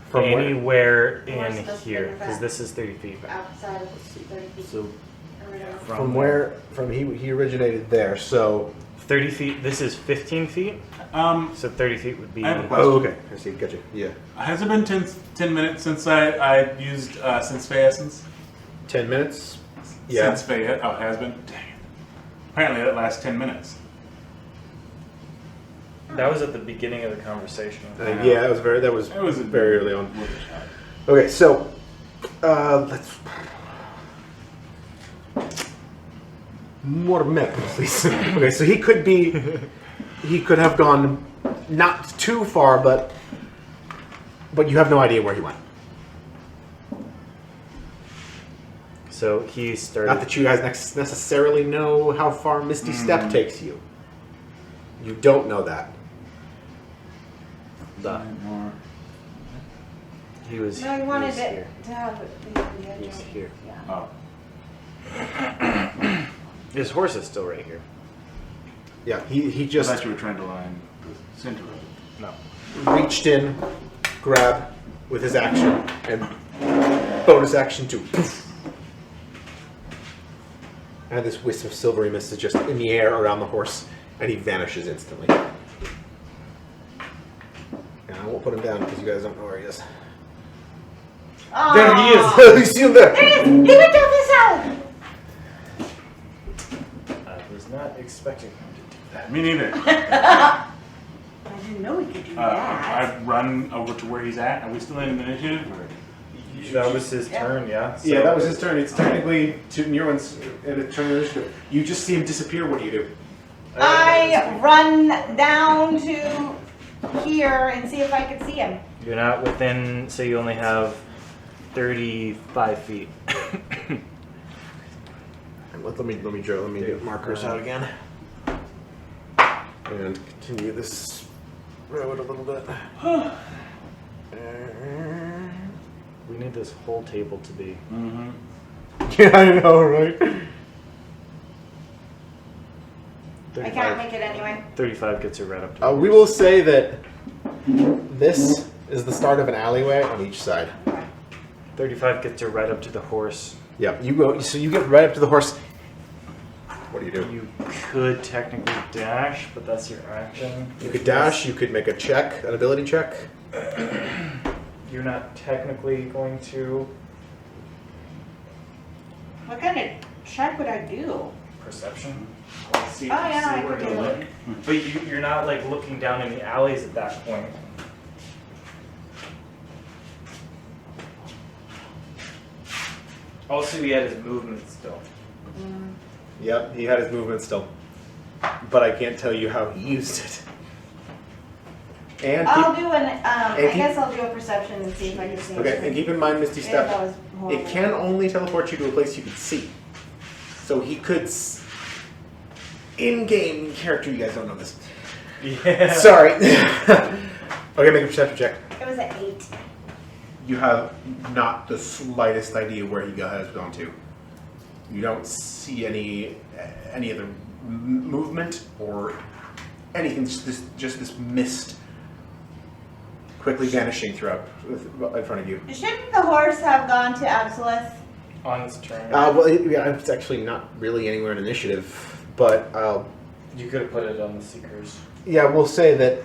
From where? anywhere Where's in the here, bigger because back? this is 30 feet back. outside of 30 feet? So Or whatever. From where? From he originated there. So 30 feet, this is 15 feet, so 30 feet would be. I have a question. okay. I see. Gotcha. Yeah. Has it been 10 minutes since I used Sense Fey Essence? 10 minutes. Yeah. Sense Fey, oh, has been? Dang it. Apparently that lasts 10 minutes. That was at the beginning of the conversation. Yeah, that was very very early on. Worth a shot. Okay, so let's more map, please. Okay, so he could have gone not too far, but you have no idea where he went. So he started. Not that you guys necessarily know how far Misty Step takes you. You don't know that. He was. No, you he wanted was it here. to have the edge He's on it. here. Yeah. Oh. His horse is still right here. Yeah, he I just thought you were trying to line the center of it. No. reached in, grab with his action, and bonus action to poof. And this wisp of silvery mist is just in the air around the horse, and he vanishes instantly. And I won't put him down because you guys don't know where he is. There he is! You see him there! There he is! He went down this alley! I was not expecting him to do that. Me neither. I didn't know he could do that. I run over to where he's at. Are we still in initiative? Or? That was his turn, yeah. Yeah, that was his turn. It's technically Neuron's turn initiative. You just see him disappear. What do you do? I run down to here and see if I can see him. You're not within, so you only have 35 feet. Let me get markers out again. And continue this road a little bit. We need this whole table to be. Mm-hmm. Yeah, I know, right? I can't make it anyway. 35 gets her right up to We will say that this is the start of an alleyway on each side. 35 gets her right up to the horse. Yeah, you go. So you get right up to the horse. What do you do? You could technically dash, but that's your action. You could dash. You could make a check, an ability check. You're not technically going to. What kind of check would I do? Perception. See, Oh, yeah, I where could to do look. it. But you're not like looking down in the alleys at that point. Also, he had his movement still. Yep, he had his movement still. But I can't tell you how he used it. And I'll do an, I keep- guess I'll do a perception and see if I can see okay, anything. and keep in mind, Misty Yeah, Step, that was horrible. it can only teleport you to a place you can see. So he could, in-game character, you guys don't know this. Yeah. Sorry. Okay, make a perception check. It was an 8. You have not the slightest idea where he has gone to. You don't see any other movement or anything. Just this mist quickly vanishing throughout in front of you. Shouldn't the horse have gone to Absolith? On his turn. Well, yeah, it's actually not really anywhere in initiative, but You could have put it on the Seekers. yeah, we'll say that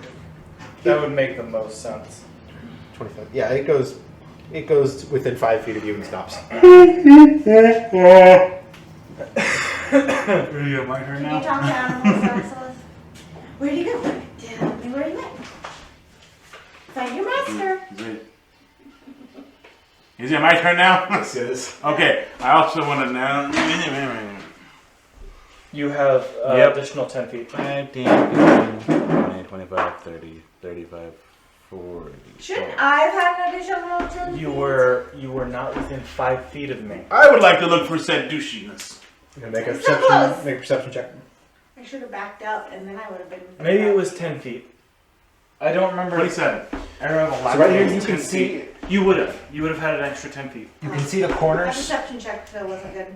That would make the most sense. 25. Yeah, it goes within 5 feet of you and stops. Yeah, my turn Can you talk to animals, Absolith? Where'd he go? Tell me where he went. Find your master. Is it my turn now? Yes, it is. Okay, I also want to know. You have Yep. additional 10 feet. 5, 10, 15, 20, 25, 30, 35, 40. Shouldn't I have had an additional 10 You feet? were not within 5 feet of me. I would like to look for said douchiness. You're gonna make a So close. perception check. I should have backed up and then I would have been. Maybe it was 10 feet. I don't remember. 27. Arrow of So right here Alacrity you was can 10 see feet. You would have had an extra 10 feet. you can see the My corners. perception check still wasn't good.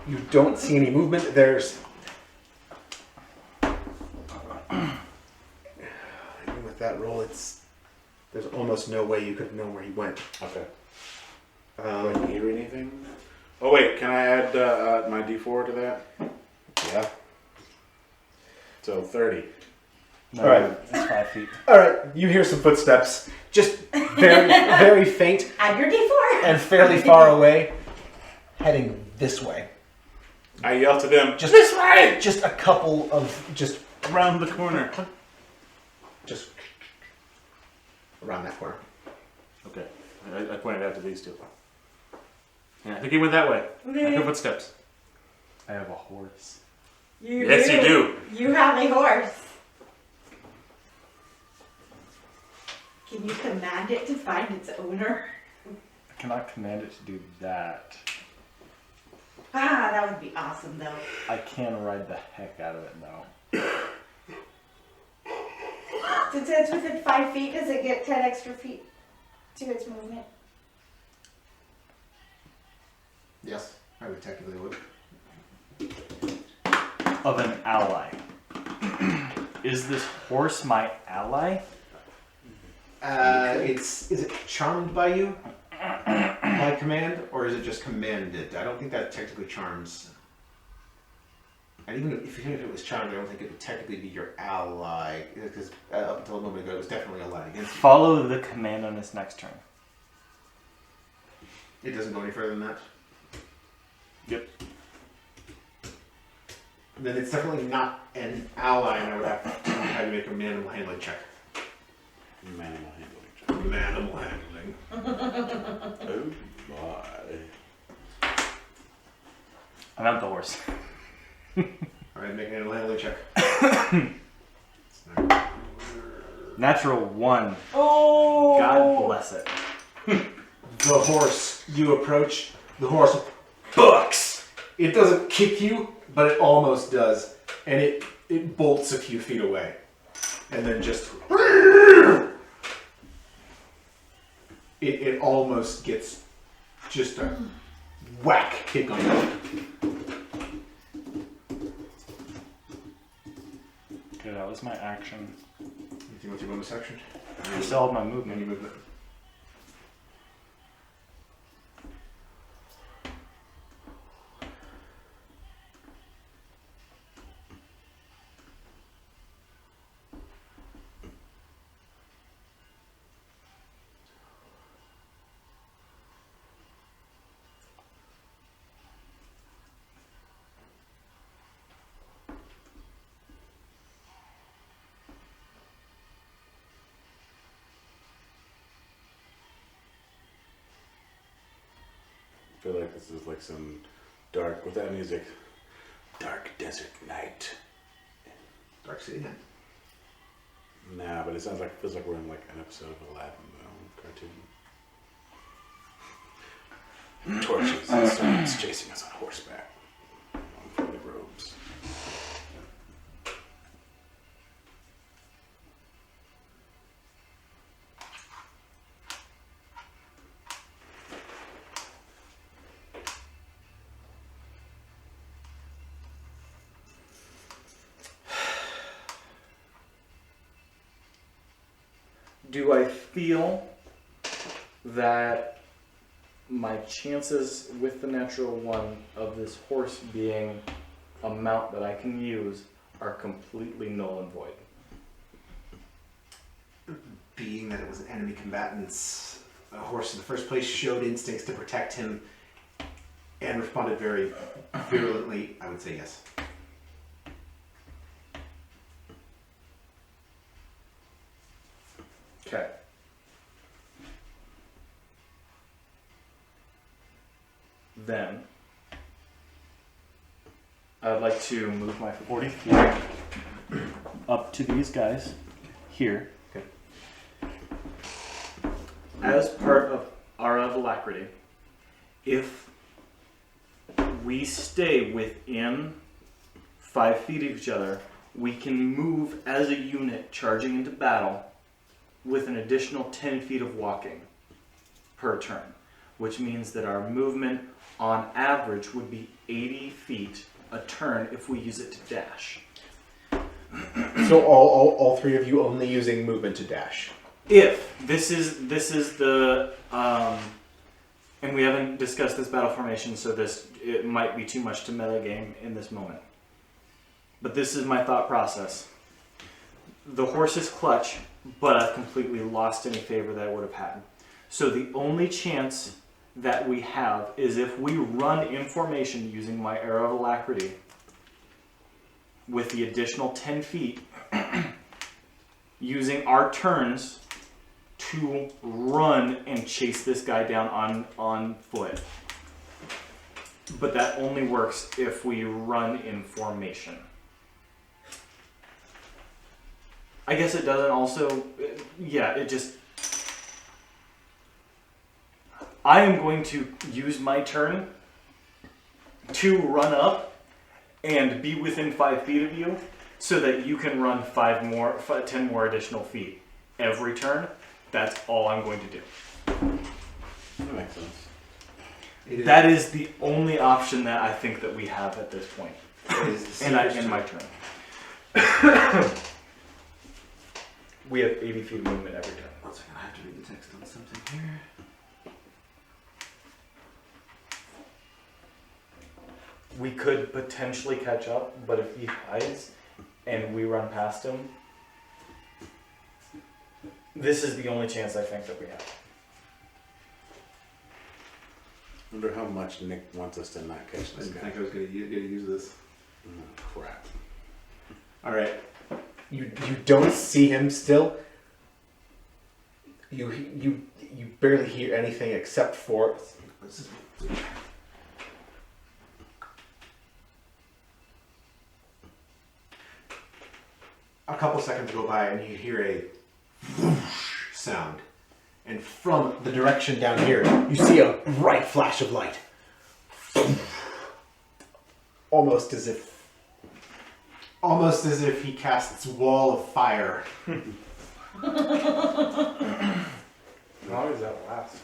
You don't see any movement. There's even with that roll, there's almost no way you could know where he went. Okay. Do Um, I hear anything? Oh wait, can I add my D4 to that? yeah. So 30. No, All right. It's 5 feet. All right. You hear some footsteps, just very, very faint Add your D4. and fairly far away, heading this way. I yell to them, Just this way! Just a couple of just Around the corner. around that corner. Okay. I pointed out to these two. Yeah, I think he went that way. I hear footsteps. I have a horse. Yes, you do. You have a horse. Can you command it to find its owner? I cannot command it to do that. Ah, that would be awesome though. I can ride the heck out of it though. Since it's within 5 feet, does it get 10 extra feet to its movement? Yes, I would technically would. Of an ally. Is this horse my ally? Is it charmed by you by command, or is it just commanded? I don't think that technically charms. And even if it was charmed, I don't think it would technically be your ally, because up until a moment ago, it was definitely allied against you. Follow the command on his next turn. It doesn't go any further than that. Yep. Then it's definitely not an ally, and I would have to make a manimal handling check. Manual handling. Manimal handling. Oh my. I meant the horse. Alright, make an animal handling check. Natural 1. Oh! God bless it. The horse, you approach, the horse bucks. It doesn't kick you, but it almost does. And it bolts a few feet away. And then just... It almost gets just a whack kick on you. Okay, that was my action. Anything with your bonus action? I still have my Any movement. movement? I feel like this is like some dark, with that music, dark desert night. Dark City Night. Nah, but it feels like we're in like an episode of Aladdin cartoon. Torches and servants chasing us on horseback. On floating robes. Do I feel that my chances with the natural one of this horse being a mount that I can use are completely null and void? Being that it was an enemy combatant's a horse in the first place showed instincts to protect him and responded very virulently, I would say yes. Okay. Then I would like to move my 40 feet up to these guys here. Okay. As part of our alacrity, if we stay within 5 feet of each other, we can move as a unit charging into battle with an additional 10 feet of walking per turn, which means that our movement on average would be 80 feet a turn if we use it to dash. So all three of you only using movement to dash. If this is the and we haven't discussed this battle formation, so it might be too much to metagame in this moment. But this is my thought process. The horse is clutch, but I've completely lost any favor that I would have had. So the only chance that we have is if we run in formation using my Arrow of Alacrity with the additional 10 feet, using our turns to run and chase this guy down on foot. But that only works if we run in formation. I guess it doesn't also, yeah, it just, I am going to use my turn to run up and be within 5 feet of you so that you can run 10 more additional feet every turn. That's all I'm going to do. That makes sense. That is the only option that I think that we have at this point. And I end my turn. We have 80 feet of movement every turn. One second, I have to read the text on something here. We could potentially catch up, but if he hides and we run past him, this is the only chance I think that we have. I wonder how much Nick wants us to not catch I this didn't guy. think I was going to use this. Crap. All right. You don't see him still. You barely hear anything except for. A couple seconds go by and you hear a whoosh sound. And from the direction down here, you see a bright flash of light. Almost as if he casts wall of fire. How long does that last?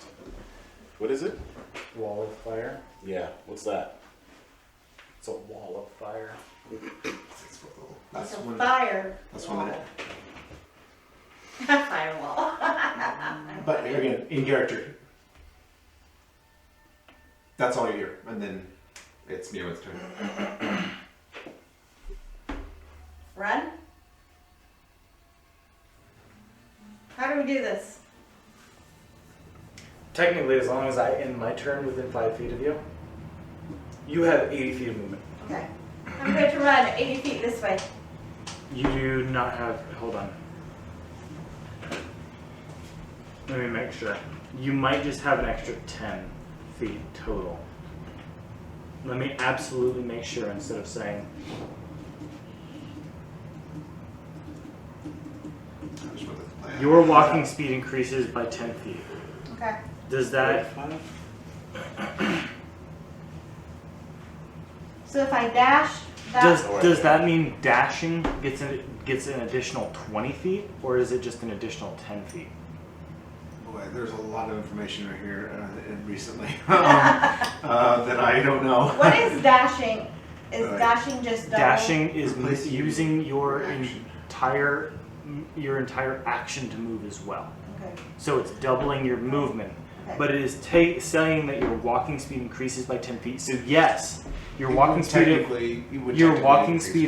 What is it? Wall of fire? Yeah, what's that? It's a wall of fire. That's It's a when. fire. That's when. It, Firewall. but again, in character. That's all you hear, and then it's Mio's turn. Run? How do we do this? Technically, as long as I end my turn within 5 feet of you, you have 80 feet of movement. Okay. I'm going to run 80 feet this way. You do not have. Hold on. Let me make sure. You might just have an extra 10 feet total. Let me absolutely make sure instead of saying. Your walking speed increases by 10 feet. Okay. Does that? So if I dash, that Does that mean dashing gets an additional 20 feet, or is it just an additional 10 feet? Boy, there's a lot of information right here recently that I don't know. what is dashing? Is Right. dashing just double? Dashing is Replace using your action. entire action to move as well. Okay. So it's doubling your movement. Okay. But it is saying that your walking speed increases by 10 feet. So yes, your walking speed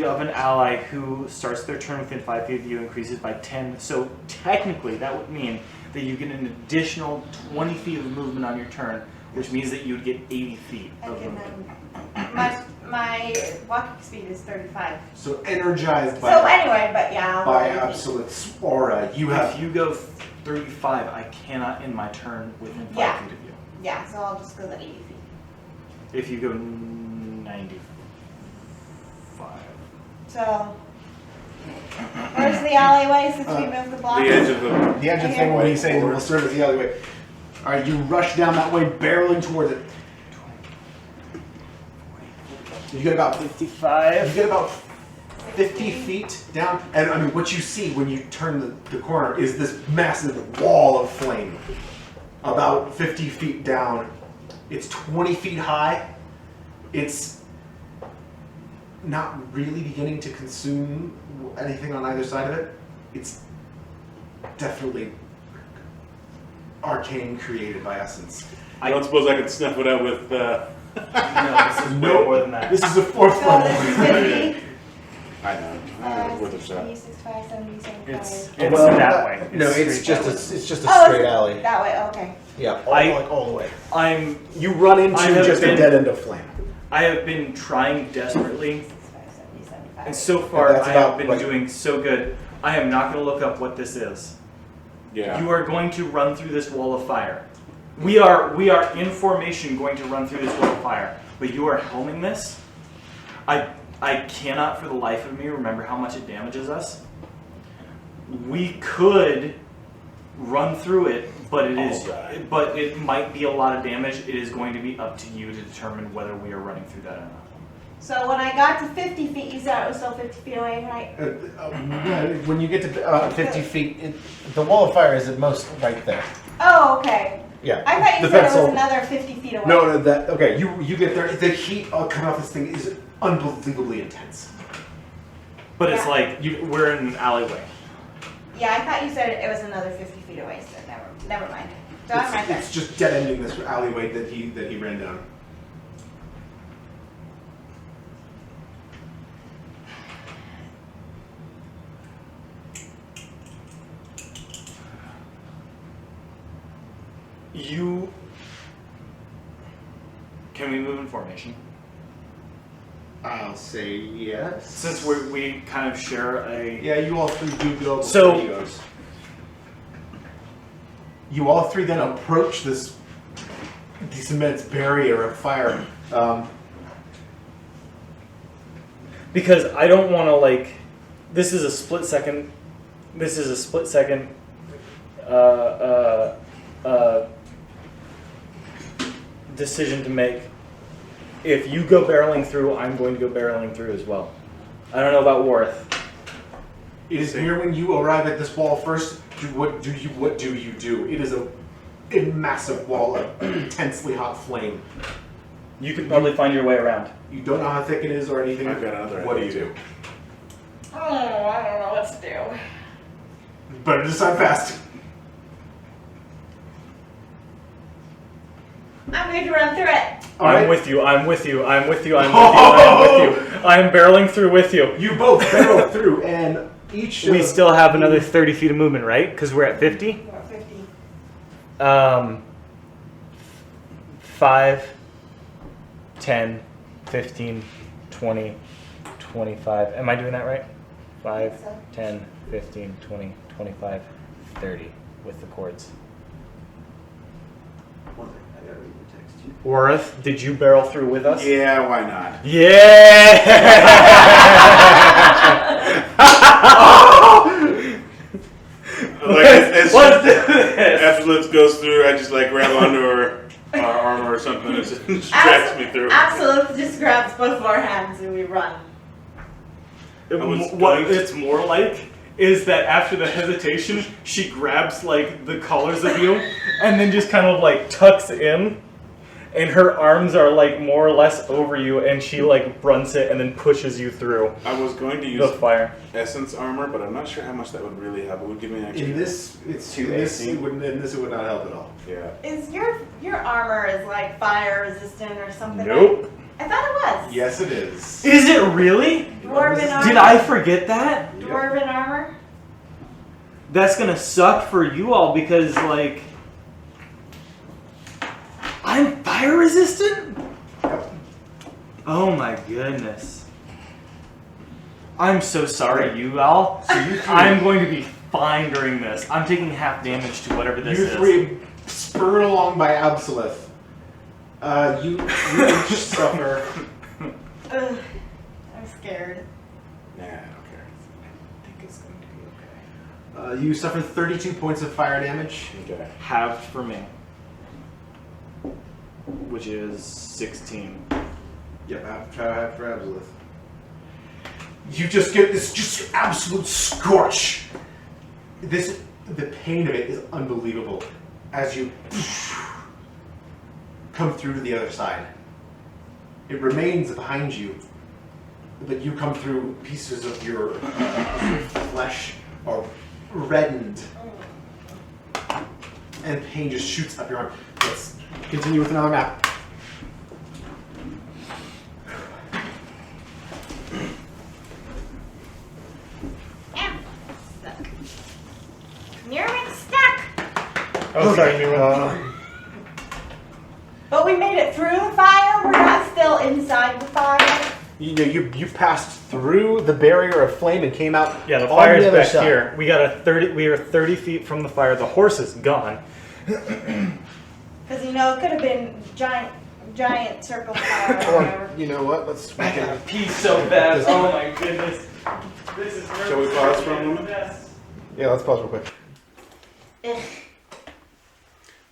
of an ally who starts their turn within 5 feet of you increases by 10. So technically, that would mean that you get an additional 20 feet of movement on your turn, which means that you would get 80 feet I of can, movement. my walking speed is 35. So energized So anyway, but yeah. I'll by let it be. absolute aura, you have. If you go 35, I cannot end my turn within 5 Yeah. feet of you. Yeah, so I'll just go the 80 feet. If you go 95. So, where's the alleyway since we moved the block? The edge of the. The edge of the thing when he's saying will serve as the alleyway. All right, you rush down that way, barreling towards it. You get about 55. 50 feet down, and I mean, what you see when you turn the corner is this massive wall of flame. About 50 feet down. It's 20 feet high. It's not really beginning to consume anything on either side of it. It's definitely arcane created by essence. I don't suppose I could snuff it out with. No, this is way Nope. more than that. This is the fourth So level. this is 50. I know. It's worth a shot. 65, 70, 75. It's Well, that way. No, it's straight just that a, way. it's just a Oh, straight it's alley. That way, okay. Yeah, all the way. You run into I have just a been- dead end of flame. I have been trying desperately, 65, 70, 75. and so far That's I have about been what- doing so good. I am not going to look up what this is. Yeah. You are going to run through this wall of fire. We are in formation going to run through this wall of fire, but you are helming this. I cannot for the life of me remember how much it damages us. We could run through it, but it might be a lot of damage. It is going to be up to you to determine whether we are running through that or not. So when I got to 50 feet, you said it was still 50 feet away, right? When you get to 50 feet, the wall of fire is at most right there. Oh, okay. Yeah. I thought you The said it was pencil- another 50 feet away. No, that okay. You get there. The heat coming off this thing is unbelievably intense. But it's Yeah. like we're in an alleyway. Yeah, I thought you said it was another 50 feet away, so never mind. So I'm right there. It's just dead ending this alleyway that he ran down. Can we move in formation? I'll say yes. Since we kind of share a. Yeah, you all three do go. So- before he goes. You all three then approach this immense barrier of fire. Because I don't want to this is a split second. This is a split second. Decision to make. If you go barreling through, I'm going to go barreling through as well. I don't know about Worth. It is here when you arrive at this wall first. What do you do? It is a massive wall of intensely hot flame. You could probably find your way around. You don't know how thick it is or anything. I've got another What do idea, you do? Oh, I don't know what to do. Better decide fast. I'm going to run through it. All I'm right. with you. I'm with you. I'm with you. I'm with you. I'm with you. I'm barreling through with you. You both barrel through, and each. We of still have you- another 30 feet of movement, right? Because we're at 50. We're at 50. 5, 10, 15, 20, 25. Am I doing that right? 5, So. 10, 15, 20, 25, 30 with the chords. One thing, I gotta read the text here. Worth, did you barrel through with us? Yeah, why not? Yeah! Like, as Let's do this! after Liz goes through, I just like grab onto her armor or something and just drags me through. Absolute just grabs both of our hands and we run. was What going to- it's more like is that after the hesitation, she grabs like the collars of you and then just kind of like tucks in, and her arms are like more or less over you, and she like grunts it and then pushes you through I was going to use the fire. essence armor, but I'm not sure how much that would really help. It would give me an extra. In this, it's Two in this, AC. it wouldn't, in this it would not help at all. Yeah. Is your armor is like fire resistant or something? Nope. I thought it was. Yes, it is. Is it really? Dwarven armor. Did I forget that? Dwarven armor? That's gonna suck for you all because like I'm fire resistant? Oh my goodness. I'm so sorry, you all. So you three, I'm going to be fine during this. I'm taking half damage to whatever this you is. three spurred along by Absolith. You each suffer. Ugh, I'm scared. Nah, I don't care. I think it's going to be okay. You suffer 32 points of fire damage. Okay. Halved for me. Which is 16. Yep, half for Absolith. You just get this just absolute scorch. The pain of it is unbelievable as you come through to the other side. It remains behind you, but you come through, pieces of your flesh are reddened, and pain just shoots up your arm. Let's continue with another map. Am stuck. Nearman stuck. Oh, sorry, But we made it through the fire. We're not still inside the fire. You passed through the barrier of flame and came out. Yeah, the on fire's the other back side. here. We are 30 feet from the fire. The horse is gone. Because it could have been giant circle fire or Or, whatever. you know what? Let's. I gotta pee so bad. Oh my goodness. This is Shall we pause for a moment? Yeah, let's pause real quick. Ugh,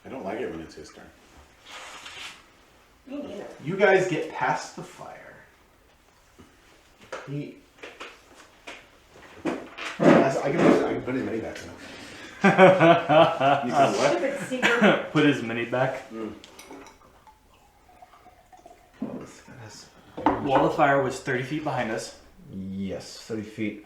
I don't like it when it's his turn. me neither. You guys get past the fire. I can put his money back now. You can what? Stupid secret. Put his mini back. Wall of fire was 30 feet behind us. Yes, 30 feet.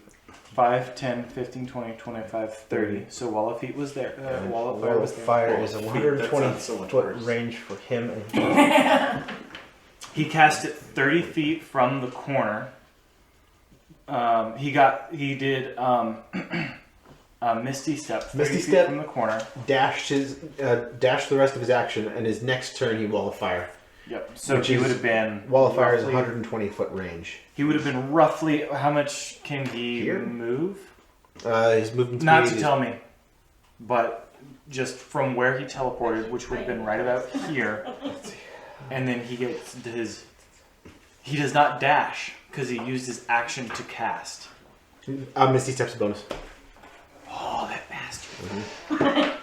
5, 10, 15, 20, 25, 30. So wall of feet was there. Wall of fire was there. Fire is a That 120 sounds so much foot worse. range for him. And He cast it 30 feet from the corner. He did Misty Step 30 Misty feet Step. from the corner. Dashed the rest of his action, and his next turn he wall of fire. Yep. So Which he is- would have been Wall of fire is roughly- 120 foot range. He would have been roughly. How much can he Here? move? His movement speed Not to is tell me, but just from where he teleported, which would have been right about here, and then he gets his. He does not dash because he used his action to cast. Misty Step's a bonus. Oh, that bastard!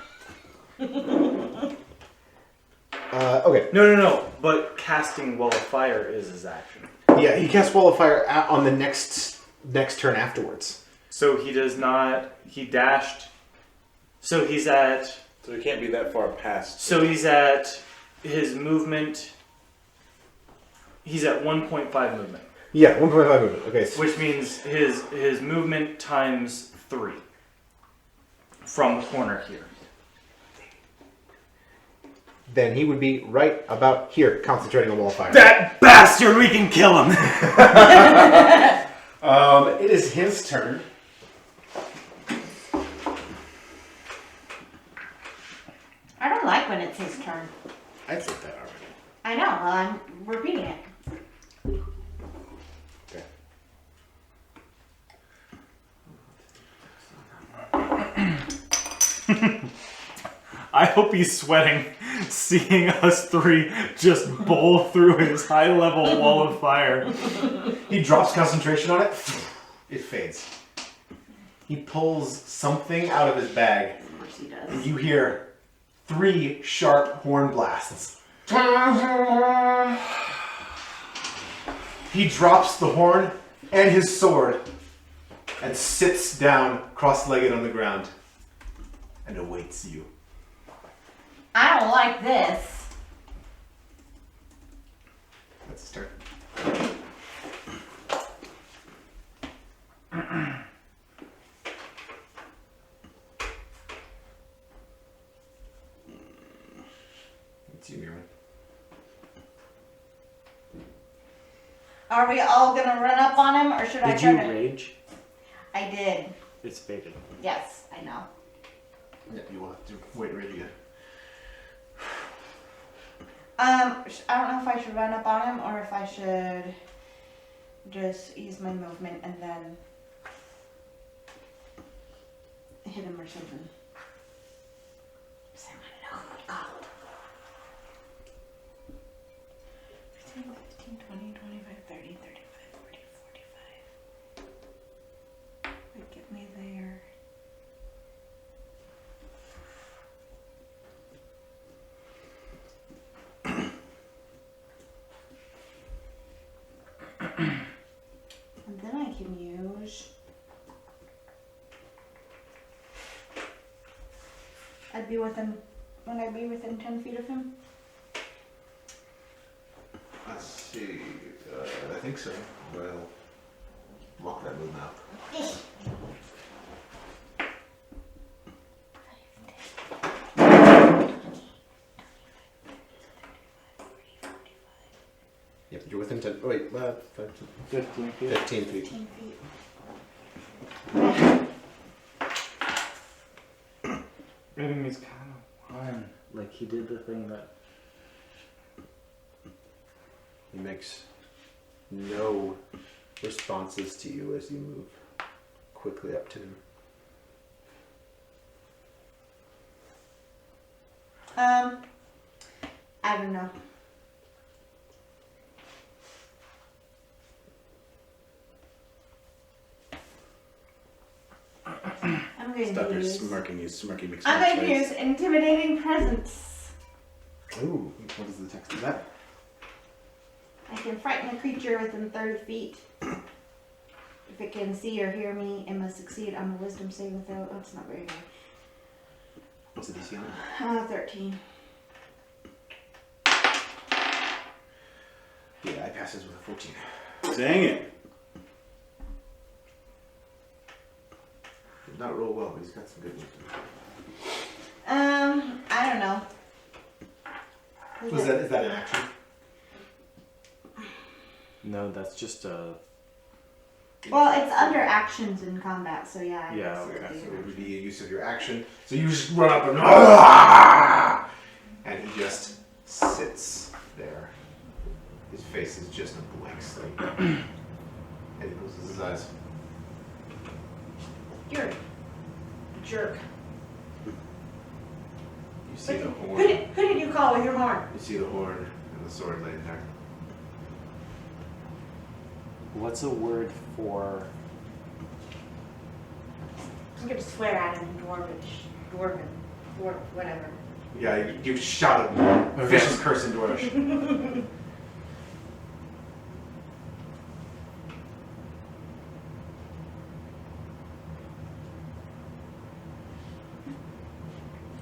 Okay. No. But casting Wall of Fire is his action. Yeah, he casts wall of fire on the next turn afterwards. So he does not. He dashed. So he's at. So it can't be that far past. So he's at his movement. He's at 1.5 movement, Yeah, 1.5 movement. Okay. So which means his movement times 3 from the corner here. then he would be right about here, concentrating on wall of fire. That bastard! We can kill him. It is his turn. I don't like when it's his turn. I said that already. I know, well, I'm repeating it. Okay. I hope he's sweating. seeing us three just bowl through his high-level wall of fire. He drops concentration on it. It fades. He pulls something out of his bag. Of course he And does. you hear 3 sharp horn blasts. He drops the horn and his sword and sits down cross-legged on the ground and awaits you. I don't like this. That's his turn. It's you, Miriam. Are we all gonna run up on him, or should I Did try you to? rage? I did. It's faded. Yes, I know. Yeah, you will have to wait ready again. I don't know if I should run up on him or if I should just use my movement and then hit him or something. I don't know. Oh. 15, 20, 25, 30, 35, 40, 45. Wait, get me there. And then I can use. I'd be within. Would I be within 10 feet of him? Let's see. I think so. Well, walk that move out. Yep, you're within 10. Oh, wait, 15 feet. 15 feet. 10 feet. I think he's kind of fun. Like he did the thing that. He makes no responses to you as you move quickly up to him. I don't know. I'm going Stop to your use. smirking, you smirky McSmirk I'm going to face. use intimidating presence. Ooh, what does the text do that? I can frighten a creature within 30 feet. If it can see or hear me, it must succeed on a wisdom saving throw. Oh, it's not very high. What's the DC on it? 13. Yeah, I passes with a 14. Dang it. Did not roll well, but he's got some good wisdom. I don't know. Is that an action? No, that's just a. Well, it's under actions in combat, so yeah. I Yeah, guess okay. it would So be. it would be a use of your action. So you just run up and and he just sits there. His face is just a blank slate. And he closes his eyes. You're a jerk. You see the Who horn. did you call with your horn? You see the horn and the sword laid there. What's a word for? I'm gonna swear at him in Dwarven, whatever. Yeah, you shout a vicious curse in Dwarvish.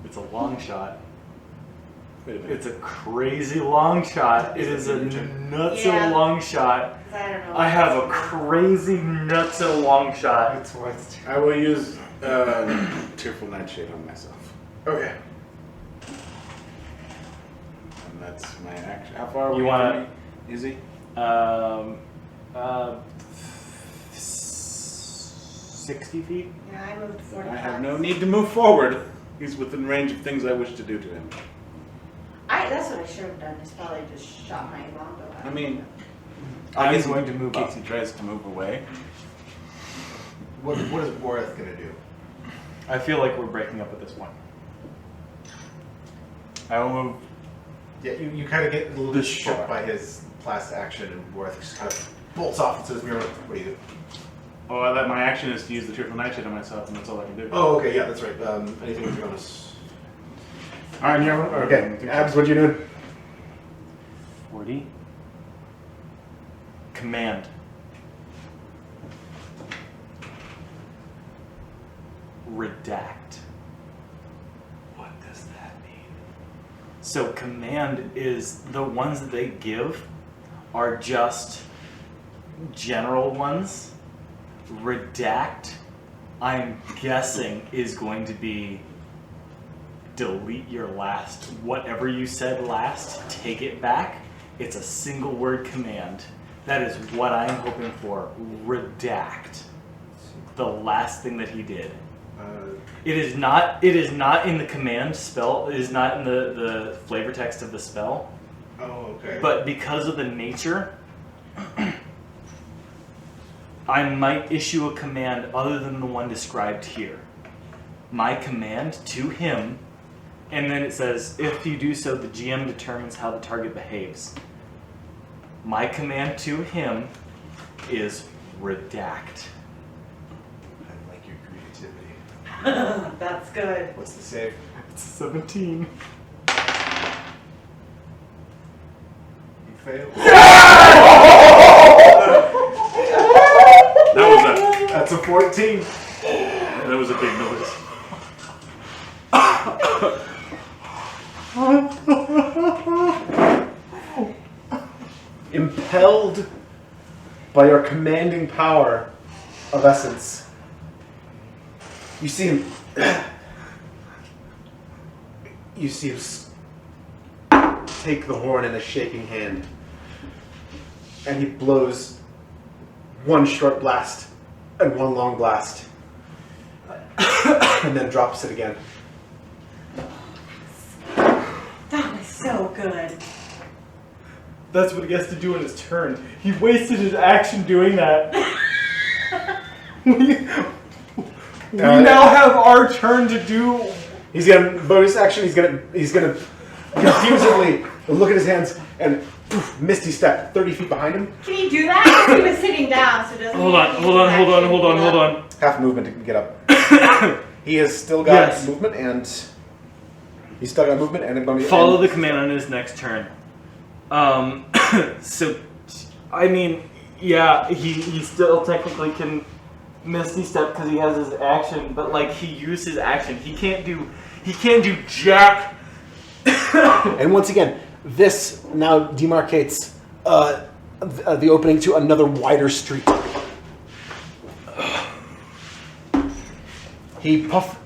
It's a long shot. Wait a minute. It's a crazy long shot. It is a nuts Yeah. long shot. 'Cause I don't know. I have a crazy nuts long shot. That's why it's I will use Tearful Nightshade on myself. okay. And that's my action. How far are You we wanna- from me? Easy? 60 feet? Yeah, I moved 45. I have no need to move forward. He's within range of things I wish to do to him. That's what I should have done. Is probably just shot my longbow out. I mean, I'm guess going to move in up. case he tries to move away. What is Boreth gonna do? I feel like we're breaking up at this point. I will move. Yeah, you kind of get a little bit This shook far. by his last action, and Worth just kind of bolts off and says, "Mira, what do you do?" Oh, that my action is to use the Tearful Nightshade on myself, and that's all I can do. Oh, okay, yeah, that's right. Anything with your bonus? All right, yeah. Okay, Abs, what you doing? 40. Command. Redact. What does that mean? So command is the ones that they give are just general ones. Redact, I'm guessing, is going to be delete your last, whatever you said last, take it back. It's a single word command. That is what I'm hoping for. Redact. The last thing that he did. It is not in the command spell, it is not in the flavor text of the spell. Oh, okay. But because of the nature, I might issue a command other than the one described here. My command to him, and then it says, if you do so, the GM determines how the target behaves. My command to him is redact. I like your creativity. That's good. What's the save? It's 17. You failed. That's a 14. That was a big noise. Impelled by your commanding power of essence, you see him. You see him take the horn in a shaking hand, and he blows one short blast and one long blast, and then drops it again. That was so good. That's what he has to do in his turn. He wasted his action doing that. We now have our turn to do. He's gonna bonus action. He's gonna confusedly look at his hands and poof, misty step 30 feet behind him. Can you do that? He was sitting down, so doesn't Hold on. Half movement to get up. He has still got Yes. movement and a bonus. Follow the command on his next turn. So, I mean, yeah, he still technically can misty step because he has his action, but like he used his action. He can't do jack. And once again, this now demarcates the opening to another wider street. He puff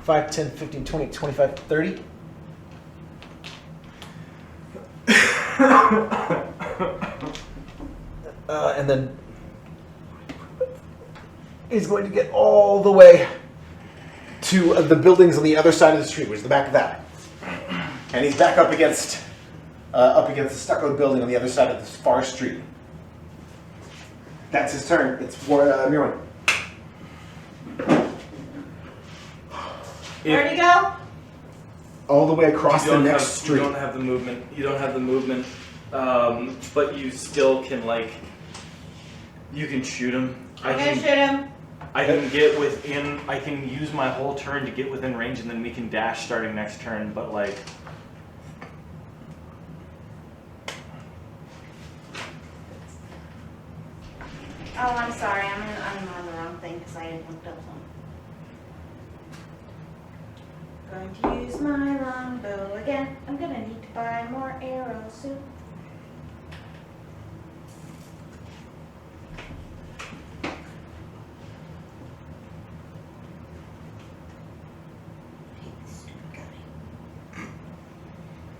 5, 10, 15, 20, 25, 30. And then he's going to get all the way to the buildings on the other side of the street, which is the back of that. And he's back up against the stucco building on the other side of this far street. That's his turn. It's for Mirwan. Where'd he go? All the way across the next street. You don't have the movement. But you still can you can shoot him. I'm gonna shoot him. I can get within. I can use my whole turn to get within range, and then we can dash starting next turn. But Oh, I'm sorry. I'm on the wrong thing because I had hooked up something. Going to use my longbow again. I'm gonna need to buy more arrows soon. Hate this stupid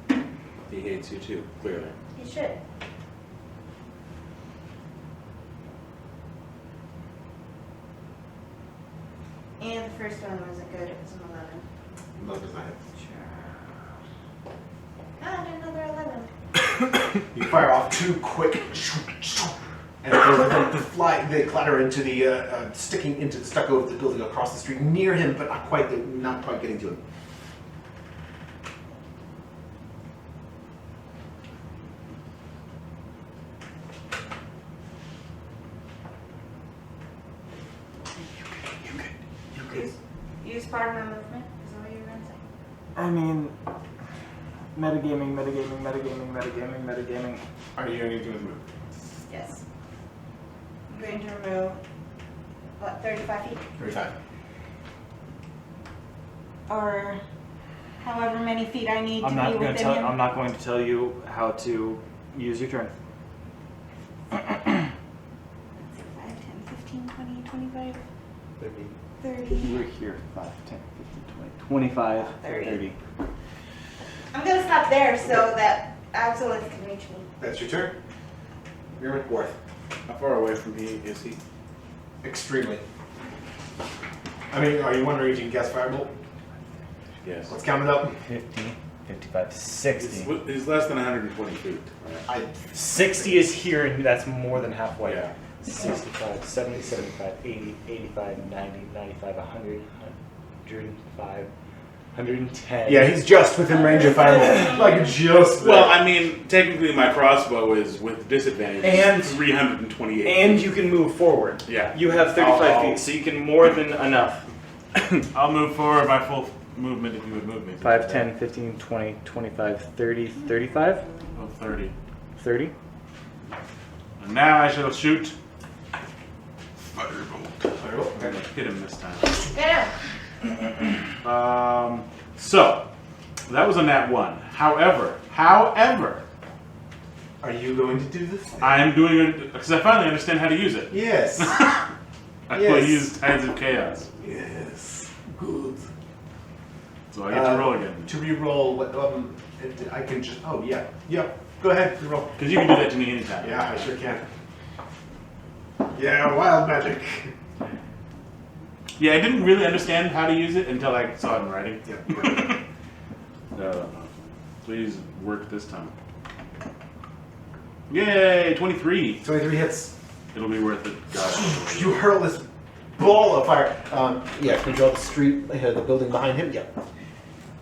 guy. He hates you too, clearly. He should. And the first one wasn't good. It was an 11. No, it does not hit. Ah, another 11. You fire off two quick, and they clatter into the the stucco of the building across the street, near him, but not quite getting to him. Use part of my movement. Is that what you were gonna say? I mean, metagaming, metagaming, metagaming, metagaming, metagaming. Are you going to do with move? Yes. I'm going to remove, what, 35 feet? 35. Or however many feet I need to I'm be not going within to tell. him. I'm not going to tell you how to use your turn. 5, 10, 15, 20, 25, 30. We're here. 5, 10, 15, 20, 25, 30. 30. I'm gonna stop there so that Absolute can reach me. That's your turn. You're Worth. How far away from me is he? Extremely. I mean, are you wondering if you can cast Firebolt? Yes. Let's count it up. 50, 55, 60. He's less than 120 feet. Right? 60 is here, and that's more than halfway. Yeah. 65, 70, 75, 80, 85, 90, 95, 100, 105, 110. Yeah, he's just within range of Firebolt. Like, just there. Well, I mean, technically my crossbow is with disadvantage. And- 328. And you can move forward. Yeah. You have 35 I'll- feet, so you can more than enough. I'll move forward by full movement if you would move me. 5, 10, 15, 20, 25, 30, 35, Oh, 30. 30. And now I shall shoot. Firebolt. Firebolt. I'm gonna hit him this time. Get him! So that was a nat 1. However, Are you going to do this? I am doing it because I finally understand how to use it. Yes. I will use Tides of Chaos, Yes. Good. so I get to roll again. To re-roll, what, I can just. Oh yeah. Yep. Go ahead. Re-roll. Because you can do that to me anytime. Yeah, I sure can. Yeah, wild magic. Yeah, I didn't really understand how to use it until I saw it in writing. Yeah. Please work this time. Yay, 23. 23 hits. It'll be worth it. God. You hurl this ball of fire. Yeah, control the street, the building behind him. Yep.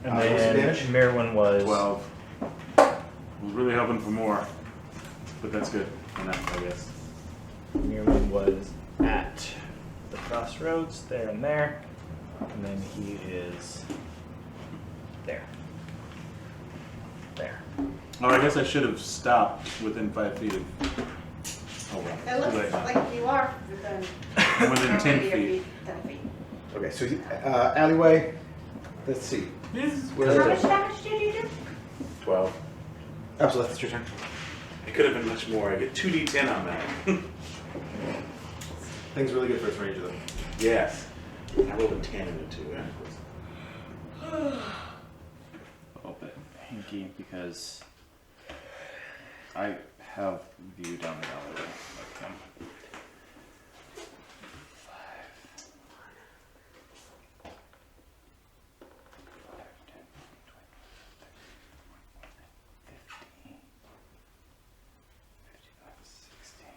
And what's the then damage? Merwin was 12. I was really hoping for more, but that's good enough, I guess. Merwin was at the crossroads, there and there. And then he is there. There. Oh, I guess I should have stopped within 5 feet of. Oh well. It Too late looks now. like you are within I'm within 10 your feet. 10 feet. Okay, so alleyway. Let's see. Where's How the- much damage did you do? 12. Absolutely, that's your turn. It could have been much more. I get 2d10 on that. Thing's really good for its range, though. Yes. I rolled a 10 in it too. A little bit hinky because I have view down the alleyway like him. 5, 10, 20, 30, 35, 60.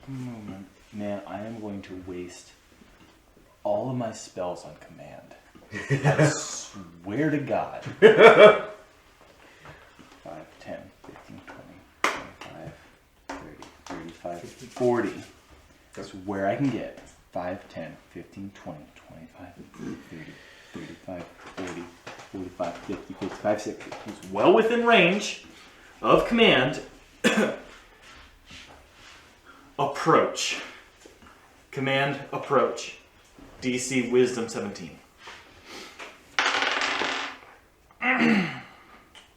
Moment. Man, I am going to waste all of my spells on command. I swear to God. 5, 10, 15, 20, 25, 30, 35, 40. That's where I can get 5, 10, 15, 20, 25, 30, 35, 40, 45, 50, 55, 60. He's well within range of command. Approach. Command, approach. DC Wisdom 17.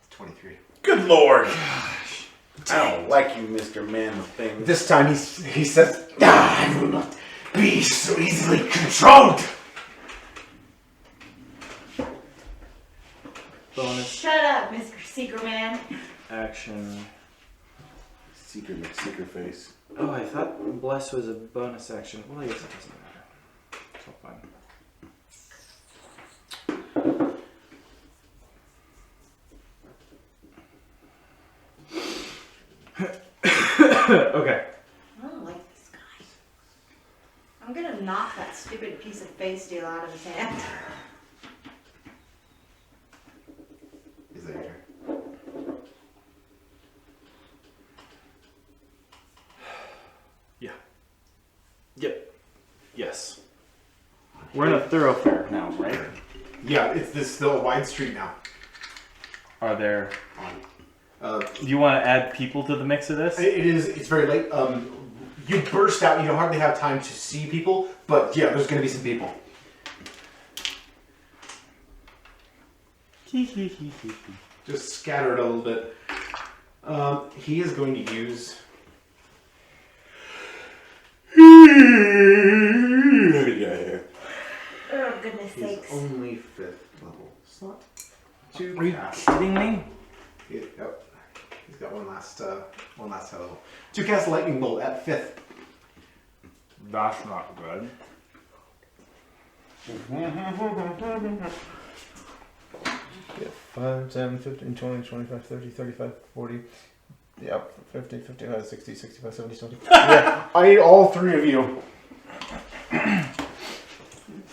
23. Good lord! I don't like you, Mr. Man of Things. This time he says, I will not be so easily controlled. Bonus Shut up, Mr. Secret Man. action. Seeker McSeeker face. Oh, I thought Bless was a bonus action. Well, I guess it doesn't matter. It's all fine. Okay. I don't like this guy. I'm gonna knock that stupid piece of face steel out of his hand. Is that your turn? Yeah. Yep. Yes. We're in a thoroughfare now, right? Yeah, it's still a wide street now. Are there? Uh, Do you want to add people to the mix of this? it is. It's very late. You burst out. You don't hardly have time to see people, but yeah, there's going to be some people. Just scattered a little bit. He is going to use. Yeah. Oh, goodness He's sakes. only 5th level slot. To Are you cast. kidding me? Yep. He's got one last high level. To cast lightning bolt at 5th. That's not good. Yeah, 5, 10, 15, 20, 25, 30, 35, 40. Yep, 50, 55, 60, 65, 70, 70. Yeah, I need all 3 of you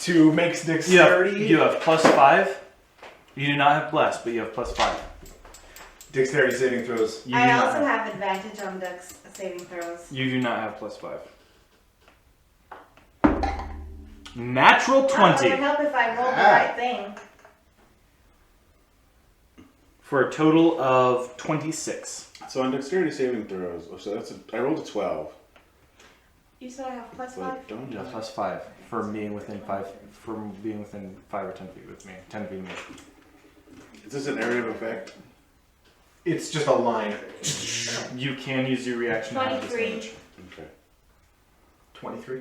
to make dexterity. You have +5. You do not have blessed, but you have +5. Dexterity saving throws. You do I not also have advantage on dex saving throws. You do not have +5. Natural That 20 would help if I rolled the Ah. right thing. for a total of 26. So on dexterity saving throws, so I rolled a 12. You said I have +5? But don't You have +5 for being within 5 or 10 feet with me. 10 feet with me. Is this an area of effect? It's just a line. You can use your reaction to have 23. disadvantage. Okay. 23.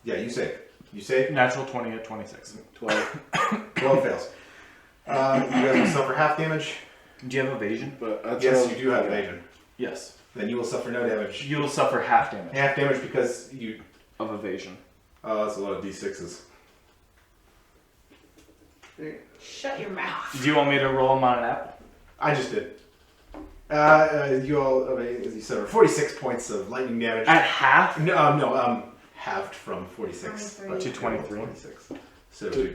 Yeah, you save. You save. Natural 20 at 26. 12. 12 fails. You guys will suffer half damage. Do you have evasion? But that's Yes, all- you do have evasion. Yes. Then you will suffer no damage. You will suffer half damage Half damage because you. of evasion. Oh, that's a lot of d6s. Shut your mouth. Do you want me to roll them on an app? I just did. You all, as you said, are 46 points of lightning damage. At half? No, halved from 46 23. To 23. 46. So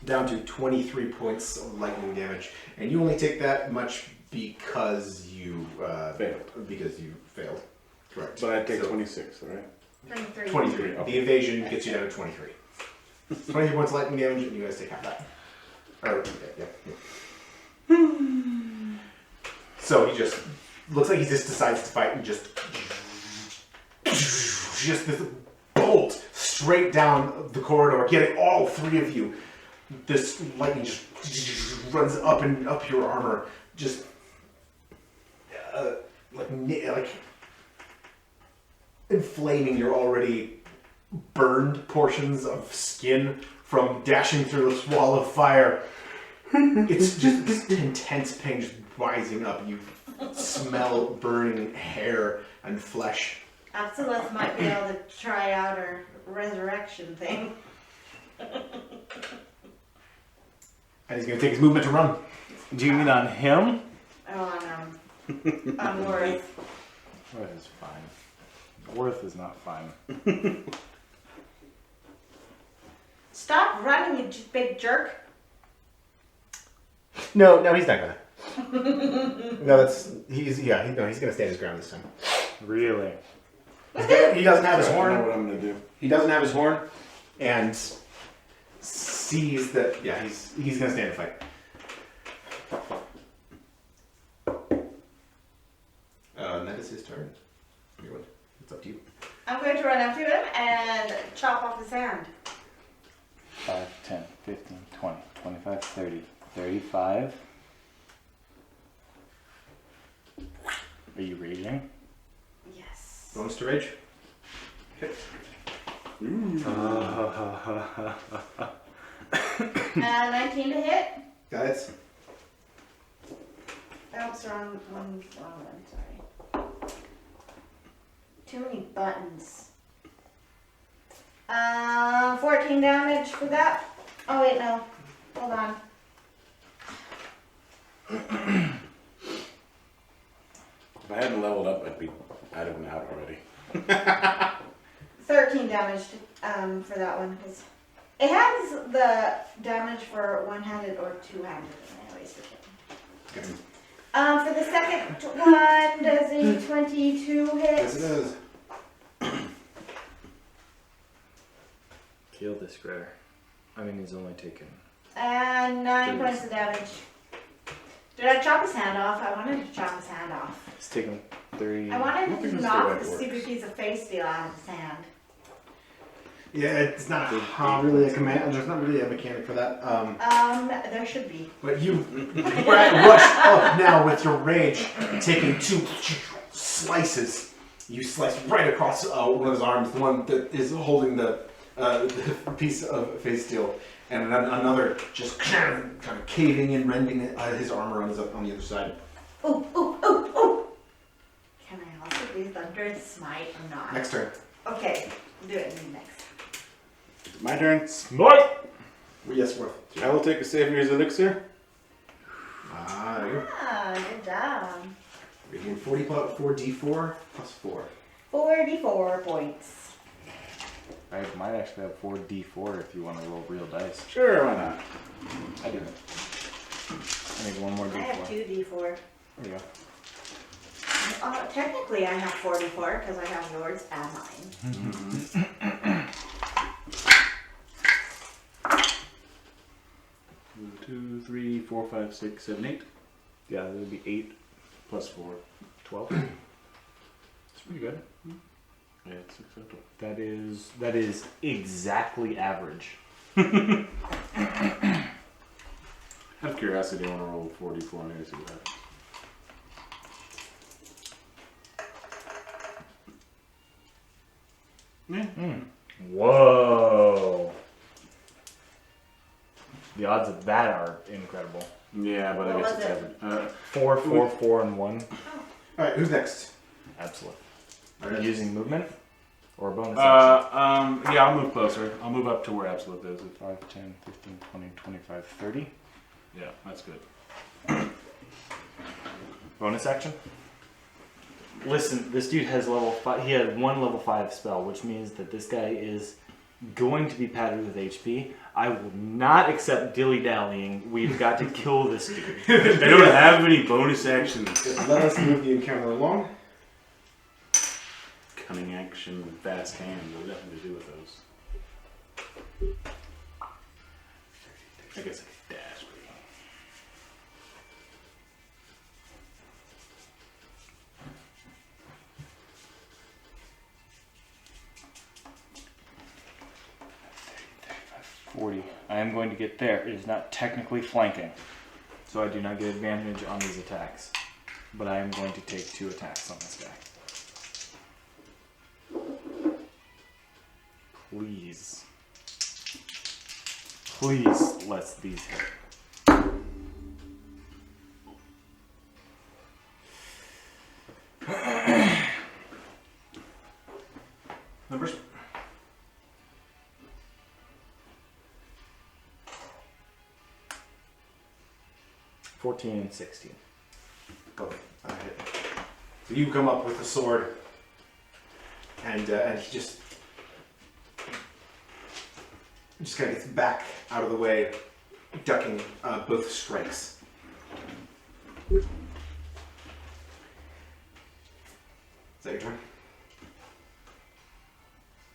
down to 23 points of lightning damage, and you only take that much because you Failed. Because you failed. Correct. But I take So, 26, right? 23. 23. Okay. The evasion gets you down to 23. 23 points of lightning damage, and you guys take half that. Or, yeah. So he just looks like he just decides to fight and just this bolt straight down the corridor, getting all 3 of you. This lightning just runs up and up your armor, just like inflaming your already burned portions of skin from dashing through this wall of fire. It's just this intense pain just rising up. You smell burning hair and flesh. Absolith might be able to try out her resurrection thing. And he's going to take his movement to run. Do you mean on him? On Worth. Worth is fine. Worth is not fine. Stop running, you big jerk. No, he's not gonna. No, he's gonna stand his ground this time. Really? He doesn't have his I know horn. what I'm gonna do. He doesn't have his horn, and sees that. Yeah, he's gonna stand and fight. And that is his turn. It's up to you. I'm going to run up to him and chop off his hand. 5, 10, 15, 20, 25, 30, 35. Are you raging? Yes. Bonus to rage. Okay. 19 to hit. Got it. Oops, wrong one, sorry. Too many buttons. 14 damage for that. Oh wait, no. Hold on. If I hadn't leveled up, I'd have been out already. 13 damage for that one, because it has the damage for one-handed or two-handed. I always forget. Okay. For the second one, does a 22 hit? Yes, it is. kill this critter. I mean, he's only taken. And 9 points of damage. Did I chop his hand off? I wanted to chop his hand off. He's taken 3. I wanted don't think to that's the way knock it the works. stupid piece of face steel out of his hand. Yeah, it's not really a command. There's not really a mechanic for that. There should be. But you rush up now with your rage, taking 2 slices. You slice right across one of his arms, the one that is holding the piece of face steel, and another just kind of caving in, rending his armor on the other side. Ooh, ooh, ooh, ooh! Can I also do Thunderous Smite or not? Next turn. Okay, do it next. My turn. Smite! Yes, Worth. I will take a Savior's Elixir. Ah, there you go. Ah, good job. You're getting 4d4 plus 4. 44 points. I might actually have 4d4 if you want to roll real dice. Sure, why not? I do it. I need one more I have d4. 2d4. There you go. Technically, I have 44 because I have yours and mine. 2, 3, 4, 5, 6, 7, 8. Yeah, that would be 8 Plus 4. 12. It's pretty good. Yeah, it's acceptable. That is exactly average. Out of curiosity, I want to roll 44 and see what happens. Yeah. Whoa. The odds of that are incredible. Yeah, but I What guess was it's it? average. 4, 4, 4, and 1. Alright, who's next? Absolute. Are Alright. you using movement or bonus action? Yeah, I'll move closer. I'll move up to where Absolute is. 5, 10, 15, 20, 25, 30. Yeah, that's good. Bonus action? Listen, this dude has level 5. He had 1 level 5 spell, which means that this guy is going to be padded with HP. I will not accept dilly-dallying. We've got to kill this dude. I don't have any bonus actions. Just let us move the encounter along. Cunning action, fast hand. What does that have to do with those? I guess I could dash. But 40. I am going to get there. It is not technically flanking, so I do not get advantage on these attacks. But I am going to take 2 attacks on this guy. Please. Please let these hit. Numbers? $14 and $16. Both. Alright. So you come up with the sword, and he just kind of gets back out of the way, ducking both strikes. Is that your turn?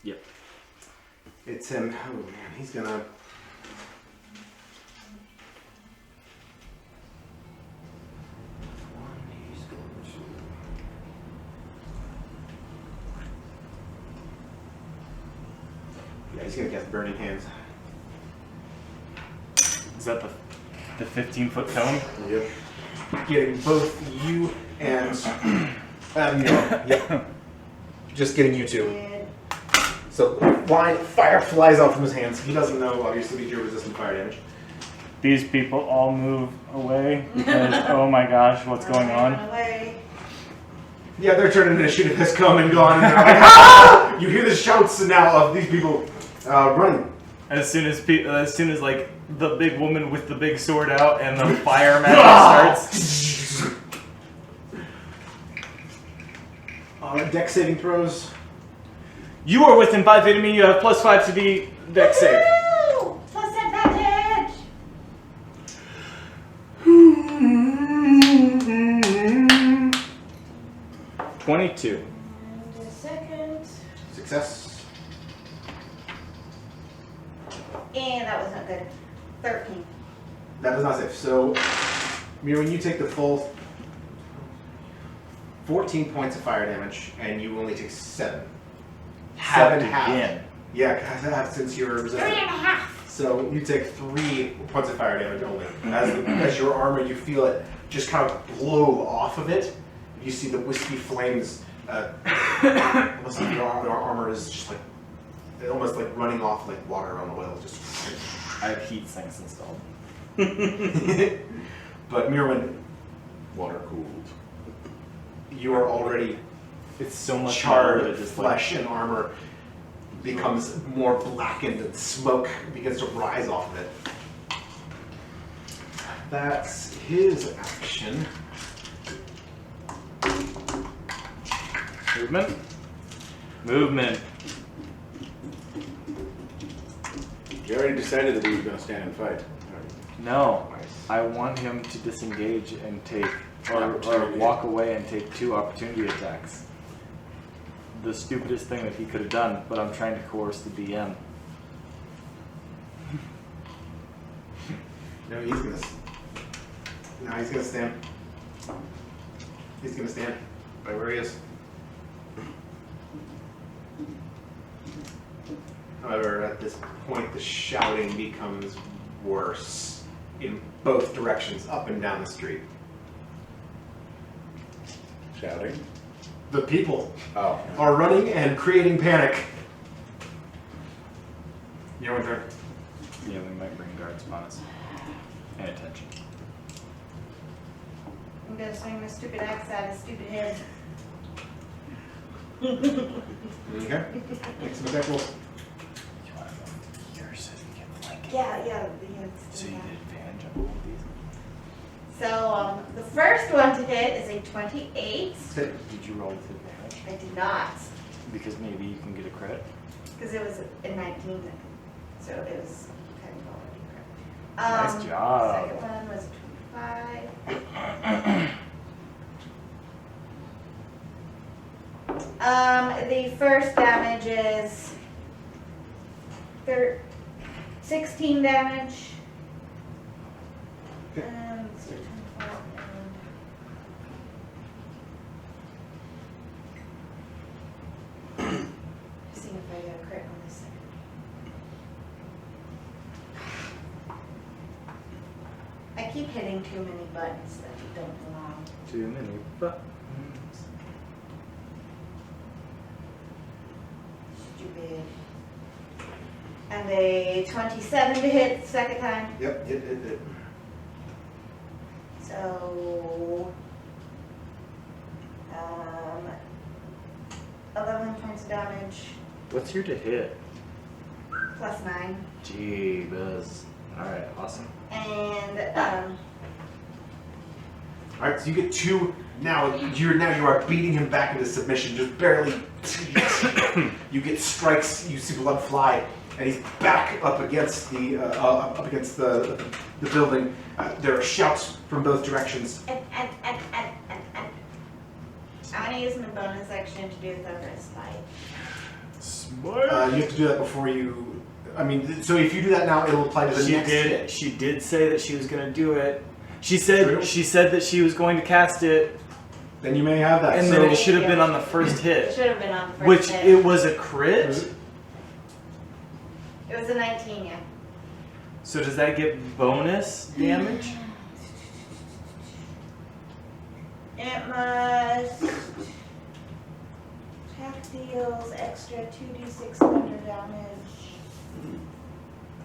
Yep. It's him. Oh man, he's gonna. Yeah, he's gonna cast Burning Hands. Is that the 15-foot cone? Yep. Getting both you and yep. Just getting you two. Did So fire flies out from his hands. He doesn't know, obviously, that you're resistant fire damage. These people all move away because, oh my gosh, what's going run on? away. Yeah, their turn initiative has come and gone, and they're like, ah! You hear the shouts now of these people running. As soon as like the big woman with the big sword out and the fire magic starts. Dex saving throws. You are within 5 feet of me. You have +5 to the dex save. Woo! Plus advantage! 22. And a second. Success. And that wasn't good. 13. That does not save. So, Mirwin, you take the full 14 points of fire damage, and you only take 7. Halved half. again. Yeah, half since you're resistant. 3.5. So you take 3 points of fire damage only. As your armor, you feel it just kind of blow off of it. You see the wispy flames. Almost like your armor is just like almost like running off like water on oil. Just. I have heat sinks installed. But Mirwin, Water cooled. you are already It's so much charred more that just like flesh and armor becomes more blackened and smoke begins to rise off of it. That's his action. movement. Movement. You already decided that he was going to stand and fight. No, I want him to disengage and take, or Opportunity. walk away and take 2 opportunity attacks. The stupidest thing that he could have done, but I'm trying to coerce the DM. No, he's gonna. No, he's gonna stand. He's gonna stand right where he is. However, at this point, the shouting becomes worse in both directions, up and down the street. Shouting. The people Oh. are running and creating panic. Your turn. Yeah, we might bring guards upon us. And attention. I'm gonna swing my stupid axe at his stupid head. Okay. Make some attack rolls. Yours says you can flank it. Yeah. So you get advantage on all of these? So, the first one to hit is a 28. Did you roll with advantage? I did not, Because maybe you can get a credit. because it was a 19, so it was kind of already correct. Nice job. Second one was 25. The first damage is 16 damage. Okay. And let's do 24 and seeing if I get a crit on this second. I keep hitting too many buttons that don't belong. Too many buttons. Stupid. And a 27 to hit the second time. Yep, hit. So, 11 points of damage, What's your to hit? plus 9. Gee, Buzz. Alright, awesome. And, All right, so you get 2. Now you are beating him back into submission, just barely. You get strikes. You see blood fly, and he's back up against the building. There are shouts from both directions. I'm gonna use my bonus action to do Thunderous Bite. Smart. You have to do that before you. I mean, so if you do that now, it'll apply to the She next did. hit. She did say that she was gonna do it. She said. True. She said that she was going to cast it, Then you may have that. and so then it should have been on the first It hit, should have been on the first which hit. it was a crit. It was a 19, yeah. So does that get bonus damage? It must. Attack deals extra 2d6 thunder damage.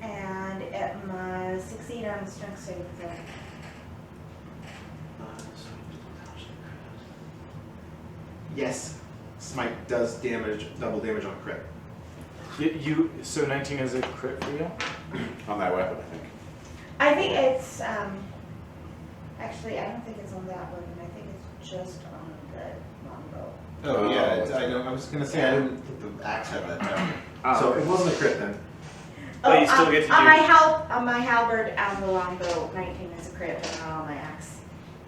And it must succeed on the strength saving throw. Yes, smite does damage, double damage on crit. So 19 is a crit for you? On that weapon, I think. I think it's, actually, I don't think it's on that weapon. I think it's just on the longbow. Oh yeah, yeah, I know. I was gonna say I didn't think the axe had that down. Ah, So okay. it wasn't a crit then. But you still get to on do- on my halberd and the longbow, 19 is a crit, but not on my axe.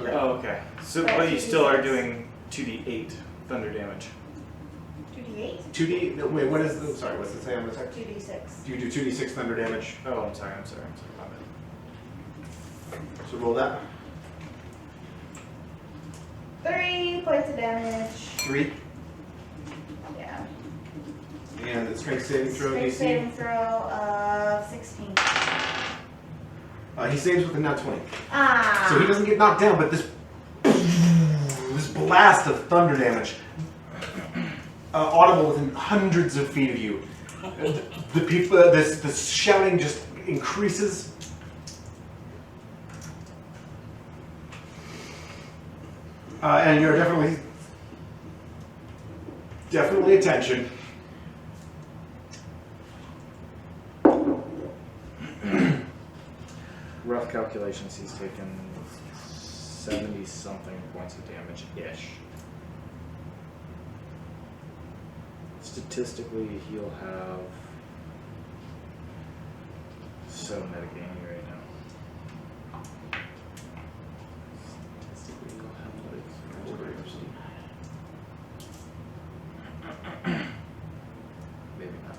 Okay. Oh, okay. So, Right, but you still are 2d6. doing 2d8 thunder damage. 2d8? 2D. No, wait, what is the? Sorry, what's it say on the text? 2d6. Do you do 2d6 thunder damage? Oh, I'm sorry. My bad. So roll that. 3 points of damage. 3. Yeah. And the strength saving throw Strength DC. saving throw of 16. He saves with a nat 20. Ah. So he doesn't get knocked down, but this blast of thunder damage, audible within hundreds of feet of you. The people, this shouting just increases. And you're definitely attention. Rough calculations. He's taken 70 something points of damage ish. Statistically, he'll have so metagaming right now. Statistically, he'll have maybe not.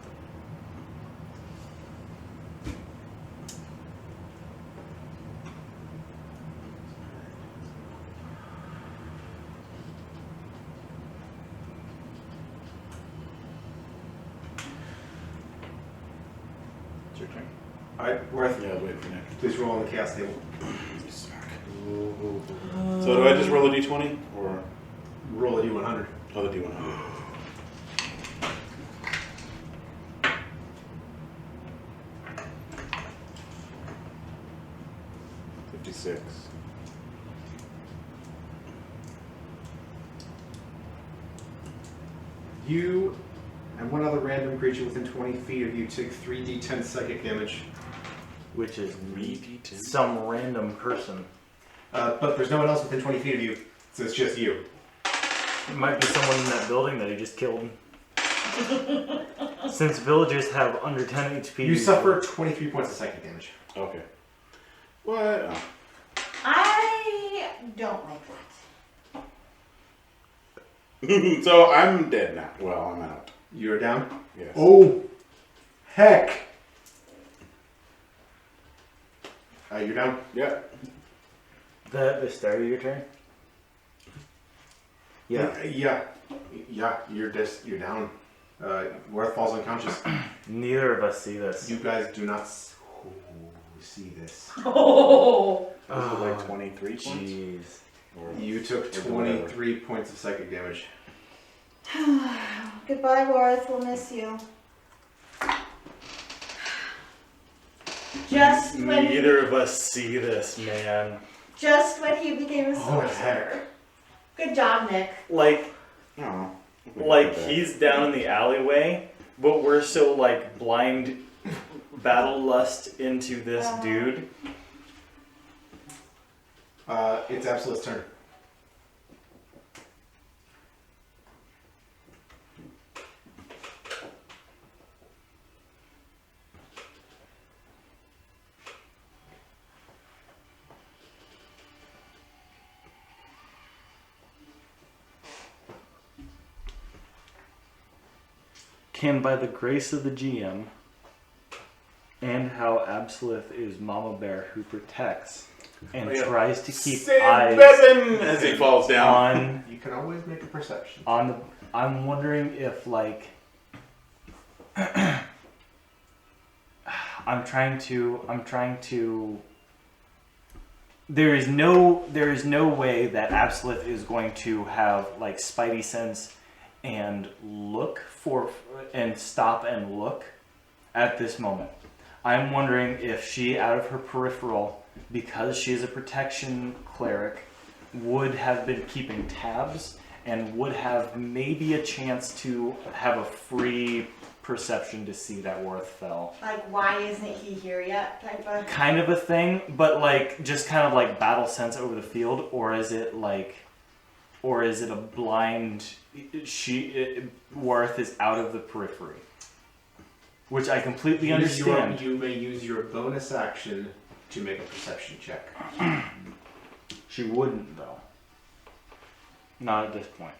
It's your turn. Alright, Worth, Yeah, wait for Nick. please roll on the chaos table. So do I just roll a d20 or Roll a d100. oh, the d100? $56. You and one other random creature within 20 feet of you take 3d10 psychic damage. Which is 3d10. some random person. But there's no one else within 20 feet of you, so it's just you. It might be someone in that building that he just killed. Since villagers have under 10 HP. You suffer 23 points of psychic damage. Okay. What? Oh. I don't like that. So I'm dead now. Well, I'm out. You're down? Yes. Oh, heck! You're down? Yeah. The start of your turn? Yeah. Yeah, you're Worth falls unconscious. Neither of us see this. You guys do not see this. Oh. Was it like 23 points? Jeez. Or You took 23 points of psychic damage. Goodbye, Worth. We'll miss you. Just when Neither of us see this, man. he became a Oh, heck. sorcerer. Good job, Nick. Like Oh. he's down in the alleyway, but we're so like blind battle lust into this dude. It's Absolute's turn. Can, by the grace of the GM, and how Absolute is Mama Bear who protects and Oh, yeah. tries to keep Save eyes Bevan as he falls down. on You can always make a perception. the. I'm wondering if like. I'm trying to. There is no way that Absolute is going to have like Spidey sense and stop and look at this moment. I'm wondering if she, out of her peripheral, because she is a protection cleric, would have been keeping tabs and would have maybe a chance to have a free perception to see that Worth fell. Like, why isn't he here yet? Type of. Kind of a thing, but like just kind of like battle sense over the field, or is it a blind? Worth is out of the periphery, which I completely understand. You may use your bonus action to make a perception check. She wouldn't though. Not at this point.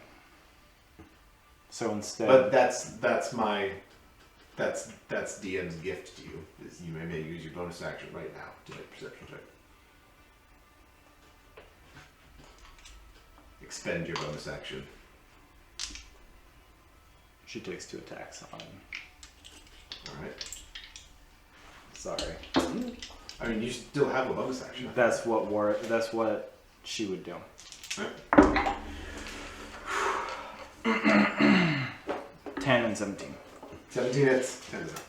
So instead, But that's DM's gift to you. Is you may use your bonus action right now to make a perception check. Expend your bonus action. she takes 2 attacks on. All right. Sorry. I mean, you still have a bonus action. That's what she would do. Right. 10 and 17. 17 hits. 10 is up.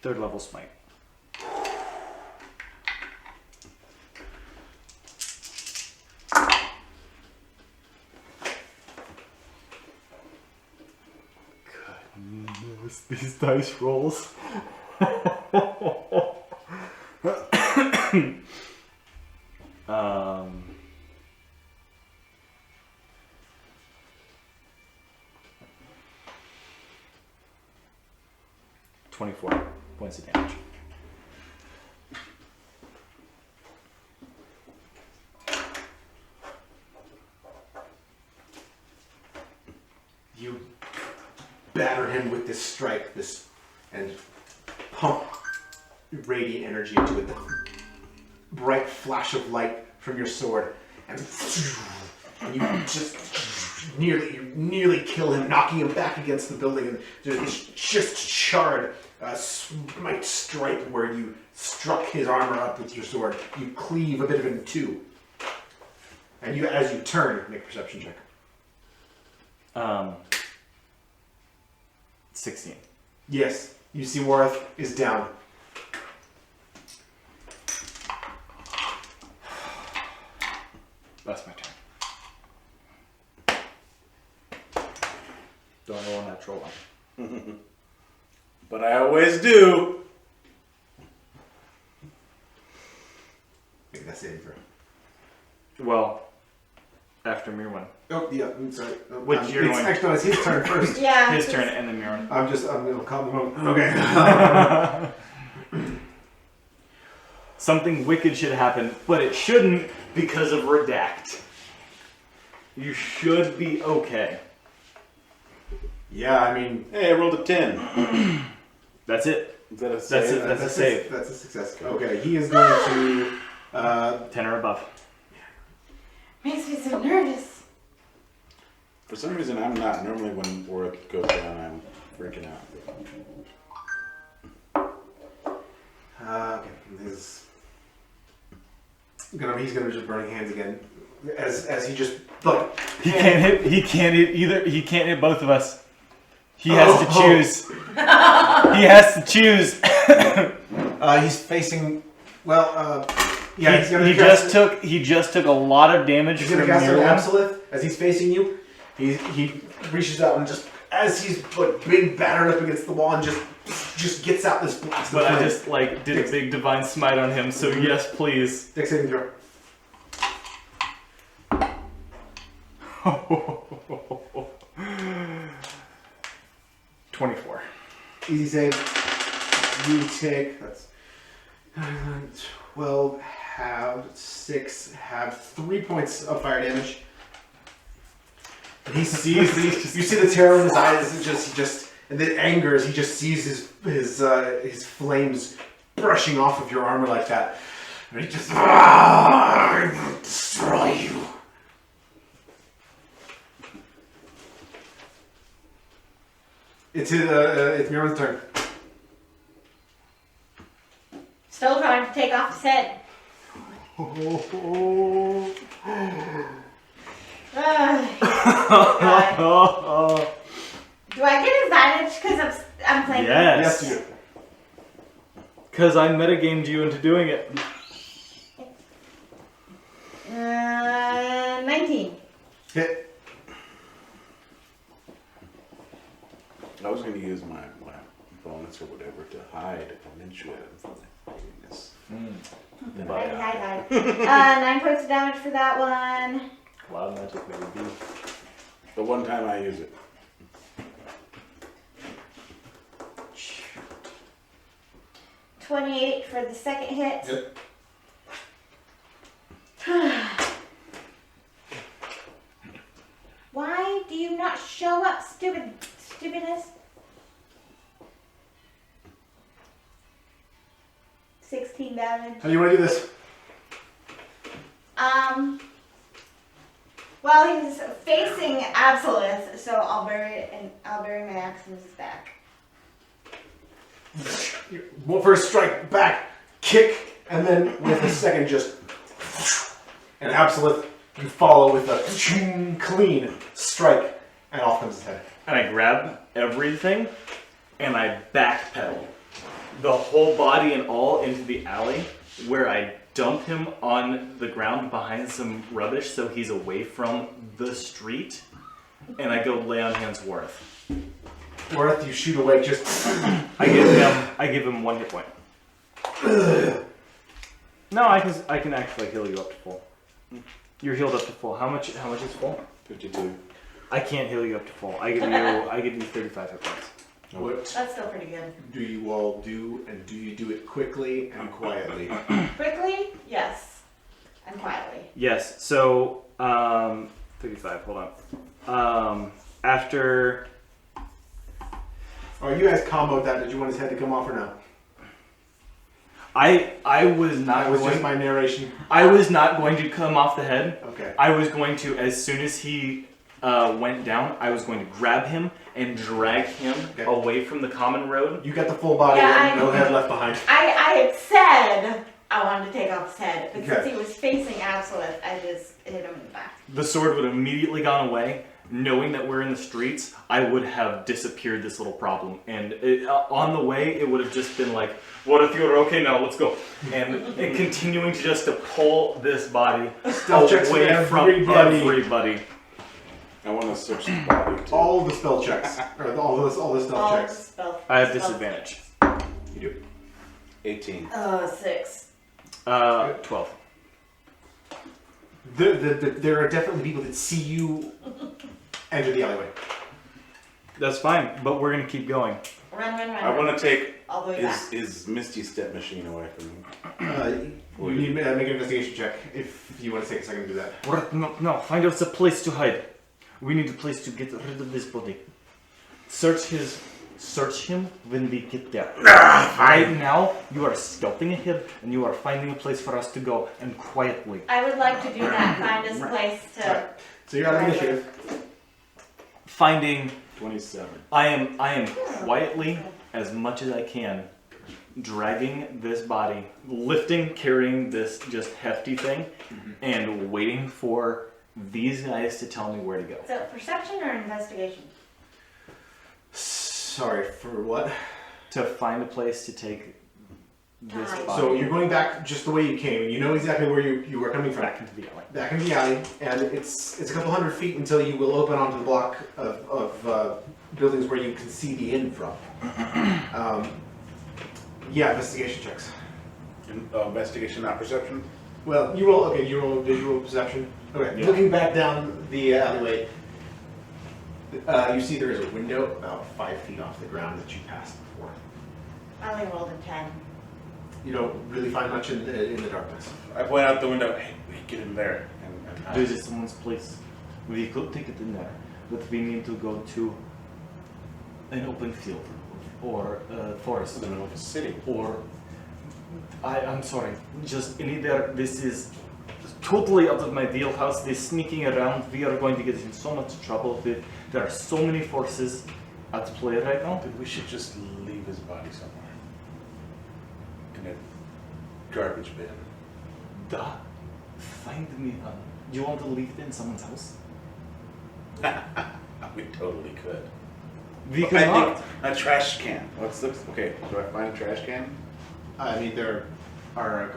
Third level smite. Goodness, these dice rolls. um. 24 points of damage. You batter him with this strike, and pump radiant energy into it. The bright flash of light from your sword, and you just nearly kill him, knocking him back against the building, and there's this just charred smite stripe where you struck his armor up with your sword. You cleave a bit of it in two, and as you turn, make a perception check. 16. Yes, you see Wareth is down. That's my turn. Don't roll a natural one. But I always do. Make that saving throw. Well, after Mirwin. Oh, yeah, I'm sorry. Oh, Which you're going- Actually, no, it's his turn first. Yeah. His turn and then Mirwin. I'm gonna call him home. Okay. Something wicked should happen, but it shouldn't because of Redact. You should be okay. Yeah, I mean, Hey, I rolled a 10. That's it. Is that a That's save? it. That's a save. That's a success. Okay, he is going to. 10 or above. Makes me so nervous. For some reason, I'm not. Normally, when Warwick goes down, I'm freaking out. Okay, he's gonna just burning hands again, as he just like. He can't hit. He can't hit either. He can't hit both of us. He has to choose. He has to choose. He's facing. Well, yeah, he's gonna he cast- just took a lot of damage He's from gonna cast an Mirwin. Absolute as he's facing you. He reaches out and just as he's like being battered up against the wall and just gets out this blast. But of I flame. just like did a big divine smite on him. So yes, please. Dex saving throw. 24. Easy save. You take that's 12. Have 6. Have 3 points of fire damage. And he sees you see the terror in his eyes. He just and the anger as he just sees his flames brushing off of your armor like that. And he just I will destroy you. It's Mirren's turn. Still trying to take off his head. God. Do I get advantage because I'm playing? Yes. Yes, you do. Because I metagamed you into doing it. 19. Hit. I was going to use my bonus or whatever to hide and then shoot him. Then Hide, I, hide, hide. 9 points of damage for that one. Cloud magic, maybe. the one time I use it. 28 for the second hit. Yep. Why do you not show up, stupidness? 16 damage. How do you want to do this? Well, he's facing Absolith, so I'll bury my axe in his back. Well, first strike back, kick, and then with a second just and Absolute, you follow with a clean strike, and off comes his head. And I grab everything and I backpedal the whole body and all into the alley where I dump him on the ground behind some rubbish so he's away from the street. And I go lay on hands Worth. Worth, you shoot away just. I give him 1 hit point. No, I can actually heal you up to full. You're healed up to full. How much is full? 52. I can't heal you up to full. I give you 35 hit points. What That's still pretty good. do you all do, and do you do it quickly and quietly? Quickly, yes, and quietly. Yes. So 35. Hold on. After Are you guys comboed that? Did you want his head to come off or no? I was not That was going. just my narration. I was not going to come off the head. Okay. I was going to, as soon as he went down, I was going to grab him and drag him Okay. away from the common road. You got the full body, Yeah, and no head left behind. I had said I wanted to take off his head, but Okay. since he was facing Absolute, I just hit him in the back. The sword would have immediately gone away. Knowing that we're in the streets, I would have disappeared this little problem. And on the way, it would have just been like, what if you're okay now, let's go. And continuing to pull this body Stealth checks for away from everybody. everybody. I want to search the body too. All the spell checks, or all the stealth All the checks. spell. I have spell- disadvantage. You do. 18. 6. 12. There are definitely people that see you enter the alleyway. That's fine, but we're gonna keep going. Run, run, run. I want to take all the way back. his Misty Step machine away from him. You need to make an investigation check if you want to take a second to do that. No, find us a place to hide. We need a place to get rid of this body. Search him when we get there. Right now, you are scouting ahead and you are finding a place for us to go, and quietly. I would like to do that. Find us a place to. So you're out of initiative. Finding 27. I am quietly, as much as I can, dragging this body, carrying this just hefty thing, and waiting for these guys to tell me where to go. So perception or investigation? Sorry, for what? To find a place to take this Time. body So you're going back just the way you came. You know exactly where you were coming from. back into the alley. Back in the alley, and it's a couple hundred feet until you will open onto the block of buildings where you can see the inn from. Yeah, investigation checks. Investigation, not perception. Well, you roll visual perception. Okay, Yeah. looking back down the alleyway, you see there is a window about 5 feet off the ground that you passed before. I only rolled a 10. You don't really find much in the darkness. I point out the window. Hey, we get in there. And hide. This is someone's place. We could take it in there, but we need to go to an open field or forest in the middle of a city. or I'm sorry, just anywhere. This is totally out of my wheelhouse. This sneaking around, we are going to get in so much trouble with. There are so many forces at play right now. We should just leave his body somewhere. In a garbage bin. Duh. Find me. You want to leave it in someone's house? We totally could. We I cannot. think a trash can. Okay, do I find a trash can? I mean, there are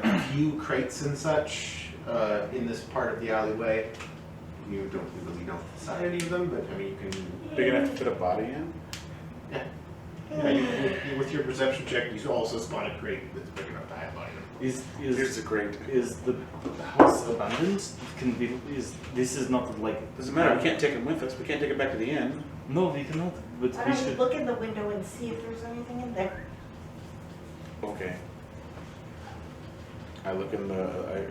a few crates and such in this part of the alleyway. You don't really know inside any of them, but I mean, you can. Big enough to fit a body in? Yeah, with your perception check, you also spot a crate that's big enough to hide a body in. Here's a great. Is the house abandoned? Can be. This is not like. Doesn't matter. We can't take him with us. We can't take him back to the inn. No, we cannot. But Why we don't you should. look in the window and see if there's anything in there? Okay. I look in the. I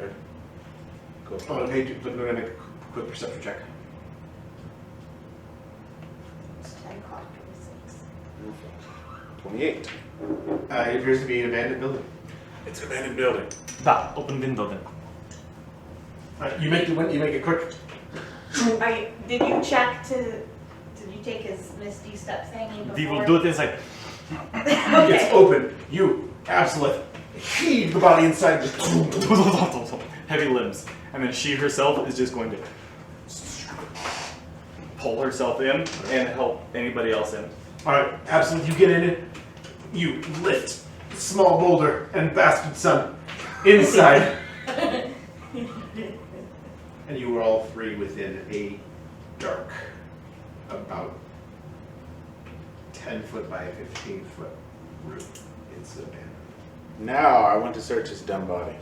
go. Oh, hey, we're gonna make a quick perception check. It's 10 o'clock, 26. 28. It appears to be an abandoned building. It's an abandoned building. Da, open window then. You make a quick. Did you check to, did you take his Misty Steps hanging before? We will do it inside. It's open. You, Absolute, heave the body inside. Just Heavy limbs. And then she herself is just going to pull herself in and help anybody else in. all right, Absolute, you get in it. You lift small boulder and bastard son inside. And you were all three within a dark, about 10-foot by 15-foot room. It's abandoned. Now I want to search his dumb body.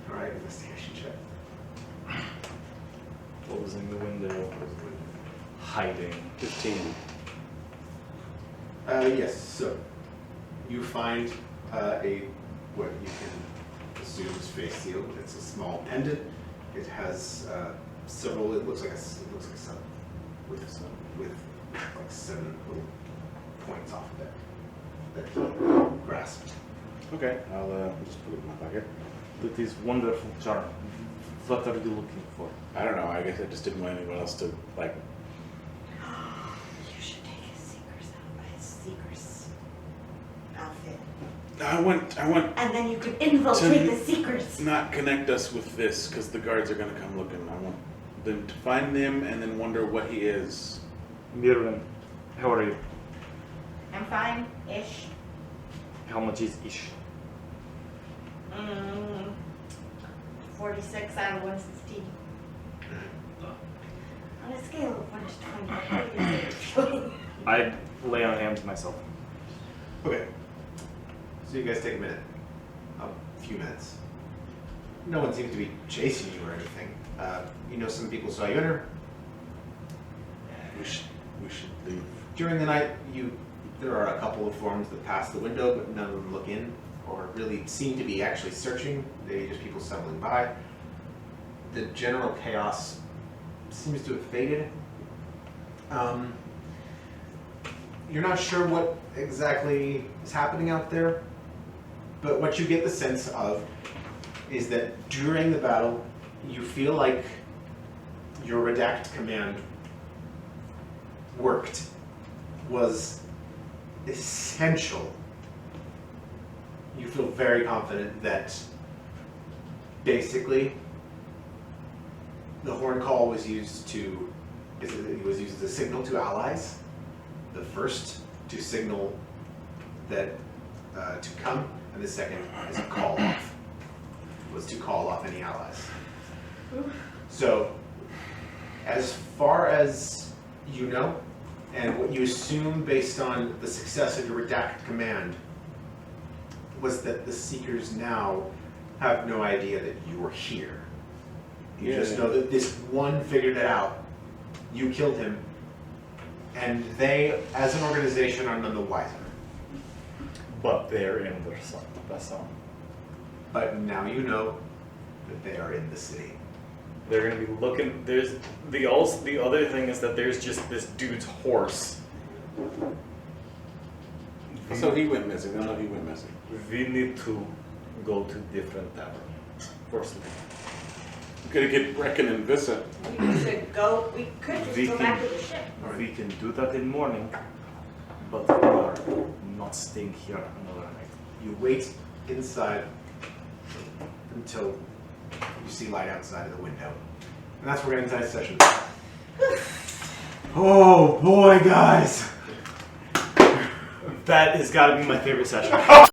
All right, investigation check. Closing the window. Hiding. 15. Yes, so you find what you can assume is face sealed. It's a small pendant. It has several. It looks like a sun with like 7 little points off of it that you grasped. Okay, I'll just put it in my pocket. That is wonderful charm. What are you looking for? I don't know. I guess I just didn't want anyone else to like. You should take his Seeker's outfit. I want And then you could infiltrate To- the Seekers. not connect us with this because the guards are gonna come looking. I want them to find him and then wonder what he is. Mirren, how are you? I'm fine-ish. How much is ish? 46 out of 116. On a scale of 1 to 20, how do you feel? I lay on hands myself. Okay. So you guys take a minute, a few minutes. No one seems to be chasing you or anything. You know, some people saw you enter. We should leave. During the night, there are a couple of forms that pass the window, but none of them look in or really seem to be actually searching. They just people stumbling by. The general chaos seems to have faded. You're not sure what exactly is happening out there, but what you get the sense of is that during the battle, you feel like your redact command was essential. You feel very confident that basically the horn call was used as a signal to allies. The first to signal that to come, and the second is a call off. Was to call off any allies. So, as far as you know, and what you assume based on the success of your redacted command, was that the Seekers now have no idea that you were here. You just know that this one figured it out. You killed him, and they, as an organization, are none the wiser. But they're in the sun. But now you know that they are in the city. They're gonna be looking. There's the other thing is that there's just this dude's horse. So he went missing. I don't know if he went missing. We need to go to different tavern for sleep. We could get Brecken and Vissa. We could just We go can- back to the ship. We can do that in morning, but we are not staying here another night. You wait inside until you see light outside of the window. And that's where we're going to end tonight's session. Oh boy, guys! That has got to be my favorite session.